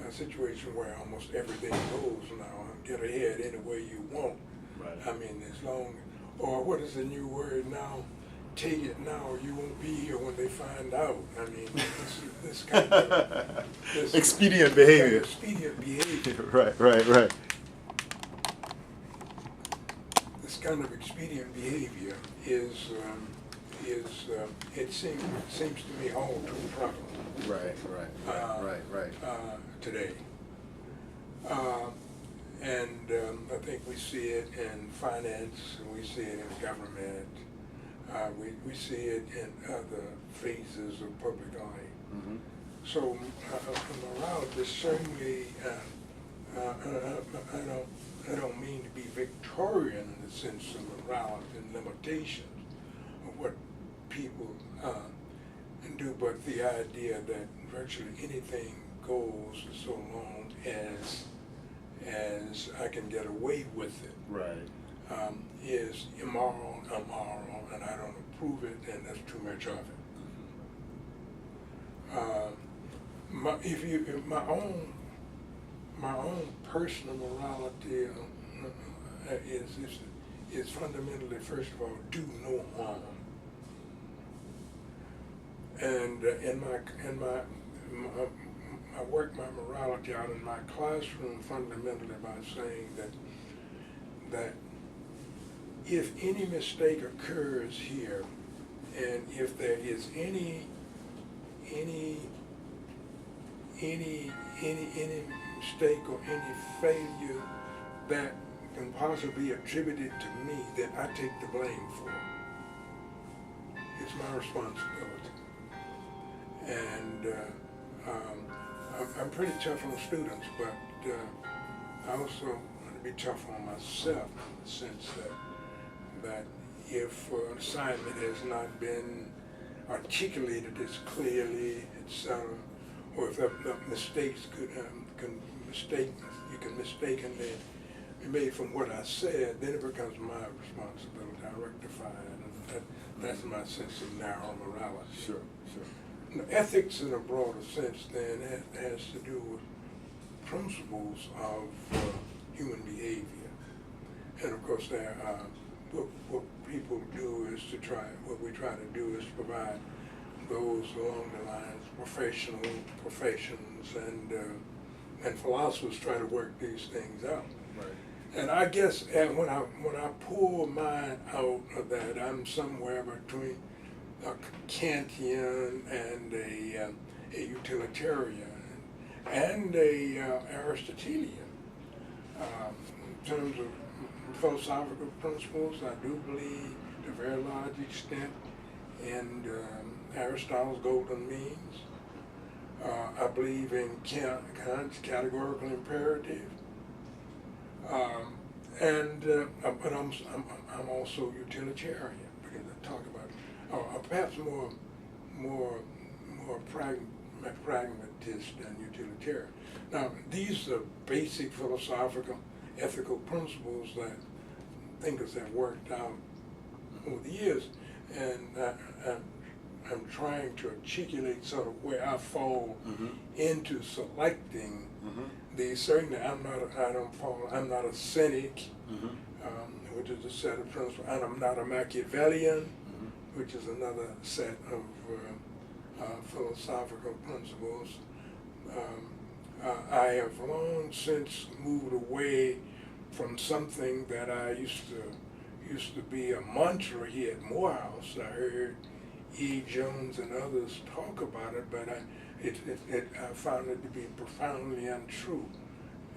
a situation where almost everything goes now. Get ahead any way you want. Right. I mean, as long, or what is the new word now? Take it now, or you won't be here when they find out. I mean, this kind of expedient behavior. Expedient behavior. Right. This kind of expedient behavior is it seems to me all too prevalent. Right. Today. And I think we see it in finance, we see it in government, we see it in other phases of public life. Mm-hmm. So morality certainly, I don't mean to be Victorian in the sense of morality and limitations of what people do, but the idea that virtually anything goes so long as I can get away with it, Right. is immoral, and I don't approve it, and that's too much of it. My own personal morality is fundamentally, first of all, do no harm. And I work my morality out in my classroom fundamentally by saying that if any mistake occurs here, and if there is any mistake or any failure that can possibly be attributed to me, then I take the blame for it. It's my responsibility. And I'm pretty tough on students, but I also want to be tough on myself in the sense that if an assignment has not been articulated as clearly, etc., or if the mistakes you can mistakenly be made from what I said, then it becomes my responsibility. I rectify it, and that's my sense of narrow morality. Sure. Ethics in a broader sense then has to do with principles of human behavior. And of course what people do is what we try to do is provide those along the lines of professions and philosophers try to work these things out. Right. And I guess when I pull mine out of that, I'm somewhere between a Kantian and a utilitarian and a Aristotelian. In terms of philosophical principles, I do believe to a very large extent in Aristotle's golden means. I believe in Kant's categorical imperative. But I'm also utilitarian because I talk about perhaps more pragmatist than utilitarian. Now, these are basic philosophical, ethical principles that thinkers have worked out over the years, and I'm trying to articulate sort of where I fall into selecting these. Certainly, I'm not a cynic, which is a set of principles, and I'm not a Machiavellian, which is another set of philosophical principles. I have long since moved away from something that I used to be a mantra here at Morehouse. I heard E. Jones and others talk about it, but I found it to be profoundly untrue,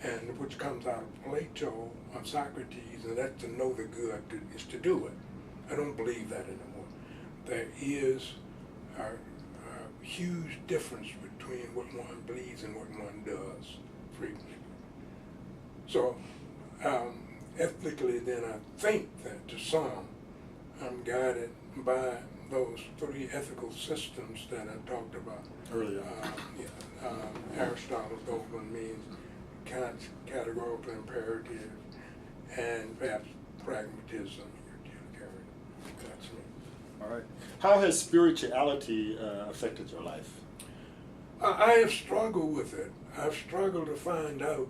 and which comes out of Plato, of Socrates, and that's to know the good is to do it. I don't believe that anymore. There is a huge difference between what one believes and what one does, frequently. So, ethically, then I think that to some, I'm guided by those 3 ethical systems that I talked about Earlier. Aristotle's Goldman means Kant's categorical imperative, and perhaps pragmatism, utilitarian. That's me. All right. How has spirituality affected your life? I have struggled with it. I've struggled to find out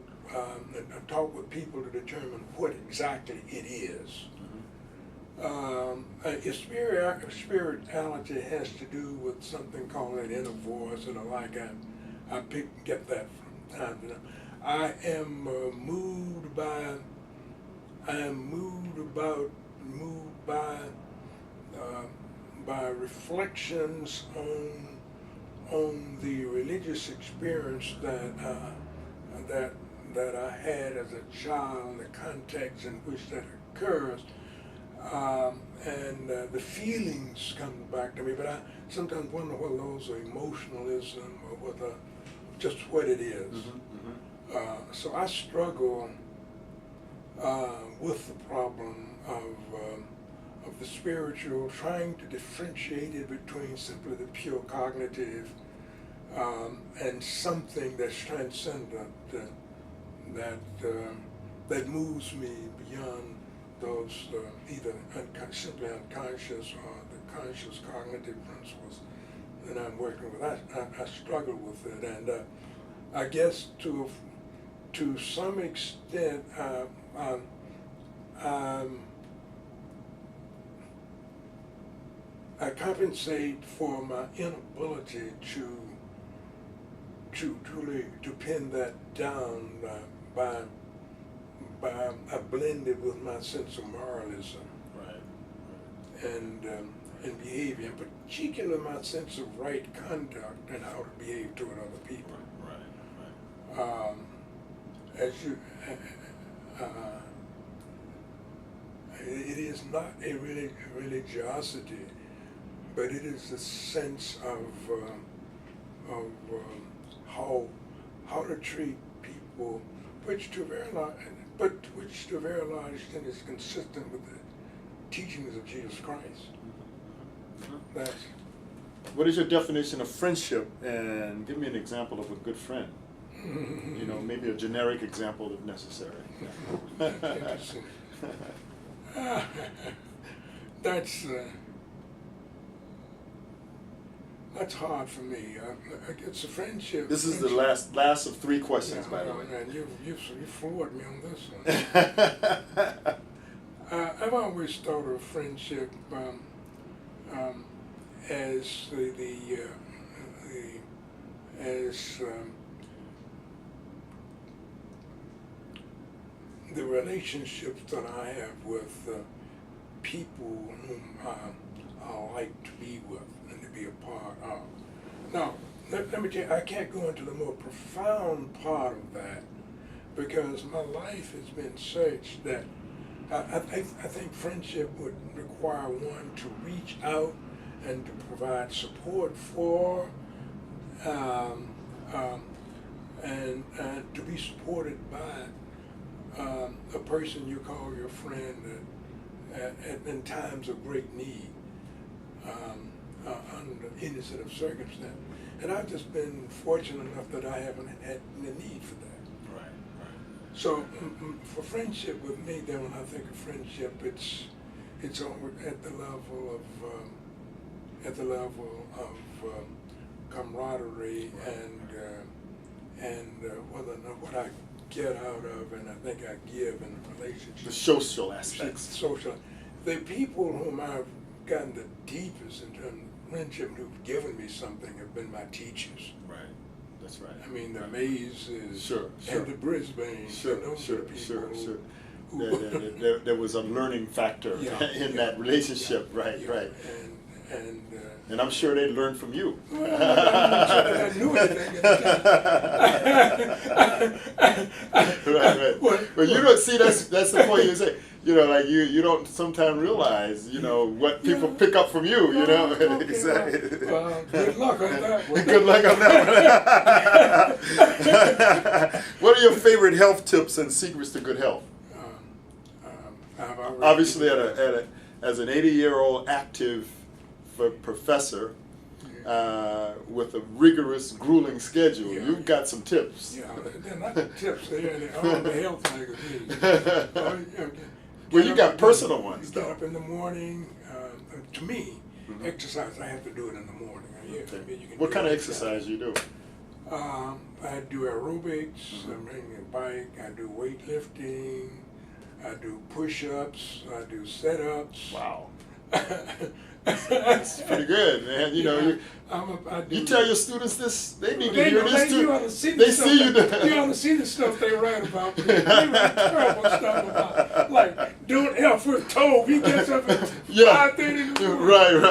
and talk with people to determine what exactly it is. Spirituality has to do with something called an inner voice, and I get that from time to time. I am moved by reflections on the religious experience that I had as a child, the context in which that occurs. And the feelings come back to me, but I sometimes wonder whether those are emotionalism or whether just what it is. So I struggle with the problem of the spiritual, trying to differentiate it between simply the pure cognitive and something that's transcendent that moves me beyond those either simply unconscious or the conscious cognitive principles that I'm working with. I struggle with it, and I guess to some extent I compensate for my inability to pin that down by I blend it with my sense of moralism, Right. and behavior, and particularly my sense of right conduct and how to behave toward other people. Right. As you, it is not a religiosity, but it is a sense of how to treat people, which to a very large extent is consistent with the teachings of Jesus Christ. That's. What is your definition of friendship? And give me an example of a good friend. You know, maybe a generic example if necessary. Interesting. That's hard for me. It's a friendship. This is the last of 3 questions, by the way. Man, you floored me on this one. I've always thought of friendship as the relationships that I have with people whom I like to be with and to be a part of. Now, let me tell you, I can't go into the more profound part of that because my life has been such that I think friendship would require one to reach out and to provide support for and to be supported by a person you call your friend in times of great need, under any sort of circumstance. And I've just been fortunate enough that I haven't had the need for that. Right. So for friendship with me, then when I think of friendship, it's over at the level of camaraderie and whether or not what I get out of and I think I give in a relationship. The social aspects. Social. The people whom I've gotten the deepest in terms of friendship who've given me something have been my teachers. Right. That's right. I mean, the Mazes Sure. and the Brisbane. Sure. There was a learning factor Yeah, in that relationship. Right. And And I'm sure they learned from you. Well, I'm not sure that I knew anything at the time. Right. But you don't see that's the point you say. Like you don't sometimes realize, what people pick up from you, Okay, Exactly. Well, good luck on that one. Good luck on that one. What are your favorite health tips and secrets to good health? Obviously, as an 80-year-old active professor with a rigorous, grueling schedule, you've got some tips. Yeah, they're not the tips. They're all the health magazines. Well, you got personal ones, Get though. up in the morning. To me, exercise, I have to do it in the morning. You can What do kind of it exercise you do? I do aerobics, I bring a bike, I do weightlifting, I do push-ups, I do sit-ups. Wow. That's pretty good, man. You tell your students this, they need to hear this too. You ought to see the They stuff see you. you ought to see the stuff they write about me. They write terrible stuff about, like, doing F with Tobe. He gets up at 5:30 in the morning.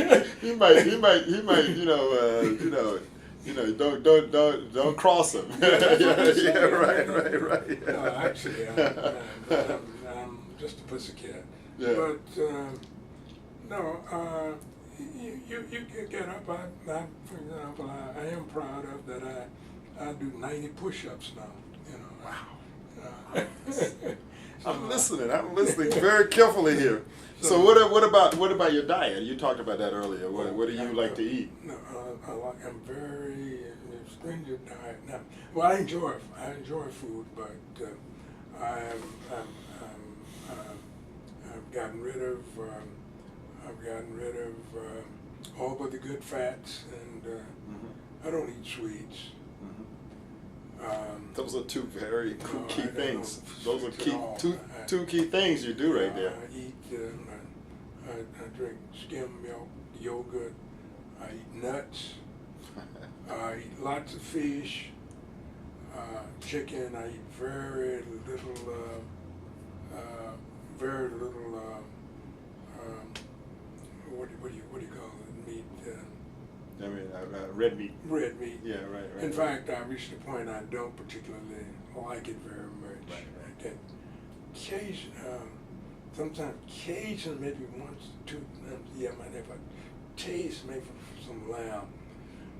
Right. He might, don't cross him. Right. No, actually, I'm just a pussycat. Yeah. But you get up. For example, I am proud of that. I do 90 push-ups now. Wow. So, I'm listening very carefully here. So what about your diet? You talked about that earlier. What do you like to eat? No, I'm very stringent diet now. Well, I enjoy food, but I've gotten rid of all but the good fats, and I don't eat sweets. Those are two very key things. Those are two key things you do right there. I eat. I drink skim milk, yogurt. I eat nuts. I eat lots of fish, chicken. I eat very little. What do you call it? Meat. Red meat. Red meat. Yeah, right. In fact, I reached a point I don't particularly like it very much. Right. I can occasionally, maybe once, two times a year, I might have a taste maybe for some lamb,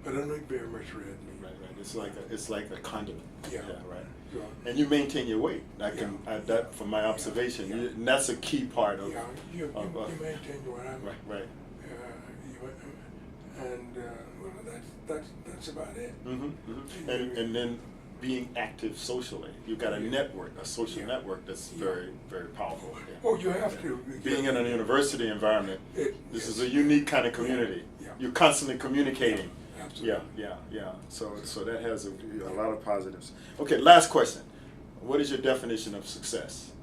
but I don't eat very much red meat. Right. It's like a condiment. Yeah. Right. Sure. And you maintain your weight. That from my observation, and that's a key part of. Yeah, you maintain your weight. Right. That's about it. And then being active socially, you've got a network, a social network that's very, very powerful. Yeah. Oh, you have to. Being in a university environment, this is a unique kind of community. Yeah. You're constantly communicating. Absolutely. Yeah. So that has a lot of positives. Okay, last question. What is your definition of success?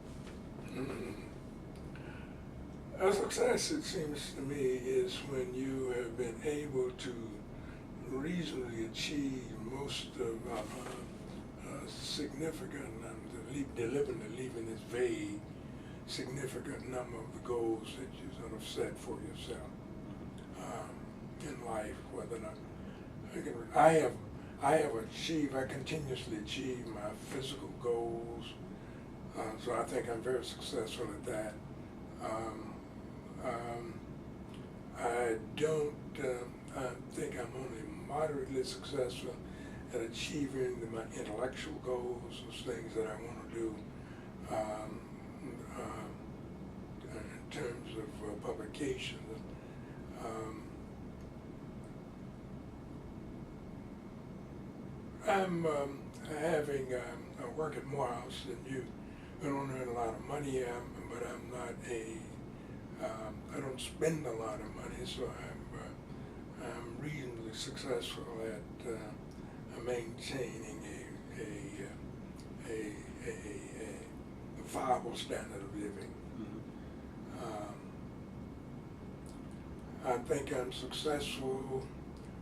A success, it seems to me, is when you have been able to reasonably achieve most of significant, deliberately leaving this vague, significant number of the goals that you sort of set for yourself in life. Whether or not I continuously achieve my physical goals, so I think I'm very successful at that. I think I'm only moderately successful at achieving my intellectual goals, those things that I want to do in terms of publication. I'm having I work at Morehouse, and you don't earn a lot of money, but I'm not I don't spend a lot of money, so I'm reasonably successful at maintaining a viable standard of living. I think I'm successful.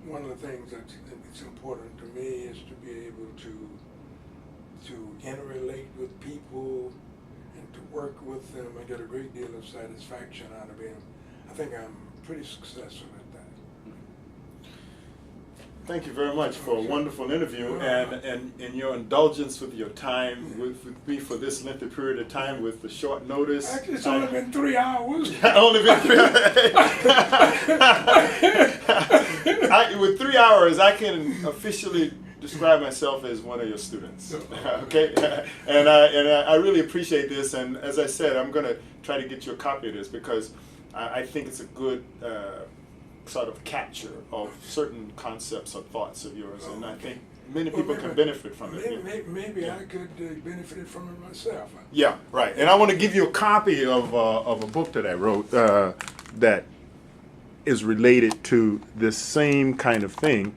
One of the things that's important to me is to be able to interrelate with people and to work with them. I get a great deal of satisfaction out of it. I think I'm pretty successful at that. Thank you very much for a wonderful interview and your indulgence with your time with me for this lengthy period of time with the short notice. Actually, it's only been 3 hours. Only been 3 hours. With 3 hours, I can officially describe myself as one of your students. Okay, and I really appreciate this. And as I said, I'm going to try to get you a copy of this because I think it's a good sort of capture of certain concepts or thoughts of yours, and I think many people can benefit from it. Maybe I could benefit from it myself. Yeah, right. And I want to give you a copy of a book that I wrote that is related to this same kind of thing.